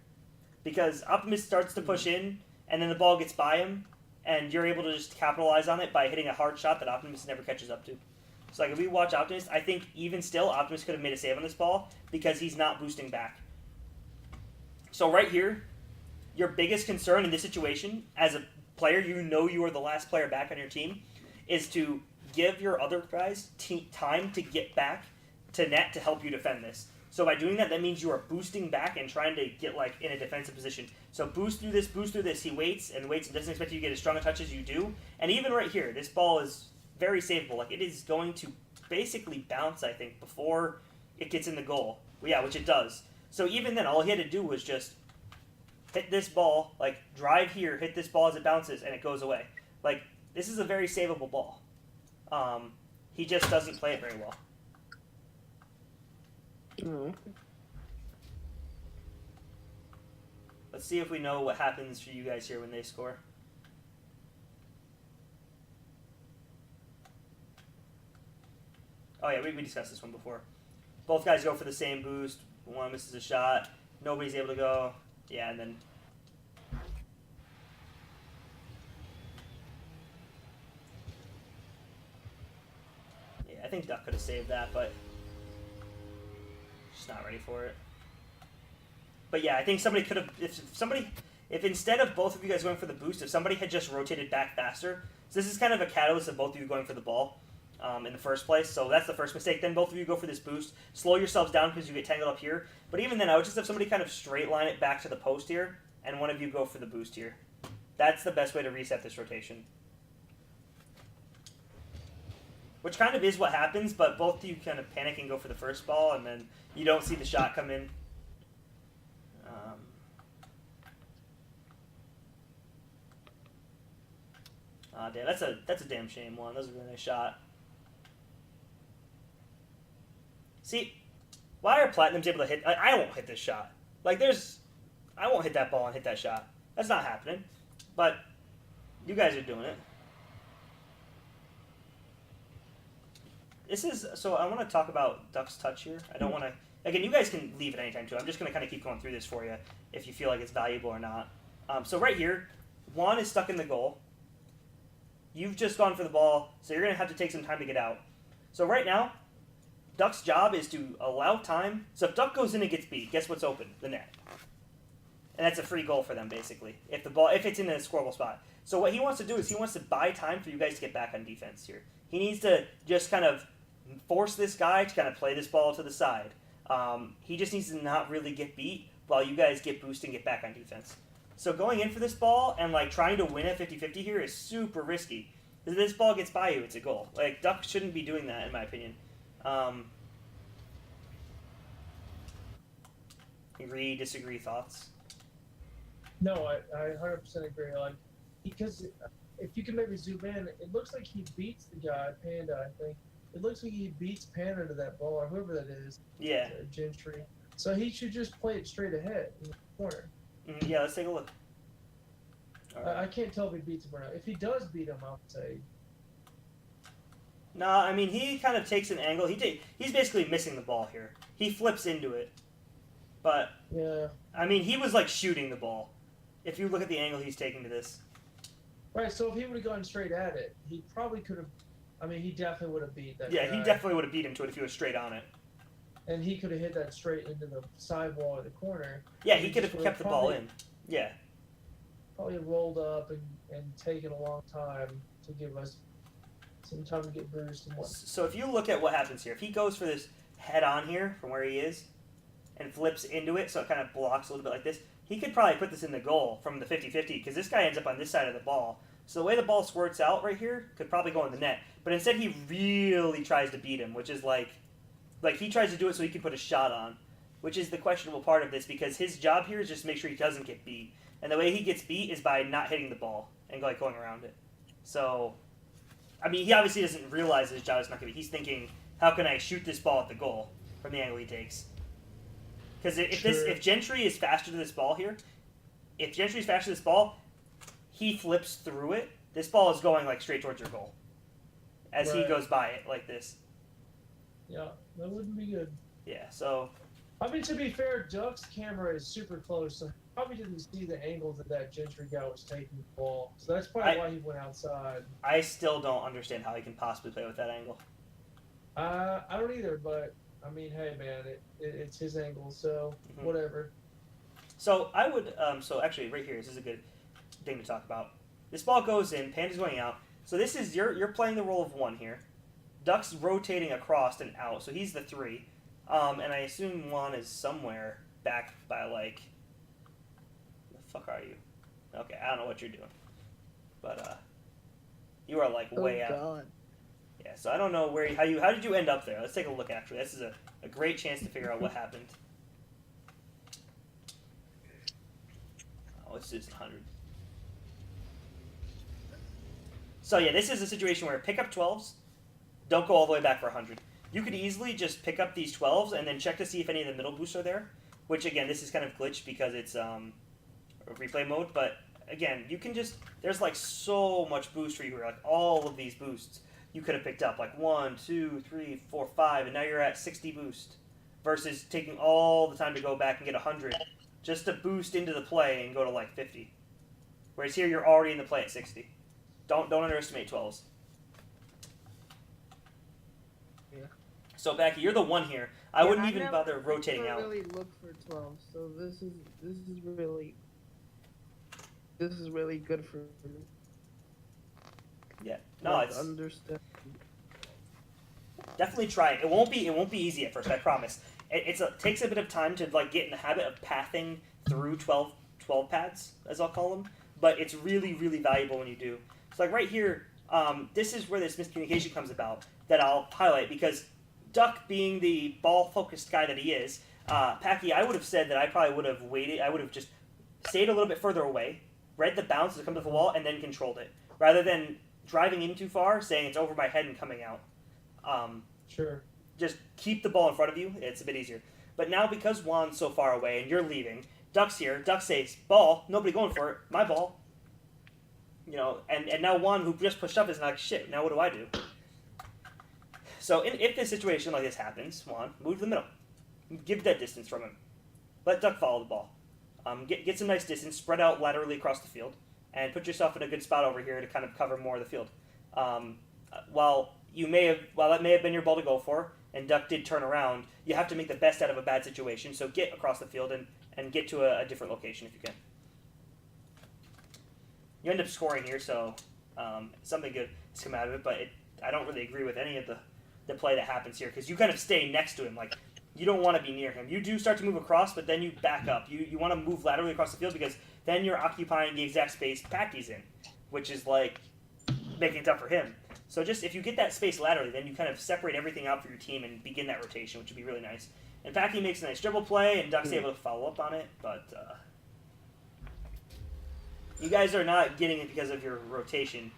B: Because Optimus starts to push in, and then the ball gets by him, and you're able to just capitalize on it by hitting a hard shot that Optimus never catches up to. So like if we watch Optimus, I think even still Optimus could have made a save on this ball because he's not boosting back. So right here, your biggest concern in this situation, as a player, you know you are the last player back on your team, is to give your other guys time to get back to net to help you defend this. So by doing that, that means you are boosting back and trying to get like in a defensive position. So boost through this. He waits and doesn't expect you to get as strong a touch as you do. And even right here, this ball is very saveable. Like it is going to basically bounce, I think, before it gets in the goal. Well, yeah, which it does. So even then, all he had to do was just hit this ball, like drive here, hit this ball as it bounces, and it goes away. Like this is a very savable ball. He just doesn't play it very well.
A: No.
B: Let's see if we know what happens for you guys here when they score. Oh yeah, we discussed this one before. Both guys go for the same boost. One misses a shot. Nobody's able to go. Yeah, and then... Yeah, I think Duck could have saved that, but... just not ready for it. But yeah, I think somebody could have... If instead of both of you guys going for the boost, if somebody had just rotated back faster... So this is kind of a catalyst of both of you going for the ball in the first place. So that's the first mistake. Then both of you go for this boost. Slow yourselves down because you get tangled up here. But even then, I would just have somebody kind of straight line it back to the post here, and one of you go for the boost here. That's the best way to reset this rotation. Which kind of is what happens, but both of you kind of panic and go for the first ball, and then you don't see the shot come in. Damn, that's a damn shame one. That was a really nice shot. See, why are Platinums able to hit? I won't hit this shot. Like, I won't hit that ball and hit that shot. That's not happening. But you guys are doing it. So I want to talk about Duck's touch here. I don't want to... Again, you guys can leave at any time, too. I'm just going to kind of keep going through this for you if you feel like it's valuable or not. So right here, Juan is stuck in the goal. You've just gone for the ball, so you're going to have to take some time to get out. So right now, Duck's job is to allow time. So if Duck goes in and gets beat, guess what's open? The net. And that's a free goal for them, basically, if it's in a scoreable spot. So what he wants to do is he wants to buy time for you guys to get back on defense here. He needs to just kind of force this guy to kind of play this ball to the side. He just needs to not really get beat while you guys get boosted and get back on defense. So going in for this ball and like trying to win a 50-50 here is super risky. If this ball gets by you, it's a goal. Like, Duck shouldn't be doing that, in my opinion. Agree, disagree, thoughts?
C: No, I 100% agree. Like, because if you can maybe zoom in, it looks like he beats the guy, Panda, I think. It looks like he beats Panda to that ball, or whoever that is.
B: Yeah.
C: Gentry. So he should just play it straight ahead in the corner.
B: Yeah, let's take a look.
C: Right. I can't tell if he beats him or not. If he does beat him, I would say.
B: No, I mean, he kind of takes an angle. He's basically missing the ball here. He flips into it. But,
C: yeah.
B: I mean, he was like shooting the ball. If you look at the angle he's taking to this.
C: Right, so if he would have gone straight at it, he probably could have. I mean, he definitely would have beat that.
B: Yeah,
C: guy.
B: he definitely would have beat him to it if he was straight on it.
C: And he could have hit that straight into the sidewall or the corner.
B: Yeah, he could have kept the ball in. Yeah.
C: Probably rolled up and taken a long time to give us some time to get bruised and what.
B: So if you look at what happens here, if he goes for this head on here from where he is, and flips into it, so it kind of blocks a little bit like this. He could probably put this in the goal from the 50-50 because this guy ends up on this side of the ball. So the way the ball squirts out right here could probably go in the net. But instead he really tries to beat him, which is like he tries to do it so he can put a shot on, which is the questionable part of this because his job here is just to make sure he doesn't get beat. And the way he gets beat is by not hitting the ball and like going around it. So, I mean, he obviously doesn't realize his job is not going to be. He's thinking, how can I shoot this ball at the goal from the angle he takes? Because if Gentry is faster to this ball here, if Gentry is faster to this ball, he flips through it. This ball is going like straight towards your goal as he goes by it like this.
C: Yeah, that wouldn't be good.
B: Yeah, so.
C: I mean, to be fair, Duck's camera is super close, so he probably didn't see the angle that Gentry guy was taking the ball. So that's probably why he went outside.
B: I still don't understand how he can possibly play with that angle.
C: I don't either, but I mean, hey man, it's his angle, so whatever.
B: So I would, so actually right here, this is a good thing to talk about. This ball goes in, Panda's going out. So this is, you're playing the role of 1 here. Duck's rotating across and out, so he's the 3. And I assume Juan is somewhere back by like, the fuck are you? Okay, I don't know what you're doing. But, you are like way out.
A: God.
B: Yeah, so I don't know how did you end up there? Let's take a look actually. This is a great chance to figure out what happened. Oh, it's just 100. So yeah, this is a situation where pick up 12s, don't go all the way back for 100. You could easily just pick up these 12s and then check to see if any of the middle boosts are there, which again, this is kind of glitched because it's replay mode, but again, you can just, there's like so much boost for you here, like all of these boosts you could have picked up, like 1, 2, 3, 4, 5, and now you're at 60 boost versus taking all the time to go back and get 100 just to boost into the play and go to like 50. Whereas here you're already in the play at 60. Don't underestimate 12s.
A: Yeah.
B: So Becky, you're the 1 here. I wouldn't even bother rotating out.
A: I really look for 12, so this is really good for me.
B: Yeah. No, it's
A: understand.
B: Definitely try it. It won't be easy at first, I promise. It takes a bit of time to like get in the habit of pathing through 12 pads, as I'll call them, but it's really, really valuable when you do. So like right here, this is where this miscommunication comes about that I'll highlight because Duck being the ball-focused guy that he is, Packy, I would have said that I probably would have waited. I would have just stayed a little bit further away, read the bounce to come to the wall, and then controlled it, rather than driving in too far, saying it's over my head and coming out.
C: Sure.
B: Just keep the ball in front of you. It's a bit easier. But now because Juan's so far away and you're leaving, Duck's here. Duck says, ball, nobody going for it, my ball. You know, and now Juan, who just pushed up, is like, shit, now what do I do? So if this situation like this happens, Juan, move to the middle. Give that distance from him. Let Duck follow the ball. Get some nice distance, spread out laterally across the field, and put yourself in a good spot over here to kind of cover more of the field. While that may have been your ball to go for, and Duck did turn around, you have to make the best out of a bad situation, so get across the field and get to a different location if you can. You end up scoring here, so something good has come out of it, but I don't really agree with any of the play that happens here, because you kind of stay next to him. Like, you don't want to be near him. You do start to move across, but then you back up. You want to move laterally across the field, because then you're occupying the exact space Packy's in, which is, like, making it tough for him. So just, if you get that space laterally, then you kind of separate everything out for your team and begin that rotation, which would be really nice. And Packy makes a nice dribble play, and Duck's able to follow up on it, but you guys are not getting it because of your rotation.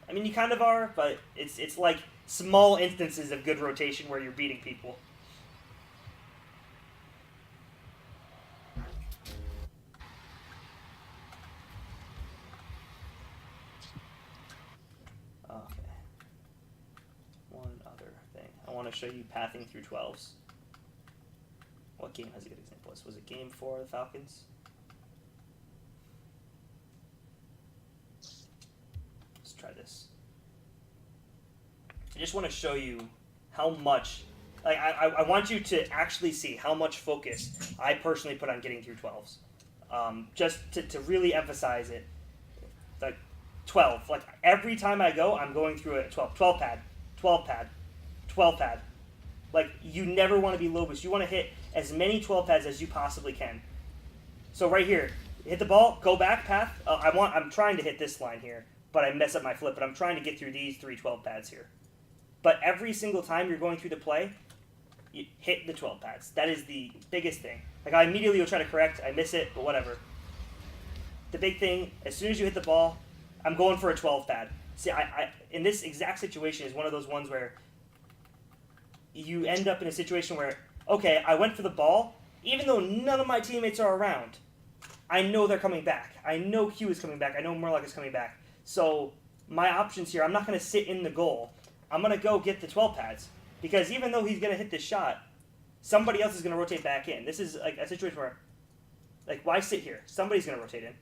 B: I mean, you kind of are, but it's like small instances of good rotation where you're beating people. Okay. One other thing. I want to show you pathing through 12s. What game has a good example? Was it game 4 of the Falcons? Let's try this. I just want to show you how much, like, I want you to actually see how much focus I personally put on getting through 12s. Just to really emphasize it. Like, 12. Like, every time I go, I'm going through a 12. 12 pad. 12 pad. 12 pad. Like, you never want to be low boost. You want to hit as many 12 pads as you possibly can. So right here, hit the ball, go back path. I'm trying to hit this line here, but I mess up my flip. But I'm trying to get through these 3 12 pads here. But every single time you're going through the play, you hit the 12 pads. That is the biggest thing. Like, I immediately will try to correct. I miss it, but whatever. The big thing, as soon as you hit the ball, I'm going for a 12 pad. See, I in this exact situation is one of those ones where you end up in a situation where, okay, I went for the ball, even though none of my teammates are around. I know they're coming back. I know Q is coming back. I know Murloc is coming back. So my options here, I'm not going to sit in the goal. I'm going to go get the 12 pads. Because even though he's going to hit this shot, somebody else is going to rotate back in. This is like a situation where, like, why sit here? Somebody's going to rotate in.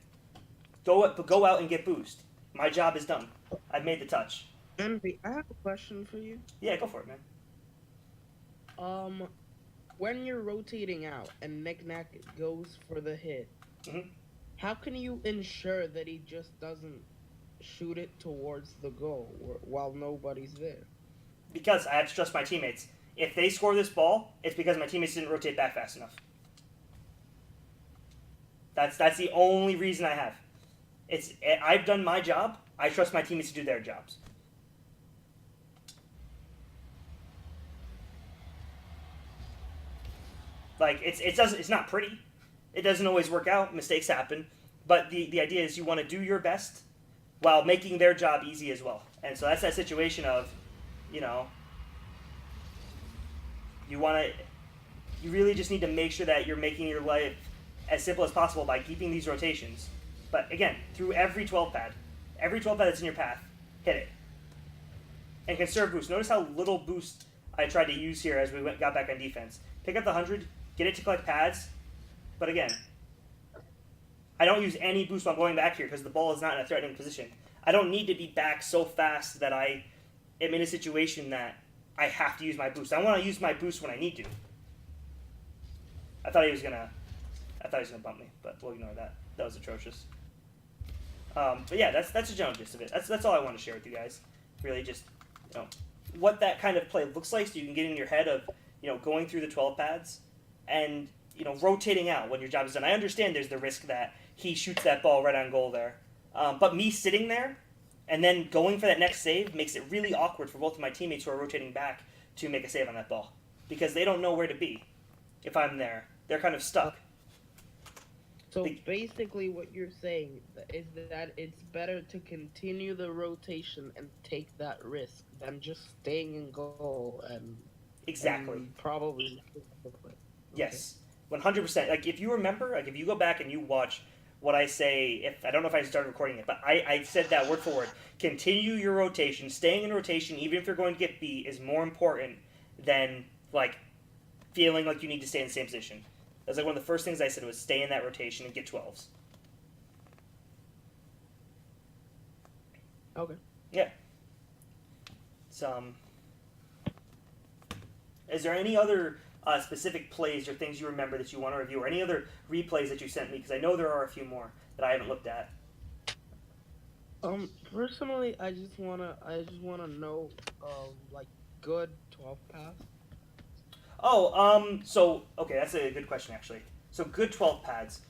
B: Go out and get boost. My job is done. I've made the touch.
A: Envy, I have a question for you.
B: Yeah, go for it, man.
A: When you're rotating out and Knick-Knack goes for the hit, how can you ensure that he just doesn't shoot it towards the goal while nobody's there?
B: Because I have to trust my teammates. If they score this ball, it's because my teammates didn't rotate back fast enough. That's the only reason I have. I've done my job. I trust my teammates to do their jobs. Like, it's not pretty. It doesn't always work out. Mistakes happen. But the idea is you want to do your best while making their job easy as well. And so that's that situation of, you know, you really just need to make sure that you're making your life as simple as possible by keeping these rotations. But again, through every 12 pad that's in your path, hit it. And conserve boost. Notice how little boost I tried to use here as we got back on defense. Pick up the 100, get it to collect pads. But again, I don't use any boost while going back here because the ball is not in a threatening position. I don't need to be back so fast that I am in a situation that I have to use my boost. I want to use my boost when I need to. I thought he was gonna bump me, but we'll ignore that. That was atrocious. But yeah, that's the general gist of it. That's all I want to share with you guys. Really, just, you know, what that kind of play looks like, so you can get in your head of, you know, going through the 12 pads and, you know, rotating out when your job is done. I understand there's the risk that he shoots that ball right on goal there, but me sitting there and then going for that next save makes it really awkward for both of my teammates who are rotating back to make a save on that ball because they don't know where to be if I'm there. They're kind of stuck.
A: So basically what you're saying is that it's better to continue the rotation and take that risk than just staying in goal and...
B: Exactly.
A: And probably...
B: Yes. 100%. Like, if you remember, like, if you go back and you watch what I say, I don't know if I started recording it, but I said that word for word. Continue your rotation. Staying in rotation, even if you're going to get beat, is more important than, like, feeling like you need to stay in the same position. That's like one of the first things I said was stay in that rotation and get 12s.
A: Okay.
B: Yeah. Is there any other specific plays or things you remember that you want to review, or any other replays that you sent me? Because I know there are a few more that I haven't looked at.
A: Personally, I just wanna know, like, good 12 pass.
B: So, okay, that's a good question, actually. So, good 12 pads.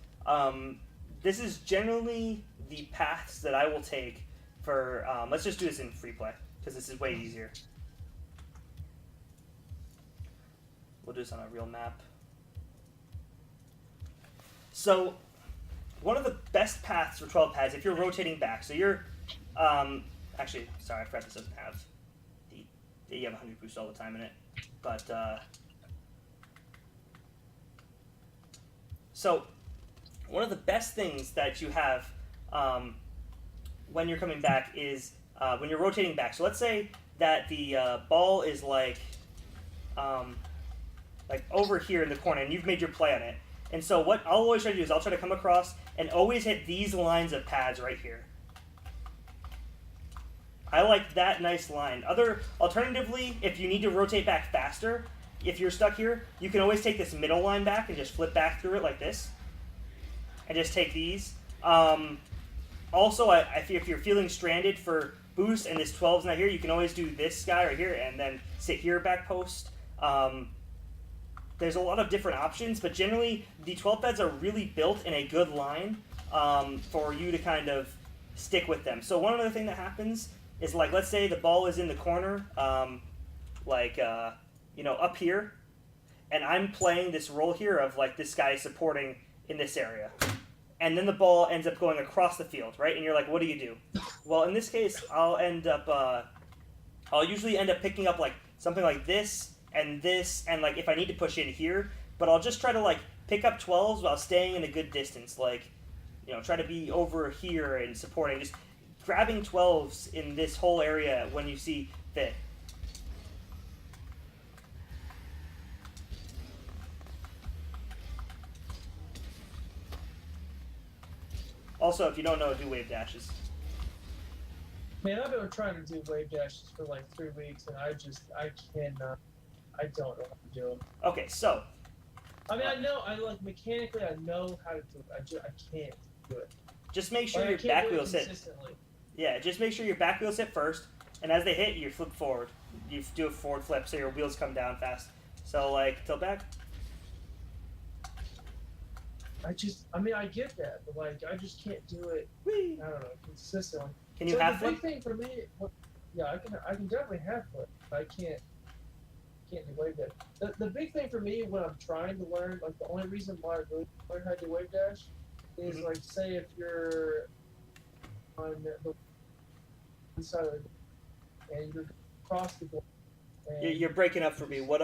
B: This is generally the paths that I will take for, let's just do this in free play, because this is way easier. We'll do this on a real map. So, one of the best paths for 12 pads, if you're rotating back, so you're, actually, sorry, I forgot this doesn't have you have 100 boost all the time in it, but, so, one of the best things that you have when you're coming back is when you're rotating back. So let's say that the ball is like over here in the corner, and you've made your play on it. And so what I'll always try to do is I'll try to come across and always hit these lines of pads right here. I like that nice line. Alternatively, if you need to rotate back faster, if you're stuck here, you can always take this middle line back and just flip back through it like this. And just take these. Also, if you're feeling stranded for boost and this 12's not here, you can always do this guy right here and then sit here back post. there's a lot of different options, but generally the 12 beds are really built in a good line for you to kind of stick with them. So one other thing that happens is, like, let's say the ball is in the corner, up here, and I'm playing this role here of, like, this guy supporting in this area. And then the ball ends up going across the field, right? And you're like, what do you do? Well, in this case, I'll usually end up picking up, like, something like this, and like, if I need to push in here, but I'll just try to, like, pick up 12s while staying in a good distance, like, try to be over here and supporting, just grabbing 12s in this whole area when you see fit. Also, if you don't know, do wave dashes.
C: Man, I've been trying to do wave dashes for like 3 weeks, and I cannot. I don't know how to do them.
B: Okay, so.
C: I mean, mechanically, I know how to do it. I can't do it.
B: Just make sure your back wheels hit. Yeah, just make sure your back wheels hit first, and as they hit, you flip forward. You do a forward flip so your wheels come down fast. So, like, tilt back.
C: I get that, but, like, I just can't do it.
B: Whee!
C: I don't know, consistently.
B: Can you half flip?
C: The big thing for me, I can definitely half flip. But I can't do wave dash. The big thing for me when I'm trying to learn, like, the only reason why I really learn how to do wave dash is, like, say if you're on the one side of the and you're across the goal.
B: You're breaking up for me. What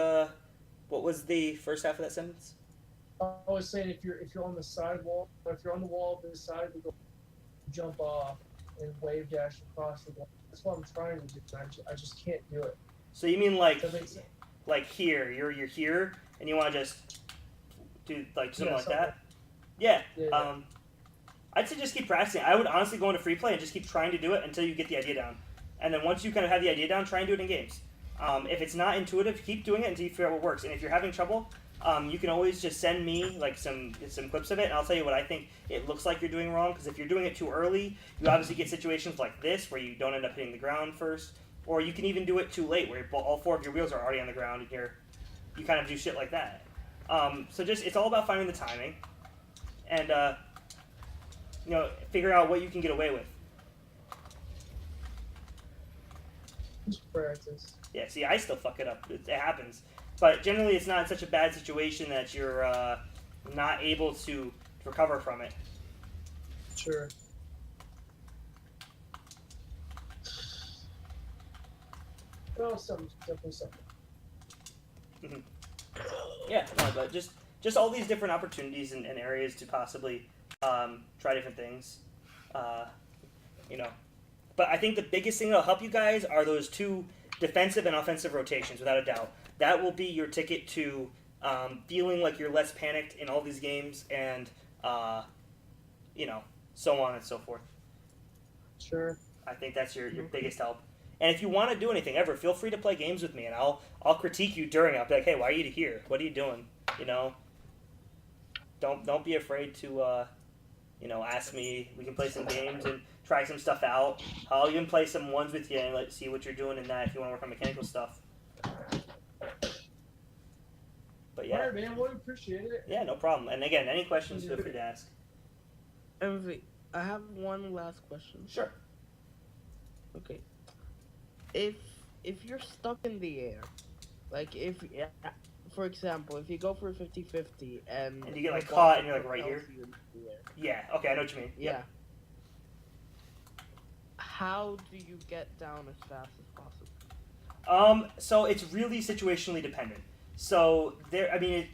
B: was the first half of that sentence?
C: I was saying if you're on the sidewall, or if you're on the wall beside the goal, jump off and wave dash across the goal. That's what I'm trying to do. I just can't do it.
B: So you mean like here? You're here, and you want to just do like something like that? Yeah. I'd say just keep practicing. I would honestly go into free play and just keep trying to do it until you get the idea down. And then once you kind of have the idea down, try and do it in games. If it's not intuitive, keep doing it until you figure out what works. And if you're having trouble, you can always just send me like some clips of it, and I'll tell you what I think it looks like you're doing wrong. Because if you're doing it too early, you obviously get situations like this where you don't end up hitting the ground first, or you can even do it too late where all 4 of your wheels are already on the ground and you kind of do shit like that. So it's all about finding the timing, and figure out what you can get away with.
C: Just practice.
B: Yeah, see, I still fuck it up. It happens. But generally, it's not such a bad situation that you're not able to recover from it.
C: Sure. Well, definitely something.
B: Mm-hmm. Yeah, no, but just all these different opportunities and areas to possibly try different things. But I think the biggest thing that'll help you guys are those 2 defensive and offensive rotations, without a doubt. That will be your ticket to feeling like you're less panicked in all these games, and so on and so forth.
C: Sure.
B: I think that's your biggest help. And if you want to do anything ever, feel free to play games with me, and I'll critique you during. I'll be like, hey, why are you here? What are you doing? Don't be afraid to ask me. We can play some games and try some stuff out. I'll even play some ones with you and see what you're doing in that if you want to work on mechanical stuff. But yeah.
C: All right, man. Well, appreciate it.
B: Yeah, no problem. And again, any questions, feel free to ask.
A: MV, I have one last question.
B: Sure.
A: Okay. If you're stuck in the air, like for example, if you go for a 50-50 and
B: you get like caught and you're like right here. Yeah. Okay, I know what you mean.
A: Yeah.
B: Yep.
A: How do you get down as fast as possible?
B: So it's really situationally dependent. So let me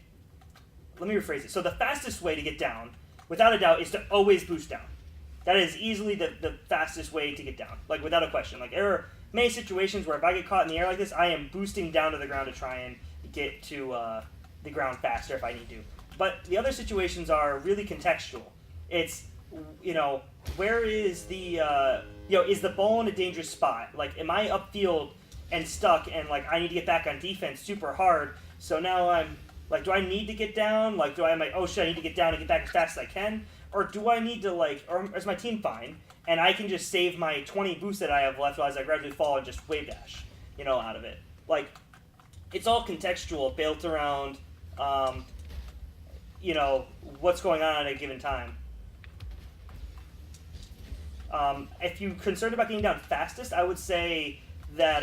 B: rephrase it. So the fastest way to get down, without a doubt, is to always boost down. That is easily the fastest way to get down, like without a question. Like there are many situations where if I get caught in the air like this, I am boosting down to the ground to try and get to the ground faster if I need to. But the other situations are really contextual. It's where is the is the ball in a dangerous spot? Like, am I upfield and stuck and like I need to get back on defense super hard? So now I'm like, do I need to get down? Like, I'm like, oh shit, I need to get down and get back as fast as I can? Or do I need to or is my team fine? And I can just save my 20 boosts that I have left as I gradually fall and just wave dash, out of it. Like, it's all contextual, built around you know, what's going on at a given time. If you're concerned about getting down fastest, I would say that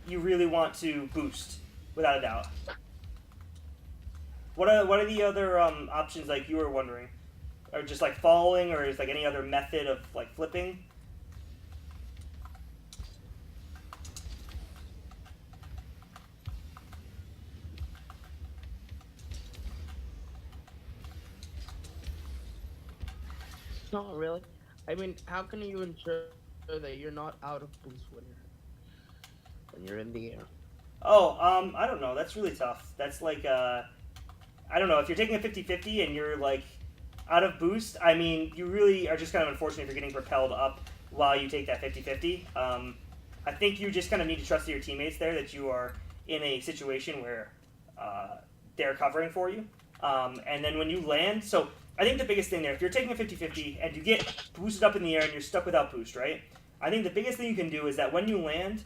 B: you really want to boost, without a doubt. What are the other options, like you were wondering? Or just like following, or is like any other method of like flipping?
A: Not really. I mean, how can you ensure that you're not out of boost when you're in the air?
B: Oh, I don't know. That's really tough. That's like, I don't know. If you're taking a 50-50 and you're like out of boost, I mean, you really are just kind of unfortunate if you're getting propelled up while you take that 50-50. I think you just kind of need to trust your teammates there that you are in a situation where they're covering for you. And then when you land, so I think the biggest thing there, if you're taking a 50-50 and you get boosted up in the air and you're stuck without boost, right? I think the biggest thing you can do is that when you land,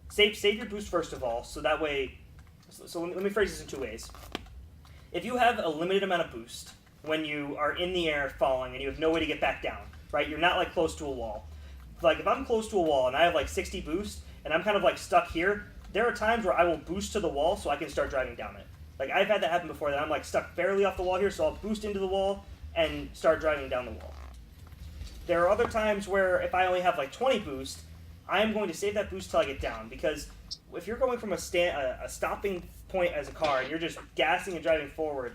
B: save your boost first of all, so that way. So let me phrase this in two ways. If you have a limited amount of boost when you are in the air falling and you have no way to get back down, right? You're not like close to a wall. Like if I'm close to a wall and I have like 60 boost and I'm kind of like stuck here, there are times where I will boost to the wall so I can start driving down it. Like I've had that happen before, that I'm like stuck barely off the wall here, so I'll boost into the wall and start driving down the wall. There are other times where if I only have like 20 boost, I am going to save that boost till I get down, because if you're going from a stopping point as a car and you're just gassing and driving forward,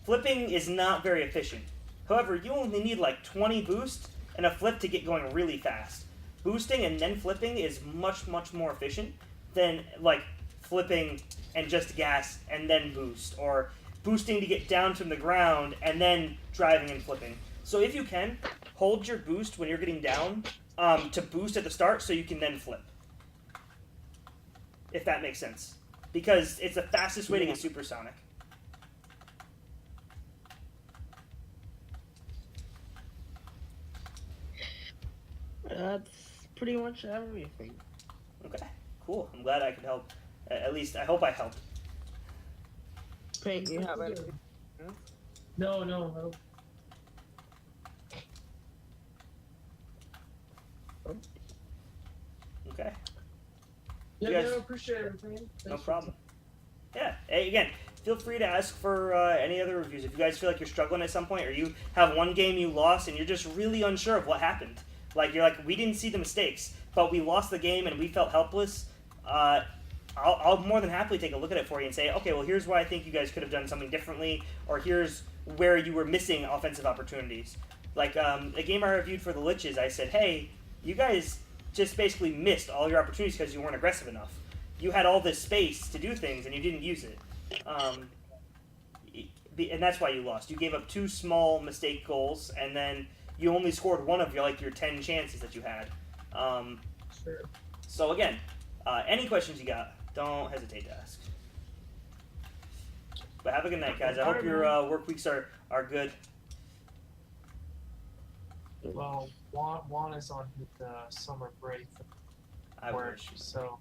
B: flipping is not very efficient. However, you only need like 20 boost and a flip to get going really fast. Boosting and then flipping is much, much more efficient than like flipping and just gas and then boost, or boosting to get down from the ground and then driving and flipping. So if you can, hold your boost when you're getting down to boost at the start so you can then flip. If that makes sense. Because it's the fastest way to get supersonic.
A: That's pretty much everything.
B: Okay, cool. I'm glad I could help. At least, I hope I helped.
A: Pink, you have anything?
C: No, I don't.
B: Okay,
C: Yeah,
B: You guys-
C: no, appreciate everything. Thanks
B: no
C: for-
B: problem. Yeah, hey, again, feel free to ask for any other reviews. If you guys feel like you're struggling at some point, or you have one game you lost and you're just really unsure of what happened. Like, you're like, we didn't see the mistakes, but we lost the game and we felt helpless. I'll more than happily take a look at it for you and say, okay, well, here's why I think you guys could have done something differently, or here's where you were missing offensive opportunities. Like, a game I reviewed for the Liches, I said, hey, you guys just basically missed all your opportunities because you weren't aggressive enough. You had all this space to do things and you didn't use it. And that's why you lost. You gave up 2 small mistake goals, and then you only scored one of your 10 chances that you had.
C: Sure.
B: So again, any questions you got, don't hesitate to ask. But have a good night, guys. I hope your work weeks are good.
C: Well, Juan is on his summer break
B: I
C: work,
B: wish.
C: so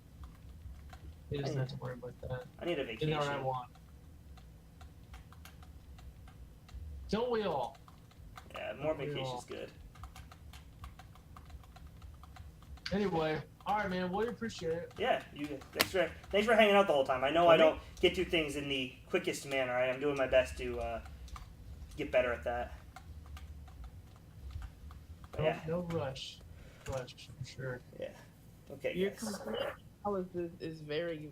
C: he doesn't have to worry about that.
B: I need a
C: You
B: vacation.
C: know what I want. Don't we all?
B: Yeah, more
C: We
B: vacation's
C: all.
B: good.
C: Anyway, all right, man. We appreciate it.
B: Yeah, thanks for hanging out the whole time. I know I don't get through things in the quickest manner. I am doing my best to get better at that. But yeah.
C: No rush. For sure.
B: Okay.
A: Your
B: Yes.
A: complete analysis is very,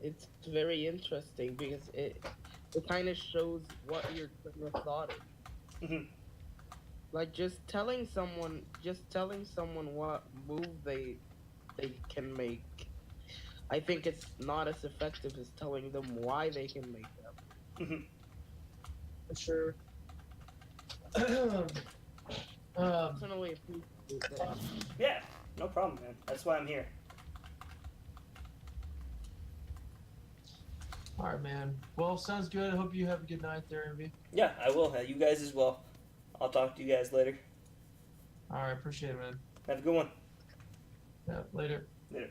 A: it's very interesting because it kind of shows what your train of thought is.
B: Mhm.
A: Like just telling someone what move they can make. I think it's not as effective as telling them why they can make them.
B: Mhm.
C: For sure.
A: Personally, appreciate that.
B: Yeah. No problem, man. That's why I'm here.
C: All right, man. Well, sounds good. I hope you have a good night there, Envy.
B: Yeah, I will. You guys as well. I'll talk to you guys later.
C: All right, appreciate it, man.
B: Have a good one.
C: Yeah, later.
B: Later.